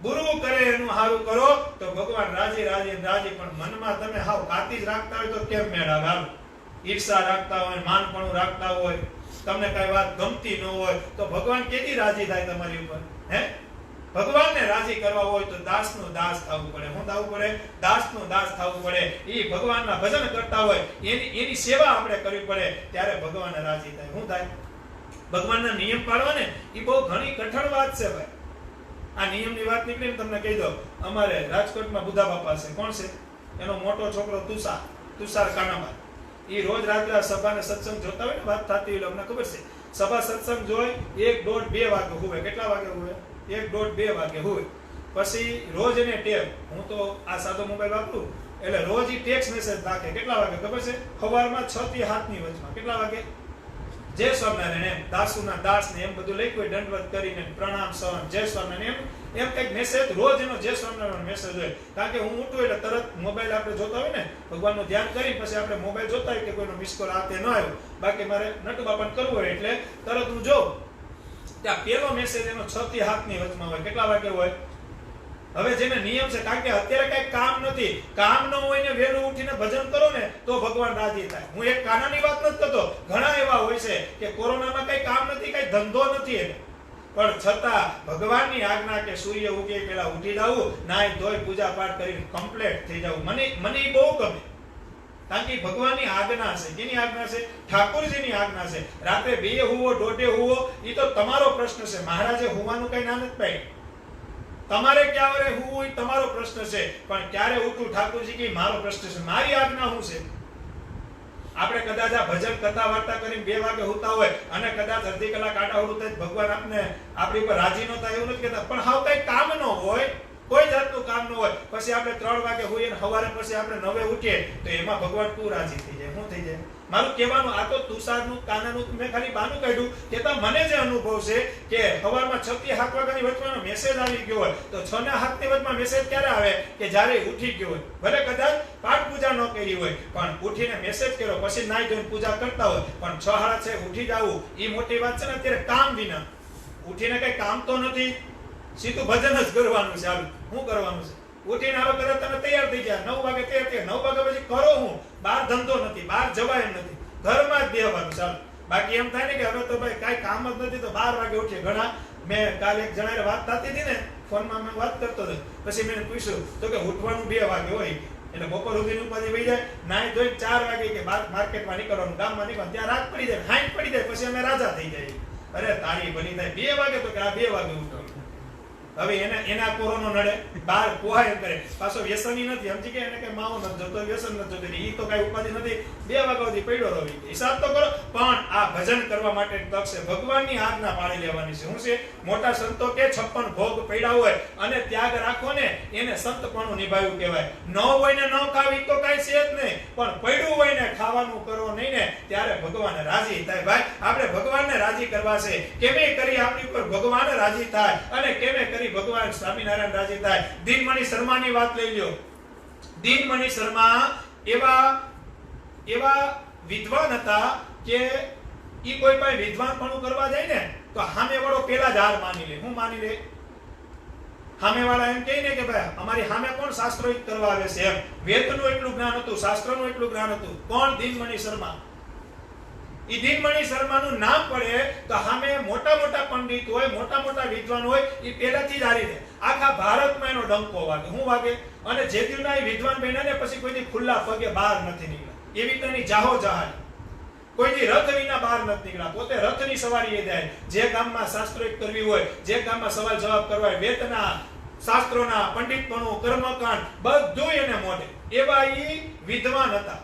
બુરું કરે એનું સારું કરો તો ભગવાન રાજી રાજી રાજી. પણ મનમાં તમે હાવ કાતી જ રાખતા હોય તો કેમ મેળા આવે? ઈર્ષા રાખતા હોય, માનપણું રાખતા હોય, તમને કઈ વાત ગમતી ન હોય તો ભગવાન કેદી રાજી થાય તમારી ઉપર? હે, ભગવાનને રાજી કરવા હોય તો દાસનો દાસ થવું પડે. શું થવું પડે? દાસનો દાસ થવું પડે. ઈ ભગવાનના ભજન કરતા હોય, એની સેવા આપણે કરવી પડે, ત્યારે ભગવાન રાજી થાય. શું થાય? ભગવાનના નિયમ પાળવા ને ઈ બહુ ઘણી કઠણ વાત છે ભાઈ. આ નિયમની વાત નીકળીને તમને કહી દો, અમારે રાજકોટમાં બુધા બાપા છે. કોણ છે? એનો મોટો છોકરો તુષાર કાનાબા. ઈ રોજ રાત્રે સભાને સત્સંગ જોતા હોય ને, વાત થતી હોય, અમને ખબર છે. સભા સત્સંગ જોઈ 1, 1:30, 2 વાગે હુવે. કેટલા વાગે હુવે? 1, 1:30, 2 વાગે હોય. પછી રોજ એને ટેવ, હું તો આ સાદો મોબાઈલ વાપરું એટલે રોજ ઈ ટેક્સ્ટ મેસેજ નાખે. કેટલા વાગે ખબર છે? સવારમાં 6 થી 7 ની વચમાં. કેટલા વાગે? જય સ્વામિનારાયણ એમ દાસુના દાસ ને એમ બધું લખ્યું, દંડવત કરીને પ્રણામ સવન જય સ્વામિનારાયણ એમ કઈક મેસેજ રોજ એનો જય સ્વામિનારાયણ મેસેજ હોય. કારણ કે હું ઉઠું એટલે તરત મોબાઈલ આપણે જોતા હોય ને, ભગવાનનું ધ્યાન કરી પછી આપણે મોબાઈલ જોતા હોય કે કોઈનો મિસ કોલ આ તે ન આવ્યો, બાકી મારે નટુ બાપાને કરવું હોય એટલે તરત હું જોઉં. ત્યાં પેલો મેસેજ એનો 6 થી 7 ની વચમાં હોય. કેટલા વાગે હોય? હવે જેને નિયમ છે, કારણ કે અત્યારે કઈ કામ નથી, કામ ન હોય ને વહેલું ઉઠીને ભજન કરો ને તો ભગવાન રાજી થાય. હું એક કાનાની વાત નથી કરતો, ઘણા એવા હોય છે કે કોરોનામાં કઈ કામ નથી, કઈ ધંધો નથી એને, પણ છતાં ભગવાનની આજ્ઞા કે સૂર્ય ઉગે પેલા ઉઠી જવું, નાઈ ધોઈ પૂજા પાઠ કરીને કમ્પ્લીટ થઈ જવું, મને એ બહુ ગમે. કારણ કે ભગવાનની આજ્ઞા છે. કેની આજ્ઞા છે? ઠાકોરજીની આજ્ઞા છે. રાત્રે 2 હુવો 1:30 હુવો એ તો તમારો પ્રશ્ન છે. મહારાજે હુવાનું કઈ ના નથી પાડ્યું. તમારે ક્યારે હુવું એ તમારો પ્રશ્ન છે, પણ ક્યારે ઉઠવું ઠાકોરજી કે મારો પ્રશ્ન છે. મારી આજ્ઞા શું છે? આપણે કદાચ આ ભજન કથા વાર્તા કરીને 2 વાગે હોતા હોય અને કદાચ અડધી કલાક આડા અવળું થાય ભગવાન આપણી પર રાજી ન થાય એવું નથી કહેતા, પણ હાવ કઈ કામ ન હોય, કોઈ જાતનું કામ ન હોય, પછી આપણે 3 વાગે હોઈએ ને સવારે પછી આપણે 9 ઉઠીએ તો એમાં ભગવાન તું રાજી થઈ જાય. શું થઈ જાય? મારું કહેવાનું આ તો તુષારનું કાનાનું મેં ખાલી બાનું કાઢ્યું કે મને જે અનુભવ છે કે સવારમાં 6 થી 7 વાગ્યાની વચમાં મેસેજ આવી ગયો હોય તો 6 ને 7 ની વચમાં મેસેજ ક્યારે આવે? કે જ્યારે ઉઠી ગયો હોય, ભલે કદાચ પાઠ પૂજા ન કરી હોય પણ ઉઠીને મેસેજ કર્યો, પછી નાઈ ધોઈને પૂજા કરતા હોય, પણ 6 સાડા 6 ઉઠી જવું એ મોટી વાત છે ને. અત્યારે કામ વિના ઉઠીને કઈ કામ તો નથી, સીધું ભજન જ કરવાનું છે. શું કરવાનું છે? ઉઠીને આવો કદાચ તમે તૈયાર થઈ ગયા 9 વાગે તૈયાર થયા, 9 વાગ્યા પછી કરો હું બહાર ધંધો નથી, બહાર જવાય એમ નથી, ઘરમાં જ બેહવાનું. ચાલો, બાકી એમ થાય ને કે હવે તો ભાઈ કાંઈ કામ જ નથી તો 12 વાગે ઉઠીએ. ઘણા મેં કાલે એક જણાએ વાત થતી હતી ને, ફોનમાં મેં વાત કરતો હતો, પછી મેં પૂછ્યું તો કે ઉઠવાનું 2 વાગે હોય એટલે બપોર સુધીની ઉપાધિ વહી જાય. નાઈ ધોઈ 4 વાગે કે માર્કેટમાં નીકળવાનું, ગામમાં નીકળવાનું, ત્યાં રાત પડી જાય, હાંજ પડી જાય, પછી અમે રાજા થઈ જાય. અરે તારી બની થાય 2 વાગે તો કે આ 2 વાગે ઉઠવાનું. હવે એના કોરોનો નડે બાર પોહાય એમ કરે પાછો વ્યસની નથી સમજી કે એને કે માવો નથી જોતો વ્યસન નથી જોતો ઈ તો કઈ ઉપાધિ નથી 2 વાગ્યા સુધી પડ્યો રહી હિસાબ તો કરો પણ આ ભજન કરવા માટે તક છે ભગવાનની આજ્ઞા પાળી લેવાની છે શું છે મોટા સંતો કે 56 ભોગ પડ્યા હોય અને ત્યાગ રાખો ને એને સંતપણું નિભાવ્યું કહેવાય ન હોય ને ન ખાવી તો કઈ છે જ નહીં પણ પડ્યું હોય ને ખાવાનું કરો નહીં ને ત્યારે ભગવાન રાજી થાય ભાઈ આપણે ભગવાનને રાજી કરવા છે કેમે કરી આપણી ઉપર ભગવાન રાજી થાય અને કેમે કરી ભગવાન સ્વામિનારાયણ રાજી થાય દિનમણી શર્માની વાત લઈ લ્યો દિનમણી શર્મા એવા વિદ્વાન હતા કે ઈ કોઈ પાસે વિદ્વાનપણું કરવા જાય ને તો સામે વાળો પેલા જ હાર માની લે હું માની લે સામે વાળા એમ કહે ને કે ભાઈ અમારી સામે કોણ શાસ્ત્રોહિત કરવા આવે છે એમ વેદનું એટલું જ્ઞાન હતું શાસ્ત્રનું એટલું જ્ઞાન હતું કોણ દિનમણી શર્મા ઈ દિનમણી શર્માનું નામ પડે તો સામે મોટા મોટા પંડિત હોય મોટા મોટા વિદ્વાન હોય ઈ પહેલાથી જ હારી દે આખા ભારતમાં એનો ડંકો વાગે હું વાગે અને જે દિવસના ઈ વિદ્વાન બન્યા ને પછી કોઈથી ખુલ્લા પગે બહાર નથી નીકળ્યા એવી તેની જાહો જહાની કોઈથી રથ વિના બહાર નથી નીકળ્યા પોતે રથની સવારી એ જાય જે ગામમાં શાસ્ત્રોક્ત કરવી હોય જે ગામમાં સવાલ જવાબ કરવા હોય વેદના શાસ્ત્રોના પંડિતપણું કર્મકાંડ બધું એને મોઢે એવા ઈ વિદ્વાન હતા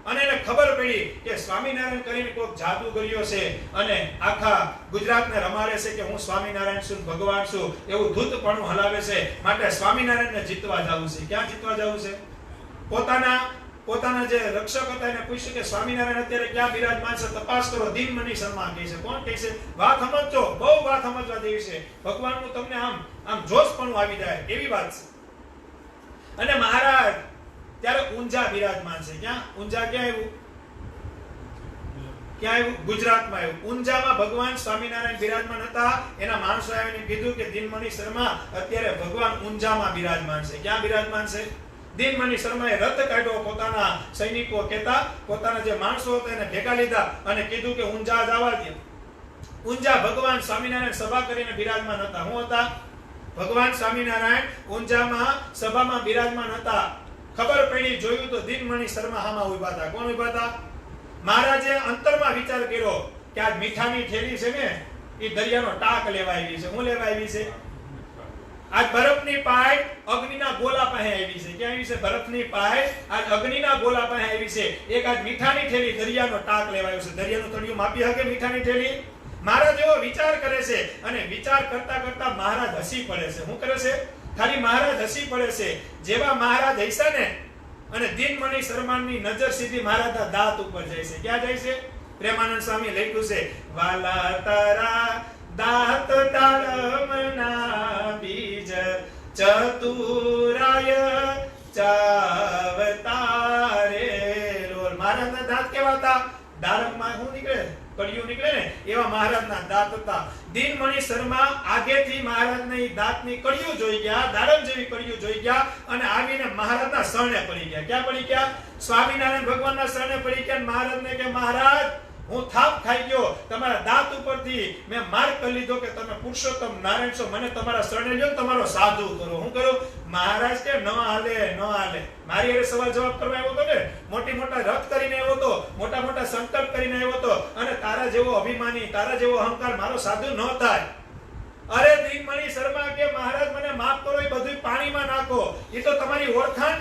અને એને ખબર પડી કે સ્વામિનારાયણ કરીને કોઈક જાદુ કર્યો છે અને આખા ગુજરાતને રમાડે છે કે હું સ્વામિનારાયણ છું ભગવાન છું એવું ધૂતપણું હલાવે છે માટે સ્વામિનારાયણને જીતવા જવું છે ક્યાં જીતવા જવું છે પોતાના જે રક્ષક હતા એને પૂછ્યું કે સ્વામિનારાયણ અત્યારે ક્યાં બિરાજમાન છે તપાસ કરો દિનમણી શર્મા કહે છે કોણ કહે છે વાત સમજજો બહુ વાત સમજવા જેવી છે ભગવાનનું તમને આમ જોશપણું આવી જાય એવી વાત છે અને મહારાજ ત્યારે ઊંઝા બિરાજમાન છે ક્યાં ઊંઝા ક્યાં આવ્યું ગુજરાતમાં આવ્યું ઊંઝામાં ભગવાન સ્વામિનારાયણ બિરાજમાન હતા એના માણસો આવીને કીધું કે દિનમણી શર્મા અત્યારે ભગવાન ઊંઝામાં બિરાજમાન છે ક્યાં બિરાજમાન છે દિનમણી શર્માએ રથ કાઢ્યો પોતાના સૈનિકો કહેતા પોતાના જે માણસો હતા એને ભેગા લીધા અને કીધું કે ઊંઝા જવા દે ઊંઝા ભગવાન સ્વામિનારાયણ સભા કરીને બિરાજમાન હતા હું હતા ભગવાન સ્વામિનારાયણ ઊંઝામાં સભામાં બિરાજમાન હતા ખબર પડી જોયું તો દિનમણી શર્મા હામાં ઊભા હતા કોણ ઊભા હતા મહારાજે અંતરમાં વિચાર કર્યો કે આ મીઠાની થેલી છે ને એ દરિયાનો ટાક લેવા આવી છે હું લેવા આવી છે આજ બરફની પાય અગ્નિના ગોલા પાસે આવી છે ક્યાં આવી છે બરફની પાય આજ અગ્નિના ગોલા પાસે આવી છે એક આજ મીઠાની થેલી દરિયાનો ટાક લેવાયો છે દરિયાનું તળિયું માપી શકે મીઠાની થેલી મહારાજ એવો વિચાર કરે છે અને વિચાર કરતા કરતા મહારાજ હસી પડે છે શું કરે છે ખાલી મહારાજ હસી પડે છે જેવા મહારાજ હસ્યા ને અને દિનમણી શર્માની નજર સીધી મહારાજના દાંત ઉપર જાય છે ક્યાં જાય છે પ્રેમાનંદ સ્વામી લખ્યું છે વાલા તારા દાંત તાળમના બીજ ચતુરાય ચાવતારે લોલ મહારાજના દાંત કેવા હતા દારમમાં શું નીકળે કડિયું નીકળે ને એવા મહારાજના દાંત હતા દિનમણી શર્મા આગેથી મહારાજની દાંતની કડિયું જોઈ ગયા દારમ જેવી કડિયું જોઈ ગયા અને આવીને મહારાજના શરણે પડી ગયા ક્યાં પડી ગયા સ્વામિનારાયણ ભગવાનના શરણે પડી ગયા મહારાજને કે મહારાજ હું થાપ ખાઈ ગયો તમારા દાંત ઉપરથી મેં માર્ક કરી લીધો કે તમે પુરુષોત્તમ નારાયણ છો મને તમારા શરણે લ્યો તમારો સાધુ કરો હું કરું મહારાજ કે ન હાલે મારી હારે સવાલ જવાબ કરવા આવ્યો તો ને મોટા રથ કરીને આવ્યો તો મોટા સંકલ્પ કરીને આવ્યો તો અને તારા જેવો અભિમાની તારા જેવો અહંકાર મારો સાધુ ન થાય અરે દિનમણી શર્મા કે મહારાજ મને માફ કરો એ બધું પાણીમાં નાખો એ તો તમારી ઓળખાણ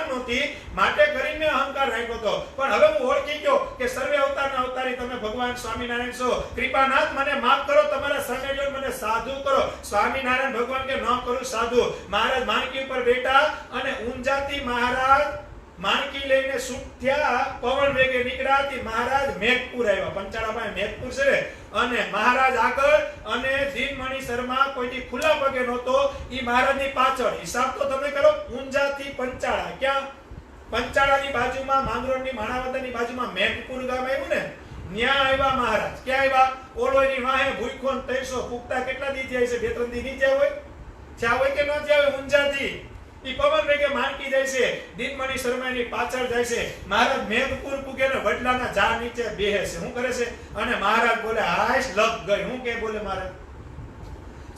નહોતી માટે કરીને મેં અહંકાર રાખ્યો તો પણ હવે હું ઓળખી ગયો કે સર્વે અવતારના અવતારી તમે ભગવાન સ્વામિનારાયણ છો કૃપાનાથ મને માફ કરો તમારા શરણે લ્યો મને સાધુ કરો સ્વામિનારાયણ ભગવાન કે ન કરું સાધુ મહારાજ માનકી ઉપર બેઠા અને ઊંઝાથી મહારાજ માનકી લઈને છૂટ્યા પવન વેગે નીકળ્યા મહારાજ મેઘપુર આવ્યા પંચાળામાં મેઘપુર છે અને મહારાજ આગળ અને દિનમણી શર્મા કોઈથી ખુલ્લા પગે નહોતો ઈ મહારાજની પાછળ હિસાબ તો તમે કરો ઊંઝાથી પંચાળા ક્યાં પંચાળાની બાજુમાં માંગરોળની માણાવદરની બાજુમાં મેઘપુર ગામ આવ્યું ને ન્યા આવ્યા મહારાજ ક્યાં આવ્યા ઓલોયની વાહે ભૂખો 300 પુખ્તા કેટલા દી જાય છે 2-3 દી ની જ્યાં હોય કે ન જ્યાં હોય ઊંઝાથી ઈ પવન વેગે માનકી જાય છે દિનમણી શર્માની પાછળ જાય છે મહારાજ મેઘપુર પૂગે ને વડલાના ઝાડ નીચે બેહે છે શું કરે છે અને મહારાજ બોલે હાશ લગ ગઈ હું કે બોલે મહારાજ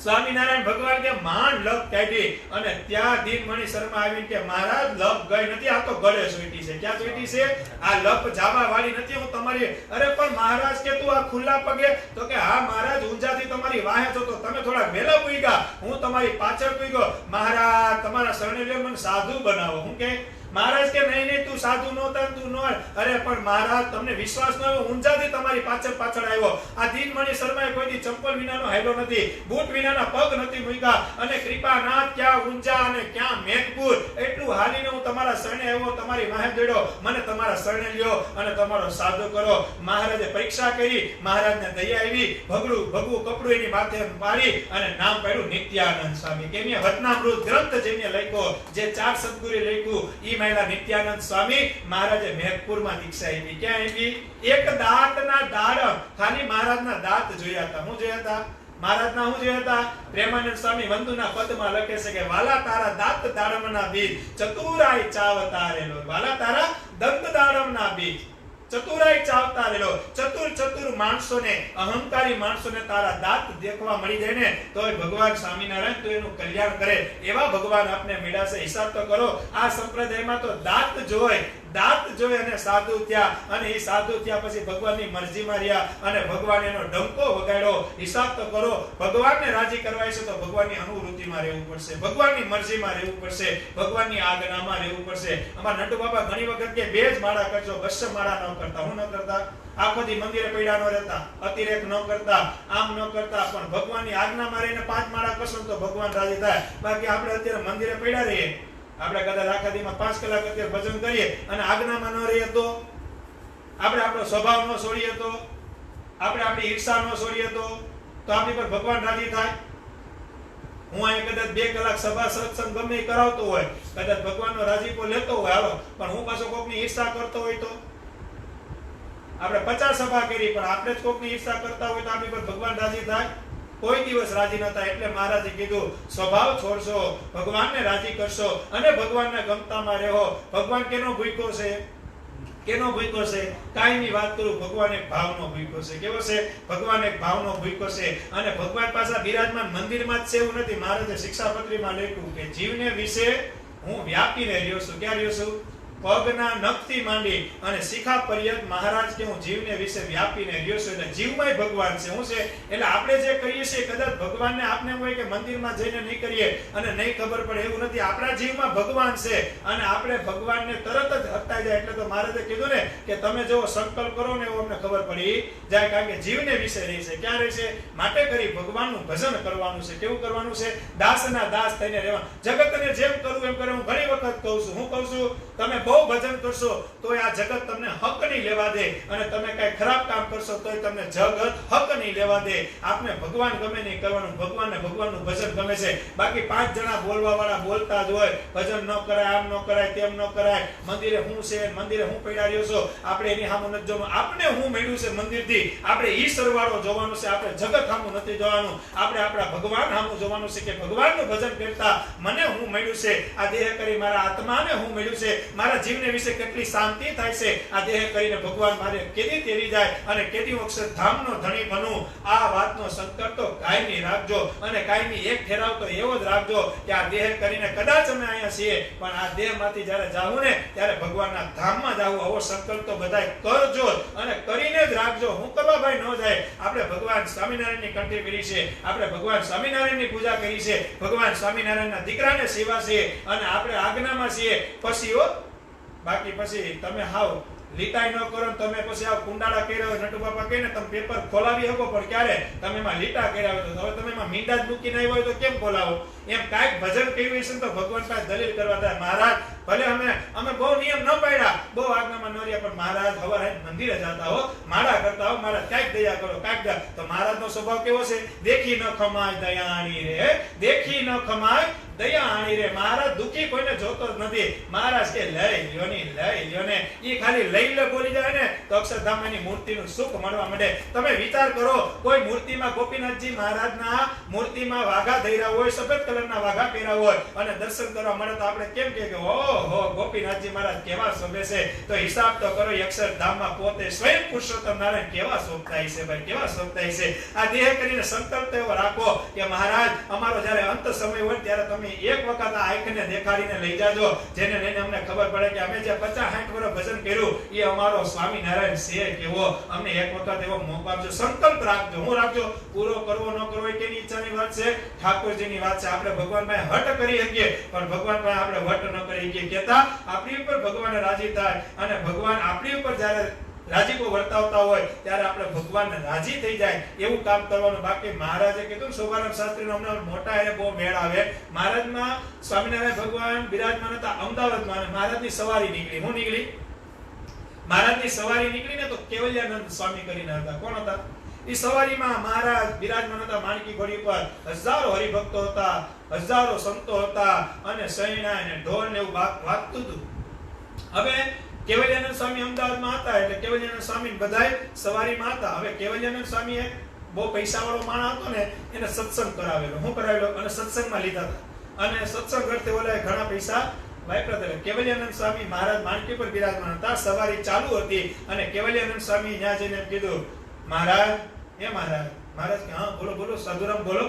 સ્વામિનારાયણ ભગવાન કે માંડ લપ કાઢી અને ત્યાં દીનમણી શર્મા આવીને કે મહારાજ લપ ગઈ નથી, આ તો ગળે સોઈટી છે. ક્યાં સોઈટી છે? આ લપ જાવા વાળી નથી, હું તમારી. અરે પણ મહારાજ કે તું આ ખુલ્લા પગે? તો કે હા મહારાજ, ઊંઝાથી તમારી વાહે છો તો તમે થોડા વહેલા પૂગ્યા, હું તમારી પાછળ પૂગ્યો. મહારાજ તમારા શરણે લ્યો, મને સાધુ બનાવો. હું કે મહારાજ કે નહીં નહીં, તું સાધુ નહોતા, તું નો. અરે પણ મહારાજ તમને વિશ્વાસ ન આવ્યો, ઊંઝાથી તમારી પાછળ પાછળ આવ્યો. આ દીનમણી શર્માએ કોઈથી ચંપલ વિનાનો હાલ્યો નથી, બૂટ વિનાના પગ નથી મૂક્યા, અને કૃપાનાથ ક્યાં ઊંઝા અને ક્યાં મેઘપુર એટલું હાલીને હું તમારા શરણે આવ્યો, તમારી વાહે દોડ્યો, મને તમારા શરણે લ્યો અને તમારો સાધુ કરો. મહારાજે પરીક્ષા કરી, મહારાજને દયા આવી, ભગવું કપડું એની માથે પાડી અને નામ પાડ્યું નિત્યાનંદ સ્વામી. કેમ એ વચનામૃત ગ્રંથ જેને લખ્યો, જે 4 સદગુરુએ લખ્યું, ઈ મહિલા નિત્યાનંદ સ્વામી મહારાજે મેઘપુરમાં દીક્ષા આપી. ક્યાં આપી? એક દાંતના દાડમ, ખાલી મહારાજના દાંત જોયા હતા. હું જોયા હતા? મહારાજના હું જોયા હતા? પ્રેમાનંદ સ્વામી વંદુના પદમાં લખે છે કે વાલા તારા દાંત દાડમના બીજ ચતુરાઈ ચાવતારેલો. વાલા તારા દંત દાડમના બીજ ચતુરાઈ ચાવતા રહેલો. ચતુર માણસોને, અહંકારી માણસોને તારા દાંત દેખવા મળી જાય ને તોય ભગવાન સ્વામિનારાયણ તો એનું કલ્યાણ કરે. એવા ભગવાન આપને મળ્યા છે. હિસાબ તો કરો. આ સંપ્રદાયમાં તો દાંત જોઈ અને સાધુ થયા, અને એ સાધુ થયા પછી ભગવાનની મરજીમાં રહ્યા અને ભગવાન એનો ડંકો વગાડ્યો. હિસાબ તો કરો. ભગવાનને રાજી કરવા છે તો ભગવાનની અનુવૃત્તિમાં રહેવું પડશે, ભગવાનની મરજીમાં રહેવું પડશે, ભગવાનની આજ્ઞામાં રહેવું પડશે. અમારા નટુ બાબા ઘણી વખત કે 2 જ માળા કરજો, 200 માળા ન કરતા. હું ન કરતા? આખો દી મંદિરે પડ્યા ન રહેતા, અતિરેક ન કરતા, આમ ન કરતા. પણ ભગવાનની આજ્ઞામાં રહીને 5 માળા કરશો તો ભગવાન રાજી થાય. બાકી આપણે અત્યારે મંદિરે પડ્યા રહીએ, આપણે કદાચ આખા દીમાં 5 કલાક અત્યારે ભજન કરીએ અને આજ્ઞામાં ન રહીએ તો, આપણે આપણો સ્વભાવ ન છોડીએ તો, આપણે આપણી ઈર્ષા ન છોડીએ તો આપણી પર ભગવાન રાજી થાય? હું અહીં કદાચ 2 કલાક સભા સત્સંગ ગમે એ કરાવતો હોય, કદાચ ભગવાનનો રાજીપો લેતો હોય, હાલો, પણ હું પાછો કોકની ઈર્ષા કરતો હોય તો? આપણે 50 સભા કરી પણ આપણે જ કોકની ઈર્ષા કરતા હોય તો આપણી પર ભગવાન રાજી થાય? કોઈ દિવસ રાજી ન થાય. એટલે મહારાજે કીધું સ્વભાવ છોડશો, ભગવાનને રાજી કરશો અને ભગવાનના ગમતામાં રહો. ભગવાન કેનો ભૂખ્યો છે? કેનો ભૂખ્યો છે? કાયમી વાત કરું, ભગવાન એક ભાવનો ભૂખ્યો છે. કેવો છે? ભગવાન એક ભાવનો ભૂખ્યો છે. અને ભગવાન પાછા બિરાજમાન મંદિરમાં જ છે એવું નથી. મહારાજે શિક્ષાપત્રીમાં લખ્યું કે જીવને વિશે હું વ્યાપીને રહ્યો છું. ક્યાં રહ્યો છું? પગના નખથી માંડી અને શિખા પર્યંત મહારાજ કે હું જીવને વિશે વ્યાપીને રહ્યો છું. એટલે જીવમાં ભગવાન છે. શું છે? એટલે આપણે જે કરીએ છીએ કદાચ ભગવાનને આપને હોય કે મંદિરમાં જઈને નહીં કરીએ અને નહીં ખબર પડે એવું નથી. આપણા જીવમાં ભગવાન છે અને આપણે ભગવાનને તરત જ હટાઈ જાય. એટલે તો મહારાજે કીધું ને કે તમે જેવો સંકલ્પ કરો ને એવો અમને ખબર પડી જાય. કારણ કે જીવને વિશે રહે છે. ક્યાં રહે છે? માટે કરી ભગવાનનું ભજન કરવાનું છે. કેવું કરવાનું છે? દાસના દાસ થઈને રહેવાનું. જગતને જેમ કરવું એમ કરે. હું ઘણી વખત કહું છું. હું કહું છું તમે બહુ ભજન કરશો તોય આ જગત તમને હક નહીં લેવા દે, અને તમે કઈ ખરાબ કામ કરશો તોય તમને જગત હક નહીં લેવા દે. આપને ભગવાન ગમે નહીં કરવાનું, ભગવાનને ભગવાનનું ભજન ગમે છે. બાકી 5 જણા બોલવા વાળા બોલતા જ હોય, ભજન ન કરાય, આમ ન કરાય, તેમ ન કરાય, મંદિરે હું છે, મંદિરે હું પડ્યા રહ્યો છો, આપણે એની સામું નથી જોવાનું. આપણે હું મળ્યું છે મંદિરથી, આપણે ઈ સરવાળો જોવાનું છે. આપણે જગત સામું નથી જોવાનું, આપણે આપણા ભગવાન સામું જોવાનું છે કે ભગવાનનું ભજન કરતા મને હું મળ્યું છે. આ દેહ કરી મારા આત્માને હું મળ્યું છે. મારા જીવને વિશે કેટલી શાંતિ થાય છે. આ દેહ કરીને ભગવાન મારે કેદી તેરી જાય અને કેદી અક્ષરધામનો ધણી બનું. આ વાતનો સંકલ્પ તો કાયમી રાખજો અને કાયમી એક ઠેરાવ તો એવો જ રાખજો કે આ દેહ કરીને કદાચ અમે અહીંયા છીએ પણ આ દેહમાંથી જ્યારે જાવું ને ત્યારે ભગવાનના ધામમાં જાવું. આવો સંકલ્પ તો બધાય કરજો અને કરીને જ રાખજો. હું કરવા ભાઈ ન જાય. આપણે ભગવાન સ્વામિનારાયણની કંઠી કરી છે, આપણે ભગવાન સ્વામિનારાયણની પૂજા કરી છે, ભગવાન સ્વામિનારાયણના દીકરાને સેવા છે અને આપણે આજ્ઞામાં છીએ. પછી બાકી પછી તમે હાવ લીટાઈ ન કરો, તમે પછી આ કુંડાળા કર્યા હોય, નટુ બાપા કહે ને તમે પેપર ખોલાવી શકો પણ ક્યારે તમે એમાં લીટા કર્યા હોય તો હવે તમે એમાં મીંડા જ મૂકીને આવ્યા હોય તો કેમ ખોલાવો? એમ કાંઈક ભજન કર્યું છે તો ભગવાન પાસે દલીલ કરવા થાય. મહારાજ ભલે અમે બહુ નિયમ ન પાડ્યા, બહુ આજ્ઞામાં ન રહ્યા, પણ મહારાજ હવારે મંદિરે જતા હો, માળા કરતા હો, મહારાજ કાંઈક દયા કરો, કાંઈક દયા. તો મહારાજનો સ્વભાવ કેવો છે? દેખી ન ખમાય દયાણી રે, દેખી ન ખમાય દયા આણી રે. મહારાજ દુખી કોઈને જોતો જ નથી. મહારાજ કે લઈ લ્યો ને. ઈ ખાલી લઈ લે બોલી જાય ને તો અક્ષરધામની મૂર્તિનું સુખ મળવા માંડે. તમે વિચાર કરો, કોઈ મૂર્તિમાં ગોપીનાથજી મહારાજના મૂર્તિમાં વાઘા ધૈર્યા હોય, સફેદ કલરના વાઘા પહેર્યા હોય અને દર્શન કરવા મળે તો આપણે કેમ કે ઓહો ગોપીનાથજી મહારાજ કેવા શોભે છે. તો હિસાબ તો કરો, અક્ષરધામમાં પોતે સ્વયં પુરુષોત્તમ નારાયણ કેવા શોભતાય છે ભાઈ, કેવા શોભતાય છે. આ દેહ કરીને સંકલ્પ એવો રાખો કે મહારાજ અમારો જ્યારે અંત સમય હોય ત્યારે તમે એક વખત આ આંખને દેખાડીને લઈ જાજો, જેને લઈને અમને ખબર પડે કે અમે જે 50-60 વર્ષ ભજન કર્યું એ અમારો સ્વામિનારાયણ છે કેવો. અમને એક વખત એવો મોકો આપજો. સંકલ્પ રાખજો. હું રાખજો, પૂરો કરવો ન કરવો એ કેની ઈચ્છાની વાત છે, ઠાકોરજીની વાત છે. આપણે ભગવાન પાસે હટ કરી શકીએ પણ ભગવાન પાસે આપણે વટ ન કરી શકીએ. કહેતા આપણી ઉપર ભગવાન રાજી થાય અને ભગવાન આપણી ઉપર જ્યારે રાજીપો વર્તાવતા હોય ત્યારે આપણે ભગવાનને રાજી થઈ જાય એવું કામ કરવાનું. બાકી મહારાજે કીધું શોભારામ શાસ્ત્રીનો અમને મોટા એને બહુ મેળ આવે. મહારાજમાં સ્વામિનારાયણ ભગવાન બિરાજમાન હતા અમદાવાદમાં. મહારાજની સવારી નીકળી. હું નીકળી? મહારાજની સવારી નીકળીને તો કેવલ્યાનંદ સ્વામી કરીને હતા. કોણ હતા? એ સવારીમાં મહારાજ બિરાજમાન હતા માણકી ઘોડી પર. હજારો હરિભક્તો હતા, હજારો સંતો હતા અને સૈણા અને ઢોલ ને એવું વાગતું હતું. હવે કેવલ્યાનંદ સ્વામી અમદાવાદમાં હતા એટલે કેવલ્યાનંદ સ્વામી બધાય સવારીમાં હતા. હવે કેવલ્યાનંદ સ્વામી એક બહુ પૈસાવાળો માણસ હતો ને, એને સત્સંગ કરાવેલો. હું કરાવેલો? અને સત્સંગમાં લીધા હતા અને સત્સંગ કરતે ઓલાએ ઘણા પૈસા વાપર્યા હતા. કેવલ્યાનંદ સ્વામી મહારાજ માણકી પર બિરાજમાન હતા. સવારી ચાલુ હતી અને કેવલ્યાનંદ સ્વામી ત્યાં જઈને એમ કીધું, મહારાજ એ મહારાજ. મહારાજ કે હા બોલો બોલો સાધુરામ બોલો.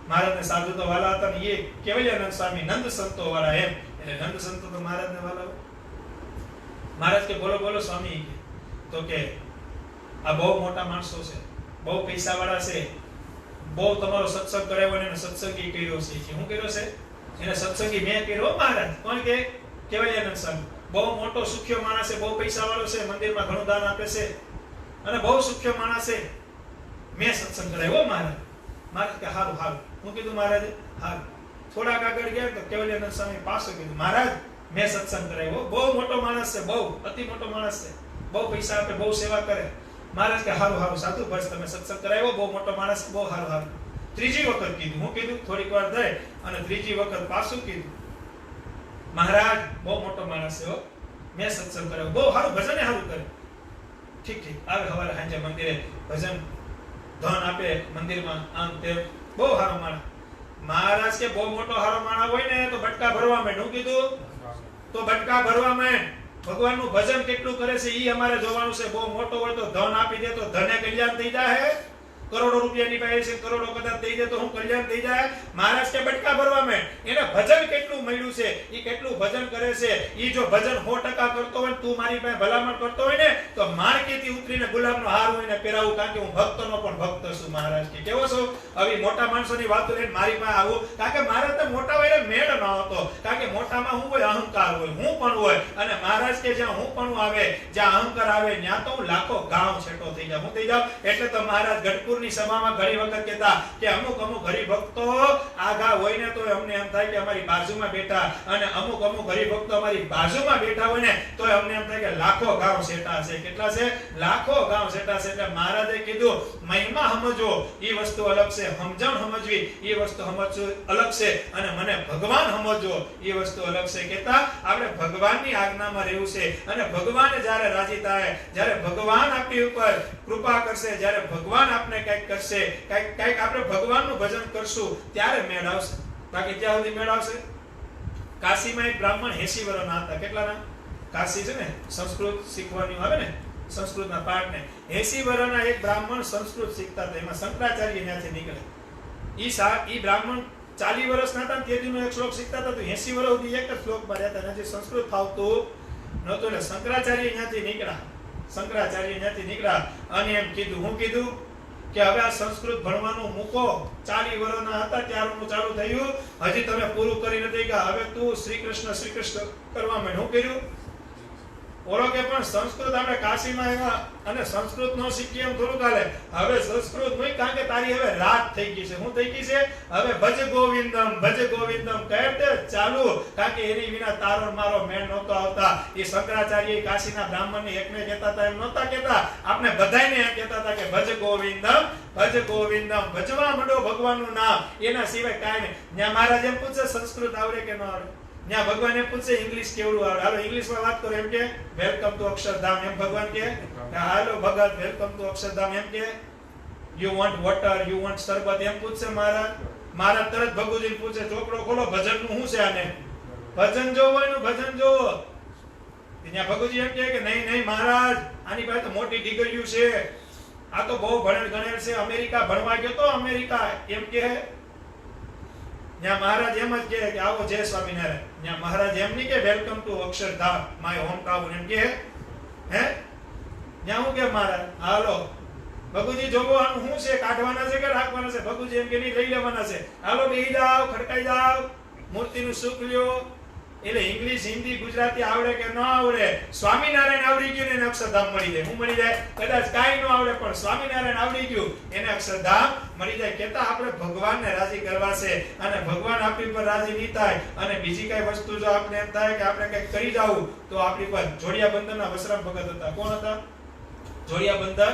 મહારાજને સાધુ તો વાલા હતા ને એ કેવલ્યાનંદ સ્વામી નંદ સંતો વાળા એમ. એટલે નંદ સંતો તો મહારાજને વાલા. મહારાજ કે બોલો બોલો સ્વામી. તો કે આ બહુ મોટા માણસો છે, બહુ પૈસા વાળા છે, બહુ તમારો સત્સંગ કરાવ્યો ને સત્સંગી કર્યો છે. શું કર્યો છે? એને સત્સંગી મેં કર્યો મહારાજ. કોણ કે? કેવલ્યાનંદ સ્વામી. બહુ મોટો સુખ્યો માણસ છે, બહુ પૈસા વાળો છે, મંદિરમાં ઘણું દાન આપે છે અને બહુ સુખ્યો માણસ છે. મેં સત્સંગ કરાવ્યો મહારાજ. મહારાજ કે હારું હારું. હું કીધું મહારાજે હારું. થોડાક આગળ ગયા તો કેવલ્યાનંદ સ્વામી પાછું કીધું, મહારાજ મેં સત્સંગ કરાવ્યો. બહુ મોટો માણસ છે, બહુ અતિ મોટો માણસ છે, બહુ પૈસા આપે, બહુ સેવા કરે. મહારાજ કે હારું હારું સાધુ બસ તમે સત્સંગ કરાવ્યો, બહુ મોટો માણસ છે, બહુ હારું હારું. ત્રીજી વખત કીધું. હું કીધું થોડીક વાર થઈ અને ત્રીજી વખત પાછું કીધું, મહારાજ બહુ મોટો માણસ છે, મેં સત્સંગ કરાવ્યો, બહુ હારું ભજન હારું કરે. ઠીક ઠીક. આવે સવારે સાંજે મંદિરે ભજન ધન આપે મંદિરમાં, આમ તેમ, બહુ હારો માણસ. મહારાજ કે બહુ મોટો હારો માણસ હોય ને તો બટકા ભરવા માંડ. હું કીધું તો બટકા ભરવા માંડ. ભગવાનનું ભજન કેટલું કરે છે ઈ અમારે જોવાનું છે. બહુ મોટો હોય તો ધન આપી દે તો ધને કલ્યાણ થઈ જાય. કરોડો રૂપિયાની પાસે છે, કરોડો કદાચ થઈ જાય તો હું કલ્યાણ થઈ જાય. મહારાજ કે બટકા ભરવા માંડ. એને ભજન કેટલું મળ્યું છે, ઈ કેટલું ભજન કરે છે. ઈ જો ભજન 100% કરતો હોય, તું મારી પાસે ભલામણ કરતો હોય ને તો માર્કેટથી ઉતરીને ગુલાબનો હાર હોય ને પહેરાવું, કારણ કે હું ભક્તનો પણ ભક્ત છું. મહારાજ કે કેવો છો? આવી મોટા માણસોની વાતો લઈને મારી પાસે આવું, કારણ કે મહારાજ તો મોટા હોય એટલે મેળ ન હતો. કારણ કે મોટામાં હું હોય અહંકાર હોય, હું પણ હોય. અને મહારાજ કે જ્યાં હું પણ આવે, જ્યાં અહંકાર આવે ત્યાં તો હું લાખો ગાંવ છેટો થઈ જાઉં. હું થઈ જાઉં. એટલે તો મહારાજ ગઢપુર ની સભામાં ઘણી વખત કહેતા કે અમુક હરિભક્તો આગા હોય ને તો અમને એમ થાય કે અમારી બાજુમાં બેઠા, અને અમુક હરિભક્તો અમારી બાજુમાં બેઠા હોય ને તો અમને એમ થાય કે લાખો ગાંવ સેટા છે. કેટલા છે? લાખો ગાંવ સેટા છે. એટલે મહારાજે કીધું મહિમા સમજો ઈ વસ્તુ અલગ છે, સમજણ સમજવી ઈ વસ્તુ સમજવું અલગ છે, અને મને ભગવાન સમજો ઈ વસ્તુ અલગ છે. કહેતા આપણે ભગવાનની આજ્ઞામાં રહેવું છે અને ભગવાન જ્યારે રાજી થાય, જ્યારે ભગવાન આપણી ઉપર કૃપા કરશે, જ્યારે ભગવાન આપણે કંઈક કરશે, કંઈક આપણે ભગવાનનું ભજન કરશું ત્યારે મેળ આવશે. બાકી ત્યાં સુધી મેળ આવશે. કાશીમાં એક બ્રાહ્મણ 80 વર્ષના હતા. કેટલાના? કાશી છે ને, સંસ્કૃત શીખવાની આવે ને, સંસ્કૃતના પાઠ ને. 80 વર્ષના એક બ્રાહ્મણ સંસ્કૃત શીખતા હતા. એમાં શંકરાચાર્ય ત્યાંથી નીકળે. ઈ બ્રાહ્મણ 40 વર્ષના હતા તે દીનો એક શ્લોક શીખતા હતા તો 80 વર્ષ સુધી એક જ શ્લોકમાં રહેતા. નથી સંસ્કૃત ફાવતું નહોતું એટલે શંકરાચાર્ય ત્યાંથી નીકળ્યા. શંકરાચાર્ય ત્યાંથી નીકળ્યા અને એમ કીધું. હું કીધું કે હવે આ સંસ્કૃત ભણવાનું મૂકો. 40 વર્ષના હતા ત્યારનું ચાલુ થયું, હજી તમે પૂરું કરી નથી ગયા. હવે તું શ્રી કૃષ્ણ કરવા માંડ. હું કર્યું? ઓલો કે પણ સંસ્કૃત આપણે કાશીમાં આવ્યા અને સંસ્કૃત નો શીખીએ એમ થોડું ચાલે. હવે સંસ્કૃત નહીં, કારણ કે તારી હવે રાત થઈ ગઈ છે. શું થઈ ગઈ છે? હવે ભજ ગોવિંદમ કહે તે ચાલુ, કારણ કે એની વિના તારો મારો મેળ નહોતો આવતા. એ શંકરાચાર્ય કાશીના બ્રાહ્મણને એકને કહેતા હતા એમ નહોતા કહેતા, આપણે બધાયને એમ કહેતા હતા કે ભજ ગોવિંદમ, ભજવા માંડો ભગવાનનું નામ, એના સિવાય કાંઈ નહીં. ત્યાં મહારાજ એમ પૂછે સંસ્કૃત આવડે કે ન આવડે? ત્યાં ભગવાન એમ પૂછે ઇંગ્લિશ કેવડું આવડે? હાલો ઇંગ્લિશમાં વાત કરો. એમ કે વેલકમ ટુ અક્ષરધામ. એમ ભગવાન કે હાલો ભગત વેલકમ ટુ અક્ષરધામ. એમ કે you want water, you want શરબત. એમ પૂછશે મહારાજ તરત ભગુજીને પૂછે ચોપડો ખોલો, ભજનનું શું છે આને? ભજન જોવો એનું ભજન જોવો. ત્યાં ભગુજી એમ કે નહીં મહારાજ, આની પાસે તો મોટી ડિગ્રીઓ છે, આ તો બહુ ભણેલ ગણેલ છે, અમેરિકા ભણવા ગયો તો અમેરિકા. એમ કે ત્યાં મહારાજ એમ જ કે આવો જય સ્વામિનારાયણ. ત્યાં મહારાજ એમ નહીં કે welcome to Akshardham my home town. એમ કે હે ત્યાં હું કે મહારાજ હાલો ભગુજી જોવો આનું શું છે, કાઢવાના છે કે રાખવાના છે? ભગુજી એમ કે નહીં લઈ લેવાના છે. હાલો બેહી જાવ, ખડકાઈ જાવ, મૂર્તિનું સુખ લ્યો. એટલે ઇંગ્લિશ, હિન્દી, ગુજરાતી આવડે કે ન આવડે, સ્વામિનારાયણ આવડી ગયું ને એને અક્ષરધામ મળી જાય. શું મળી જાય? કદાચ કાંઈ ન આવડે પણ સ્વામિનારાયણ આવડી ગયું એને અક્ષરધામ મળી જાય. કેતા આપણે ભગવાનને રાજી કરવા છે, અને ભગવાન આપણી પર રાજી નહીં થાય અને બીજી કઈ વસ્તુ જો આપણે એમ થાય કે આપણે કઈ કરી જાવું તો આપણી પર. જોડિયા બંદરના વસરામ ભગત હતા. કોણ હતા? જોડિયા બંદર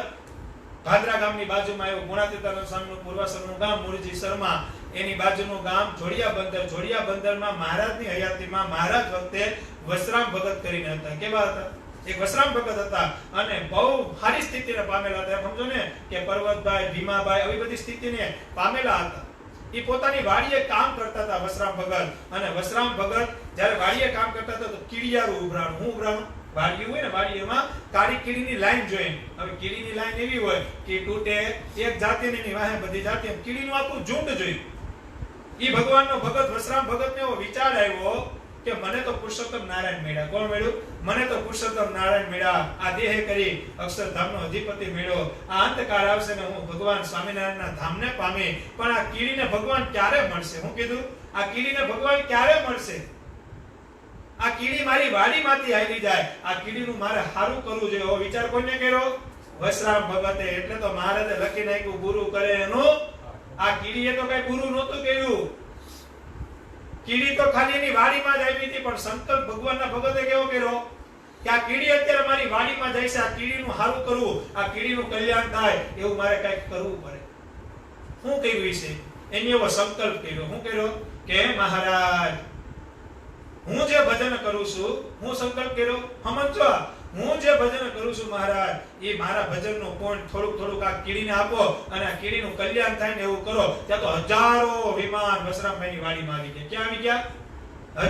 ભાદરા ગામની બાજુમાં આવ્યું. ગુણાતીતાનંદ સ્વામીનું પૂર્વાશ્રમનું ગામ મૂળજી શર્મા, એની બાજુનું ગામ જોડિયા બંદર. જોડિયા બંદરમાં મહારાજની હયાતીમાં મહારાજ વખતે વસરામ ભગત કરીને હતા. કેવા હતા? એક વસરામ ભગત હતા અને બહુ સારી સ્થિતિને પામેલા હતા. સમજો ને કે પર્વતભાઈ, ભીમાભાઈ આવી બધી સ્થિતિને પામેલા હતા. એ પોતાની વાડીએ કામ કરતા હતા વસરામ ભગત. અને વસરામ ભગત જ્યારે વાડીએ કામ કરતા હતા તો કીડિયારું ઉભરાણું. હું ઉભરાણું? વાડી હોય ને, વાડીમાં કાળી કીડીની લાઈન જોઈએ. હવે કીડીની લાઈન એવી હોય કે તૂટે એક જાતિની ની વાહે બધી જાતિ, કીડીનું આખું ઝુંડ જોઈ. ઈ ભગવાનનો ભગત વસરામ ભગતને એવો વિચાર આવ્યો કે મને તો પુરુષોત્તમ નારાયણ મળ્યા. કોણ મળ્યું? મને તો પુરુષોત્તમ નારાયણ મળ્યા. આ દેહ કરી અક્ષરધામનો અધિપતિ મળ્યો. આ અંતકાળ આવશે ને હું ભગવાન સ્વામિનારાયણના ધામને પામી. પણ આ કીડીને ભગવાન ક્યારે મળશે? હું કીધું આ કીડીને ભગવાન ક્યારે મળશે? આ કીડી મારી વાડીમાંથી આવી જાય, આ કીડીનું મારે હારું કરવું જોઈએ એવો વિચાર કોને કર્યો? વસરામ ભગતે. એટલે તો મહારાજે લખી નાખ્યું ગુરુ કરે એનું. આ કીડીએ તો કઈ ગુરુ નહોતું કર્યું. કીડી તો ખાલી એની વાડીમાં જ આવી હતી, પણ સંકલ્પ ભગવાનના ભગતે કેવો કર્યો કે આ કીડી અત્યારે મારી વાડીમાં જાય છે, આ કીડીનું હારું કરવું, આ કીડીનું કલ્યાણ થાય એવું મારે કંઈક કરવું પડે. શું કર્યું છે? એની એવો સંકલ્પ કર્યો. શું કર્યો કે મહારાજ હું જે ભજન કરું છું, હું સંકલ્પ કર્યો સમજો, હું જે ભજન કરું છું મહારાજ એ મારા ભજનનું કોણ થોડુંક આ કીડીને આપો અને આ કીડીનું કલ્યાણ થાય ને એવું કરો. ત્યાં તો હજારો વિમાન વસરામભાઈની વાડીમાં આવી ગયા. ક્યાં આવી ગયા?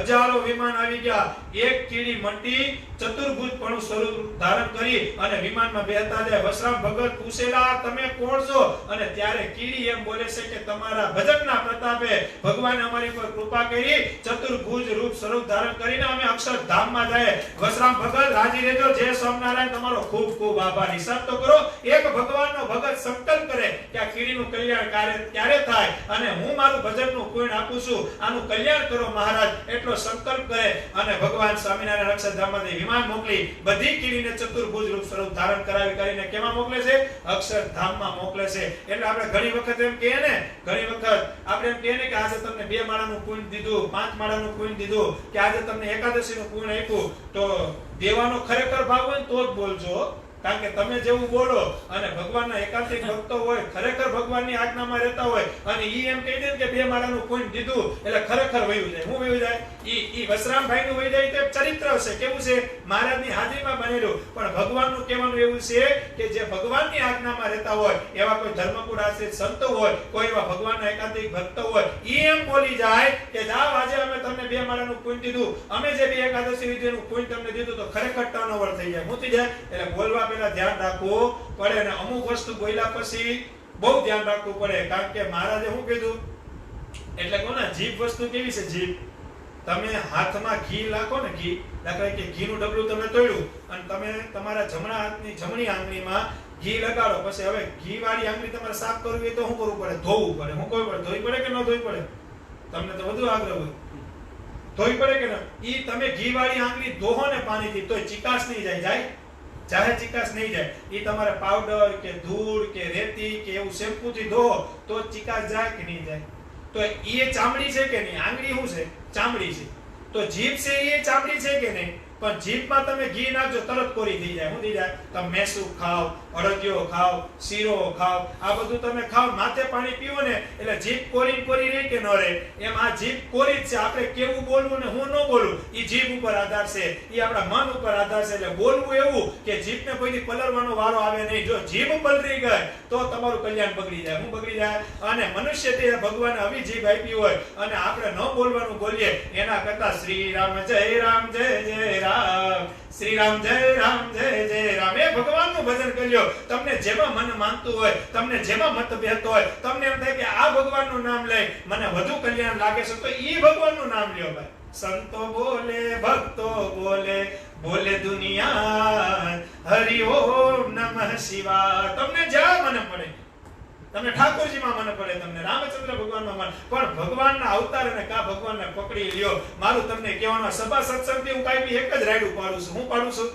હજારો વિમાન આવી ગયા. એક કીડી મંડી ચતુર્ભુજપણું સ્વરૂપ ધારણ કરી અને વિમાનમાં બેહતા જાય. વસરામ ભગત પૂછેલા તમે કોણ છો? અને ત્યારે કીડી એમ બોલે છે કે તમારા ભજનના પ્રતાપે ભગવાને અમારી પર કૃપા કરી, ચતુર્ભુજ રૂપ સ્વરૂપ ધારણ કરીને અમે અક્ષરધામમાં જાય. વસરામ ભગત રાજી રહેજો, જય સ્વામિનારાયણ, તમારો ખૂબ ખૂબ આભાર. હિસાબ તો કરો. એક ભગવાનનો ભગત સંકલ્પ કરે કે આ કીડીનું કલ્યાણ ક્યારે થાય અને હું મારું ભજનનું પૂર્ણ આપું છું, આનું કલ્યાણ કરો મહારાજ, એટલો સંકલ્પ કરે અને ભગવાન સ્વામિનારાયણ અક્ષરધામમાંથી વિમાન મોકલી બધી કીડીને ચતુર્ભુજ રૂપ સ્વરૂપ ધારણ કરાવી કરીને કેમાં મોકલે છે? અક્ષરધામમાં મોકલે છે. એટલે આપણે ઘણી વખત એમ કહીએ ને, ઘણી વખત આપણે એમ કહીએ ને કે આજે તમને 2 માળાનું પુણ્ય દીધું, 5 માળાનું પુણ્ય દીધું, કે આજે તમને એકાદશીનું પુણ્ય આપ્યું, તો દેવાનો ખરેખર ભાવ હોય તો જ બોલજો. કારણ કે તમે જેવું બોલો અને ભગવાનના એકાંતિક ભક્તો હોય, ખરેખર ભગવાનની આજ્ઞામાં રહેતા હોય અને ઈ એમ કહી દે કે 2 માળાનું પુણ્ય દીધું એટલે ખરેખર વયું જાય. હું વયું જાય? ઈ વસરામભાઈનું વયું જાય તે ચરિત્ર છે. કેવું છે? મહારાજની હાજરીમાં બનેલું. પણ ભગવાનનું કહેવાનું એવું છે કે જે ભગવાનની આજ્ઞામાં રહેતા હોય, એવા કોઈ ધર્મકુળ આશ્રિત સંતો હોય, કોઈ એવા ભગવાનના એકાંતિક ભક્તો હોય, ઈ એમ બોલી જાય કે જાઓ આજે અમે તમને 2 માળાનું પુણ્ય દીધું, અમે જે 2 એકાદશી વિધિનું પુણ્ય તમને દીધું, તો ખરેખર ટર્નઓવર થઈ જાય. મૂતી જાય. એટલે બોલવા પહેલા ધ્યાન રાખવું પડે અને અમુક વસ્તુ બોલ્યા પછી બહુ ધ્યાન રાખવું પડે. કારણ કે મહારાજે શું કીધું? એટલે કોને જીભ વસ્તુ કેવી છે? જીભ તમે હાથમાં ઘી નાખો ને, ઘી દાખલા કે ઘીનું ડબલું તમે તોડ્યું અને તમે તમારા જમણા હાથની જમણી આંગળીમાં ઘી લગાડો, પછી હવે ઘી વાળી આંગળી તમારે સાફ કરવી હોય તો શું કરવું પડે? ધોવું પડે. શું કરવું પડે? ધોવી પડે કે ન ધોવી પડે? તમને તો વધુ આગ્રહ હોય. ધોવી પડે કે ના? ઈ તમે ઘી વાળી આંગળી ધોહો ને પાણીથી તોય ચિકાસ નહીં જાય. જાહે ચિકાસ નહીં જાય. ઈ તમારે પાવડર કે ધૂળ કે રેતી કે એવું શેમ્પુ થી ધોવો તો ચિકાસ જાય કે નહીં જાય? તો ઈ ચામડી છે કે નહીં? આંગળી શું છે? ચામડી છે. તો જીભ છે એ ચામડી છે કે નહીં? પણ જીભમાં તમે ઘી નાખજો તરત કોરી થઈ જાય. શું થઈ જાય? તમે મેસુ ખાવ, અડદિયો ખાવ, શીરો ખાવ, આ બધું તમે ખાવ, માથે પાણી પીવો ને એટલે જીભ કોરી રહે કે ન રહે? એમ આ જીભ કોરી જ છે. આપણે કેવું બોલવું ને હું ન બોલવું ઈ જીભ ઉપર આધાર છે, ઈ આપણા મન ઉપર આધાર છે. એટલે બોલવું એવું કે જીભને કોઈથી પલળવાનો વારો આવે નહીં. જો જીભ પલળી ગઈ તો તમારું કલ્યાણ બગડી જાય. હું બગડી જાય? અને મનુષ્ય તે ભગવાને આવી જીભ આપી હોય અને આપણે ન બોલવાનું બોલીએ એના કરતા શ્રી રામ જય રામ જય જય રામ, શ્રી રામ જય રામ જય જય રામ એ ભગવાનનું ભજન કર્યો. તમને જેમાં મન માનતું હોય, તમને જેમાં મતભેદ હોય, તમને એમ થાય કે આ ભગવાનનું નામ લઈ મને વધુ કલ્યાણ લાગે છે તો ઈ ભગવાનનું નામ લ્યો ભાઈ. સંતો બોલે, ભક્તો બોલે, બોલે દુનિયા હરિ ઓમ નમઃ શિવાય. તમને જ્યાં મને પડે, તમને ઠાકોરજીમાં મને પડે, તમને રામચંદ્ર ભગવાનમાં મને, પણ ભગવાનના અવતાર અને કા ભગવાનને પકડી લ્યો. મારું તમને કહેવાનો સભા સત્સંગથી હું કાંઈ બી એક જ રાયડું પાડું છું. હું પાડું છું?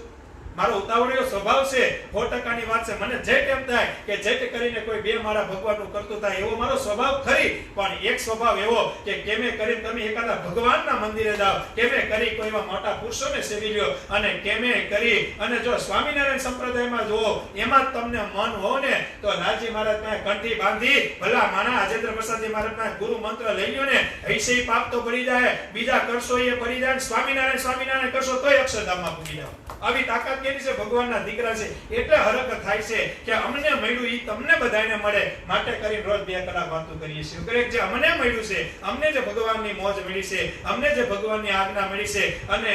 મારો ઉતાવળિયો સ્વભાવ છે, 100% વાત છે. મને જેટ એમ થાય કે જેટ કરીને કોઈ બે મારા ભગવાનનું કરતું થાય એવો મારો સ્વભાવ ખરી. પણ એક સ્વભાવ એવો કે કેમે કરીને તમે એકાદા ભગવાનના મંદિરે જાઓ, કેમે કરી કોઈ એવા મોટા પુરુષોને સેવી લ્યો, અને કેમે કરી અને જો સ્વામિનારાયણ સંપ્રદાયમાં જુઓ એમાં તમને મન હો ને તો લાલજી મહારાજ પાસે કંઠી બાંધી ભલા માણા રાજેન્દ્ર પ્રસાદજી મહારાજ પાસે ગુરુ મંત્ર લઈ લ્યો ને, હૈસે પાપ તો પડી જાય, બીજા કરશો એ પડી જાય, સ્વામિનારાયણ સ્વામિનારાયણ કરશો તોય અક્ષરધામમાં પૂરી જાવ. આવી તાકાત કેવી છે? ભગવાનના દીકરા છે એટલે હરકત થાય છે કે અમને મળ્યું ઈ તમને બધાને મળે માટે કરી રોજ 2 કલાક વાતો કરીએ છીએ. કરેક્ટ? જે અમને મળ્યું છે, અમને જે ભગવાનની મોજ મળી છે, અમને જે ભગવાનની આજ્ઞા મળી છે, અને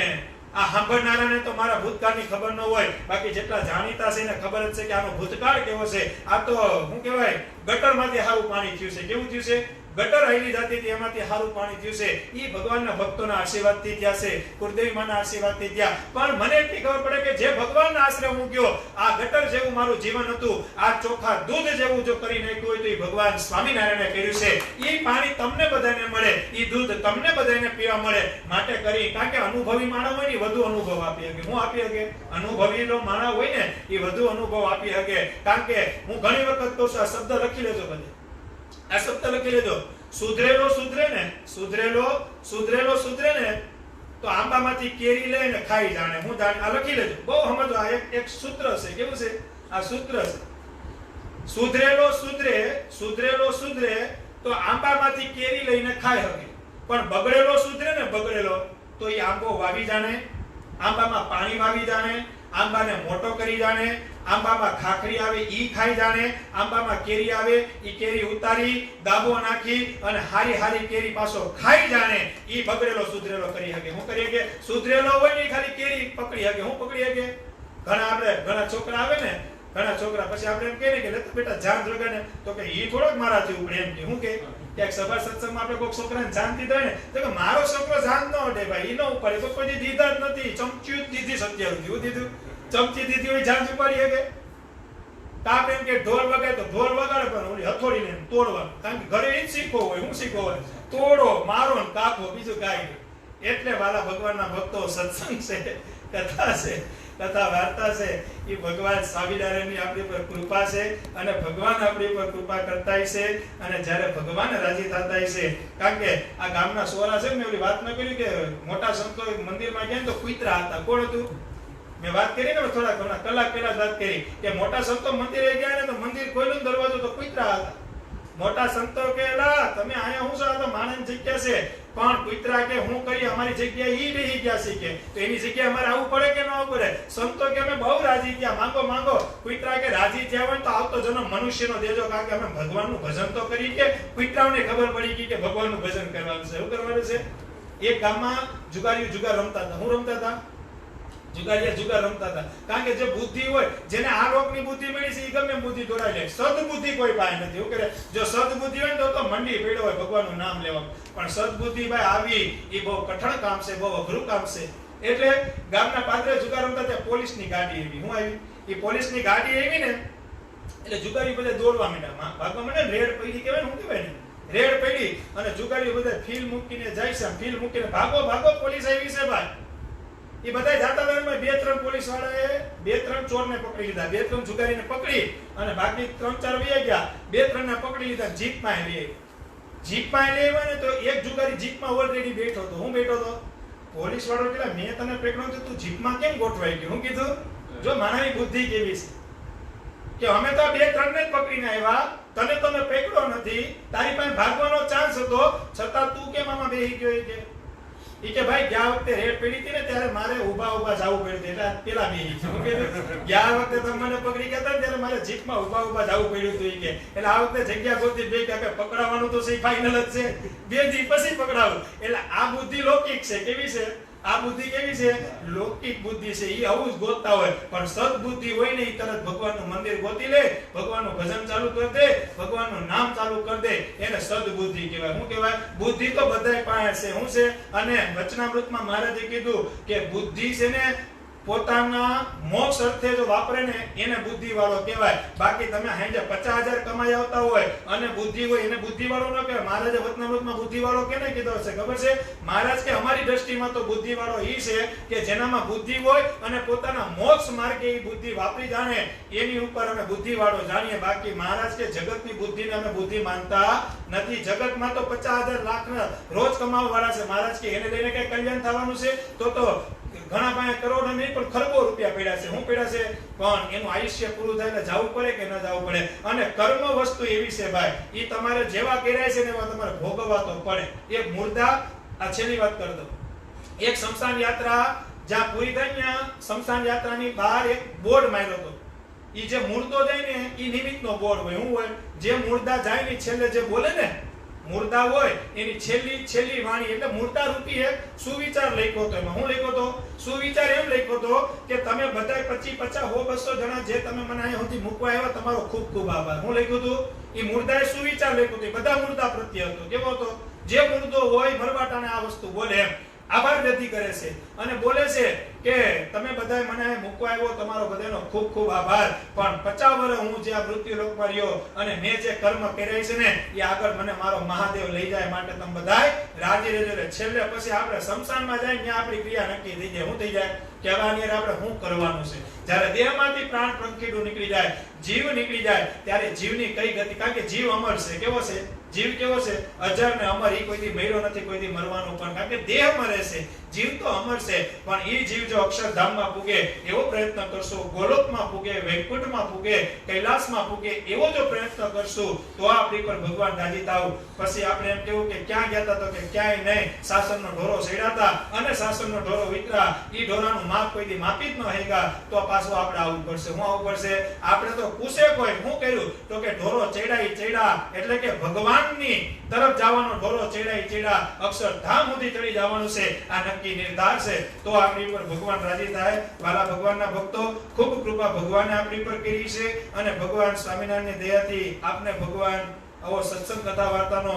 આ સાંભળનારાને તો મારા ભૂતકાળની ખબર ન હોય, બાકી જેટલા જાણીતા છે એને ખબર જ છે કે આનો ભૂતકાળ કેવો છે. આ તો શું કહેવાય, ગટરમાંથી સારું પાણી થયું છે. કેવું થયું છે? ગટર આવેલી જાતી હતી એમાંથી સારું પાણી થયું છે. ઈ ભગવાનના ભક્તોના આશીર્વાદથી થયા છે, કુળદેવી માના આશીર્વાદથી થયા. પણ મને એટલી ખબર પડે કે જે ભગવાનના આશ્રય હું ગયો, આ ગટર જેવું મારું જીવન હતું, આ ચોખા દૂધ જેવું જો કરી નાખ્યું હોય તો ઈ ભગવાન સ્વામિનારાયણે કર્યું છે. ઈ પાણી તમને બધાને મળે, ઈ દૂધ તમને બધાને પીવા મળે માટે કરી. કારણ કે અનુભવી માણસ હોય ને વધુ અનુભવ આપી શકે. હું આપી શકે? અનુભવીનો માણસ હોય ને એ વધુ અનુભવ આપી શકે. કારણ કે હું ઘણી વખત કહું છું, આ શબ્દ લખી લેજો બધે, આ શબ્દ લખી લેજો. સુધરેલો સુધરે ને, સુધરેલો સુધરે ને તો આંબામાંથી કેરી લઈને ખાઈ જાણે. હું જાણે આ લખી લેજો, બહુ સમજો. આ એક સૂત્ર છે. કેવું છે? આ સૂત્ર છે. સુધરેલો સુધરે તો આંબામાંથી કેરી લઈને ખાઈ શકે. પણ બગડેલો સુધરે ને, બગડેલો તો એ આંબો વાવી જાણે, આંબામાં પાણી વાવી જાણે, આંબાને મોટો કરી જાણે, આંબામાં ખાખરી આવે ઈ ખાઈ જાણે, આંબામાં કેરી આવે ઈ કેરી ઉતારી દાબો નાખી અને હારી કેરી પાછો ખાઈ જાણે. ઈ બગડેલો સુધરેલો કરી શકે. હું કરી શકે? સુધરેલો હોય ને ખાલી કેરી પકડી શકે. હું પકડી શકે? ઘણા છોકરા આવે ને, ઘણા છોકરા પછી આપણે એમ કહે ને કે લેતા બેટા જાન લગાને, તો કે ઈ થોડોક મારાથી ઉપડે એમ કે. હું કે ક્યાંક સભા સત્સંગમાં આપણે કોઈ છોકરાને જાન દીધા હોય ને તો કે મારો છોકરો જાન ન ઉડે ભાઈ, ઈ ન ઉપાડે તો કોઈ દીધા જ નથી. ચમચી દીધી 27 હું દીધું, ચમચી દીધી હોય જાન ઉપાડી શકે? તાપ એમ કે ઢોલ વગાડે તો ઢોલ વગાડે પણ ઓલી હથોડીને તોડવાનું. કારણ કે ઘરે ઈ જ શીખવો હોય. હું શીખવો હોય? તોડો, મારો ને કાપો, બીજું કાંઈ નહીં. એટલે વાલા ભગવાનના ભક્તો, સત્સંગ છે, કથા છે, કથા વાર્તા છે, એ ભગવાન સ્વામિનારાયણની આપણી પર કૃપા છે અને ભગવાન આપણી પર કૃપા કરતાય છે. અને જ્યારે ભગવાન રાજી થતાય છે, કારણ કે આ ગામના સોરા છે ને, ઓલી વાત મેં કરી કે મોટા સંતો મંદિરમાં ગયા તો કુતરા હતા. કોણ હતું? મેં વાત કરી ને થોડા ઘણા કલાક પહેલા વાત કરી કે મોટા સંતો મંદિરે ગયા ને તો મંદિર ખોલ્યું, દરવાજો તો કુતરા હતા. મોટા સંતો કહેલા તમે આયા હું છો? આ તો માણસની જગ્યા છે. પણ કુતરા કે હું કરી અમારી જગ્યાએ ઈ બેહી ગયા છે કે, તો એની જગ્યાએ અમારે આવવું પડે કે ન આવવું પડે? સંતો કે અમે બહુ રાજી થયા, માંગો. કુતરા કે રાજી થયા હોય તો આવતો જન્મ મનુષ્યનો દેજો, કારણ કે અમે ભગવાનનું ભજન તો કરી. કે કુતરાઓને ખબર પડી ગઈ કે ભગવાનનું ભજન કરવાનું છે. શું કરવાનું છે? એક ગામમાં જુગારીઓ જુગાર રમતા હતા. હું રમતા હતા? જુગારીયા જુગાર રમતા હતા. કારણ કે જે બુદ્ધિ હોય, જેને આ લોકની બુદ્ધિ મળી છે, એ ગમે બુદ્ધિ દોડાઈ લે. સદબુદ્ધિ કોઈ પાસે નથી. એવું કરે જો સદબુદ્ધિ હોય તો મંડી પડ્યો હોય ભગવાનનું નામ લેવા. પણ સદબુદ્ધિ ભાઈ આવી એ બહુ કઠણ કામ છે, બહુ અઘરું કામ છે. એટલે ગામના પાદરે જુગાર રમતા ત્યાં પોલીસની ગાડી આવી. હું આવી? એ પોલીસની ગાડી આવી ને એટલે જુગારી બધા દોડવા માંડ્યા, ભાગવા માંડ્યા. રેડ પડી કહેવાય ને, શું કહેવાય ને, રેડ પડી અને જુગારીઓ બધા ફીલ મૂકીને જાય છે, ફીલ મૂકીને ભાગો ભાગો પોલીસ આવી છે ભાઈ. એ બધા જાતા હતા, બે ત્રણ પોલીસ વાળાએ બે ત્રણ ચોરને પકડી લીધા, બે ત્રણ જુગારીને પકડી અને બાકી ત્રણ ચાર વયા ગયા, બે ત્રણ ને પકડી લીધા, જીપમાં લઈ જીપમાં લઈ આવ્યા ને તો એક જુગારી જીપમાં ઓલરેડી બેઠો હતો. હું બેઠો હતો, પોલીસ વાળો કે મેં તને પકડ્યો તો તું જીપમાં કેમ ગોઠવાઈ ગયો? હું કીધું જો માનવી બુદ્ધિ કેવી છે કે અમે તો બે ત્રણ ને જ પકડીને આવ્યા, તને તો મેં પકડ્યો નથી, તારી પાસે ભાગવાનો ચાન્સ હતો છતાં તું કેમ આમાં બેહી ગયો? કે ભાઈ ગયા વખતે રેડ પડી હતી ને ત્યારે મારે ઊભા જવું પડ્યું એટલે પેલા બેહી ગયો. હું કીધું ગયા વખતે તમે મને પકડી ગયા હતા ત્યારે મારે જીપમાં ઊભા જવું પડ્યું હતું કે એટલે આ વખતે જગ્યા ગોતી બે કે પકડાવાનું તો સહી ફાઇનલ જ છે, બે દી પછી પકડાવું. એટલે આ બુદ્ધિ લૌકિક છે. કેવી છે આ બુદ્ધિ? કેવી છે? લૌકિક બુદ્ધિ છે. એ આવું જ ગોતતા હોય, પણ સદબુદ્ધિ હોય ને એ તરત ભગવાનનું મંદિર ગોતી લે, ભગવાનનું ભજન ચાલુ કરી દે, ભગવાનનું નામ ચાલુ કરી દે, એને સદબુદ્ધિ કહેવાય. શું કહેવાય? બુદ્ધિ તો બધાય પાસે છે. શું છે? અને વચનામૃતમાં મહારાજે કીધું કે બુદ્ધિ છે ને પોતાના મોક્ષ અર્થે જો વાપરે ને એને બુદ્ધિ વાળો કહેવાય. બાકી તમે હાંજે 50,000 કમાઈ આવતા હોય અને બુદ્ધિ હોય એને બુદ્ધિ વાળો ન કહેવાય. મહારાજે વચનામૃતમાં બુદ્ધિ વાળો કેને કીધો છે ખબર છે? મહારાજ કે અમારી દ્રષ્ટિમાં તો બુદ્ધિ વાળો ઈ છે કે જેનામાં બુદ્ધિ હોય અને પોતાના મોક્ષ માર્ગે એ બુદ્ધિ વાપરી જાણે, એની ઉપર અમે બુદ્ધિ વાળો જાણીએ. બાકી મહારાજ કે જગતની બુદ્ધિને અમે બુદ્ધિ માનતા નથી. જગતમાં તો 50,000 લાખના રોજ કમાવા વાળા છે. મહારાજ કે એને લઈને કઈ કલ્યાણ થવાનું છે? તો ઘણા પાસે કરોડો નહીં પણ ખરબો રૂપિયા પડ્યા છે. શું પડ્યા છે? પણ એનું આયુષ્ય પૂરું થાય એટલે જવું પડે કે ન જવું પડે. અને કર્મ વસ્તુ એવી છે ભાઈ, એ તમારે જેવા કર્યા છે ને એવા તમારે ભોગવવા તો પડે. એક મુર્દા, આ છેલ્લી વાત કરી દઉં, એક સ્મશાન યાત્રા જ્યાં પૂરી થઈ ત્યાં સ્મશાન યાત્રાની બહાર એક બોર્ડ માર્યો હતો. એ જે મુર્દો જાય ને એ નિમિત્તનો બોર્ડ હોય. શું હોય? જે મુર્દા જાય ને છેલ્લે જે બોલે ને મુર્દા હોય એની છેલ્લી વાણી એટલે મુર્દા રૂપી એક સુવિચાર લખ્યો હતો. એમાં હું લખ્યો હતો? સુવિચાર એમ લખ્યો હતો કે તમે બધાય 25, 50, 100, 200 જણા જે તમે મને અહીંયા સુધી મૂકવા આવ્યા તમારો ખૂબ ખૂબ આભાર. હું લખ્યું હતું? એ મુર્દાએ સુવિચાર લખ્યો હતો. બધા મુર્દા પ્રત્યે હતો. કેવો હતો? જે મુર્દો હોય ભરવાટાને આ વસ્તુ બોલે એમ આભાર વ્યક્ત કરે છે અને બોલે છે કે તમે બધાય મને મૂકવા આવ્યો, તમારો બધાનો ખૂબ ખૂબ આભાર, પણ 50 વર્ષ હું જે આ મૃત્યુ લોકમાં રહ્યો અને મેં જે કર્મ કર્યા છે ને એ આગળ મને મારો મહાદેવ લઈ જાય, માટે તમે બધાય રાજી રહેજો. છેલ્લે પછી આપણે સ્મશાનમાં જાય ત્યાં આપણી ક્રિયા નક્કી થઈ જાય. શું થઈ જાય? કે હવે આની આપણે શું કરવાનું છે? જ્યારે દેહમાંથી પ્રાણ પ્રંખીડું નીકળી જાય, જીવ નીકળી જાય, ત્યારે જીવની કઈ ગતિ? કારણ કે જીવ અમર છે. કેવો છે? જીવ કેવો છે? અજર ને અમર. એ કોઈથી મર્યો નથી, કોઈથી મરવાનો પણ. કારણ કે દેહ મરે છે, જીવ તો અમર છે. પણ એ જીવ જો અક્ષરધામમાં પૂગે એવો પ્રયત્ન કરશો, ગોલોકમાં પૂગે, વૈકુંઠમાં પૂગે, કૈલાસમાં પૂગે એવો જો પ્રયત્ન કરશું તો આપણી પર ભગવાન રાજી થાવ. પછી આપણે એમ કેવું કે ક્યાં ગયા હતા? તો કે ક્યાંય નહીં, શાસનનો ઢોરો સેડાતા અને શાસનનો ઢોરો વિતરા. એ ઢોરાનું માપ કોઈથી માપી જ ન હેગા તો પાછું આપણે આવવું પડશે. શું આવવું પડશે? આપણે તો પૂછે કોઈ શું કર્યું? તો કે ઢોરો ચડ્યા એટલે કે ભગવાનની તરફ જવાનો ઢોરો ચડ્યા અક્ષરધામ સુધી ચડી જવાનું છે. આ નક્કી નિર્ધાર છે. તો આપણી પર ભગવાન રાજી થાય. વાલા ભગવાનના ભક્તો, ખૂબ કૃપા ભગવાને આપણી પર કરી છે અને ભગવાન સ્વામિનારાયણની દયાથી આપને ભગવાન આવો સત્સંગ કથા વાર્તાનો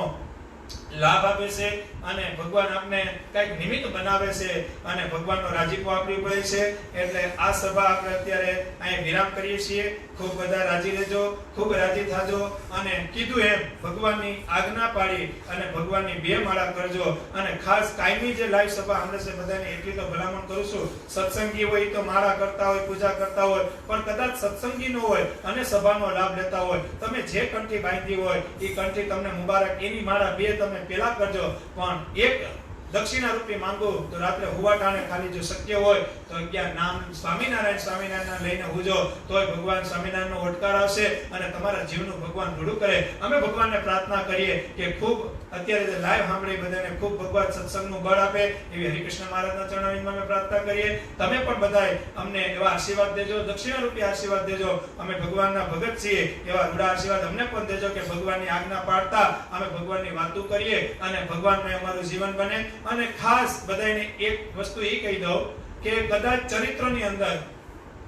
લાભ આપે છે અને ભગવાન આપને કઈક નિમિત્ત બનાવે છે અને ભગવાનનો રાજીપો આપણી ઉપર છે. એટલે આ સભા આપણે અત્યારે અહીં વિરામ કરીએ છીએ. ખૂબ બધા રાજી રહેજો, ખૂબ રાજી થાજો અને કીધું એમ ભગવાનની આજ્ઞા પાડી અને ભગવાનની 2 માળા કરજો. અને ખાસ કાયમી જે લાઈવ સભા આપણે છે બધાને એટલી તો ભલામણ કરું છું, સત્સંગી હોય તો માળા કરતા હોય, પૂજા કરતા હોય, પણ કદાચ સત્સંગી ન હોય અને સભાનો લાભ લેતા હોય, તમે જે કંઠી બાંધી હોય એ કંઠી તમને મુબારક. એની માળા 2 તમે પેલા કરજો, પણ એક દક્ષિણા રૂપી માંગો તો રાત્રે હુવાટાણે ખાલી જો શક્ય હોય તો 11 નામ સ્વામિનારાયણ લઈને હુજો તોય ભગવાન સ્વામિનારાયણનો ઓટકાર આવશે અને તમારા જીવનું ભગવાન રૂડું કરે. અમે ભગવાનને પ્રાર્થના કરીએ કે ખૂબ અત્યારે જે લાઈવ સાંભળી બધાને ખૂબ ભગવાન સત્સંગનું બળ આપે એવી હરિકૃષ્ણ મહારાજના ચરણોમાં અમે પ્રાર્થના કરીએ. તમે પણ બધાય અમને એવા આશીર્વાદ દેજો, દક્ષિણા રૂપી આશીર્વાદ દેજો. અમે ભગવાનના ભગત છીએ એવા રૂડા આશીર્વાદ અમને પણ દેજો કે ભગવાનની આજ્ઞા પાળતા અમે ભગવાનની વાતો કરીએ અને ભગવાનમય અમારું જીવન બને. અને ખાસ બધાને એક વસ્તુ એ કહી દઉં કે કદાચ ચરિત્રની અંદર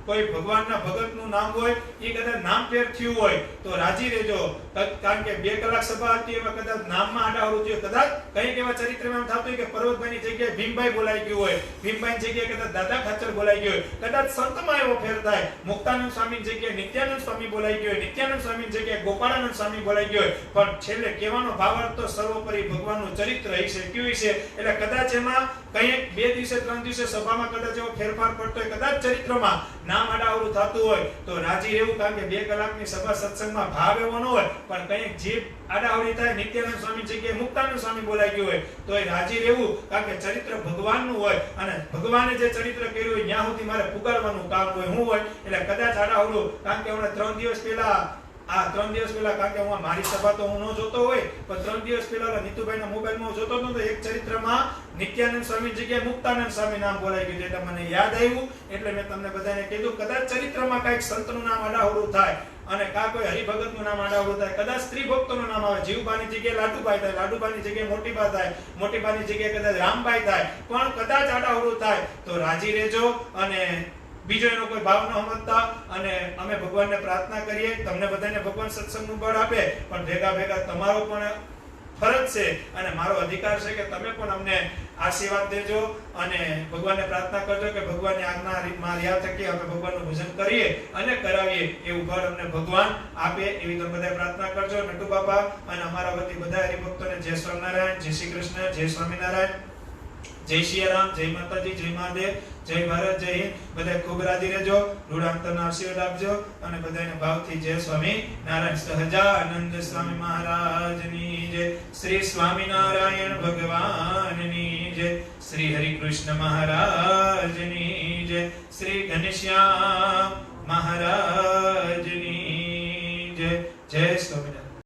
કોઈ ભગવાનના ભગતનું નામ હોય એ કદાચ નામ ફેર થયું હોય તો રાજી રહેજો, કારણ કે 2 કલાક સભા હતી એમાં કદાચ નામમાં આડાઅવળું થયું, કદાચ કંઈક એવા ચરિત્રમાં એમ થતું હોય કે પર્વતભાઈની જગ્યાએ ભીમભાઈ બોલાઈ ગયું હોય, ભીમભાઈની જગ્યાએ કદાચ દાદા ખાચર બોલાઈ ગયો હોય, કદાચ સંતમાં એવો ફેર થાય, મુક્તાનંદ સ્વામીની જગ્યાએ નિત્યાનંદ સ્વામી બોલાઈ ગયો હોય, નિત્યાનંદ સ્વામીની જગ્યાએ ગોપાળાનંદ સ્વામી બોલાઈ ગયો હોય, પણ છેલ્લે કહેવાનો ભાવાર્થ તો સર્વોપરી ભગવાનનું ચરિત્ર હશે, કયું હશે. એટલે કદાચ એમાં કંઈક 2 દિવસે 3 દિવસે સભામાં કદાચ એવો ફેરફાર પડતો હોય, કદાચ ચરિત્રમાં નામ આડાઅવળું થતું હોય તો રાજી રહેવું, કારણ કે 2 કલાકની સભા સત્સંગમાં ભાવ એવો ન હોય, પણ કંઈક જીભ આડાઅવળી થાય, નિત્યાનંદ સ્વામી જગ્યાએ મુક્તાનંદ સ્વામી બોલાઈ ગયું હોય તો એ રાજી રહેવું, કારણ કે ચરિત્ર ભગવાનનું હોય અને ભગવાને જે ચરિત્ર કર્યું હોય ત્યાં સુધી મારે પુગારવાનું કામ હોય, હું હોય. એટલે કદાચ આડાઅવળું, કારણ કે હમણાં 3 દિવસ પહેલા કારણ કે હું મારી સભા તો હું ન જોતો હોય, પણ 3 દિવસ પહેલા નીતુભાઈના મોબાઈલમાં હું જોતો હતો તો એક ચરિત્રમાં નિત્યાનંદ સ્વામી જગ્યાએ મુક્તાનંદ સ્વામી નામ બોલાઈ ગયું, એટલે મને યાદ આવ્યું, એટલે મેં તમને બધાને કીધું કદાચ ચરિત્રમાં કાંઈક સંતનું નામ આડાઅવળું થાય અને કા કોઈ હરિભગતનું નામ આડાઅવળું થાય, કદાચ સ્ત્રી ભક્તોનું નામ આવે, જીવબાની જગ્યાએ લાડુબાઈ થાય, લાડુબાની જગ્યાએ મોટીબા થાય, મોટીબાની જગ્યાએ કદાચ રામબાઈ થાય, પણ કદાચ આડાઅવળું થાય તો રાજી રહેજો અને બીજો એનો કોઈ ભાવ ન સમજતા. અને અમે ભગવાનને પ્રાર્થના કરીએ તમને બધાને ભગવાન સત્સંગનું બળ આપે, પણ ભેગા તમારો પણ ફરજ છે અને મારો અધિકાર છે કે તમે પણ અમને આશીર્વાદ દેજો અને ભગવાનને પ્રાર્થના કરજો કે ભગવાનની આજ્ઞામાં રહ્યા થકી અમે ભગવાનનું ભજન કરીએ અને કરાવીએ એવું બળ અમને ભગવાન આપે, એવી તમે બધા પ્રાર્થના કરજો. નટુ બાપા અને અમારા વતી બધા હરિભક્તોને જય સ્વામિનારાયણ, જય શ્રી કૃષ્ણ, જય સ્વામિનારાયણ, જય શ્રી રામ, જય માતાજી, જય મહાદેવ, જય ભારત, જય હિન્દ. બધા ખૂબ રાજી રહેજો, રૂઢાંતરના આશીર્વાદ આપજો અને બધાને ભાવથી જય સ્વામી નારાયણ. સહજાનંદ સ્વામી મહારાજની જય, શ્રી સ્વામિનારાયણ ભગવાનની જય, શ્રી હરિકૃષ્ણ મહારાજની જય, શ્રી ઘનશ્યામ મહારાજ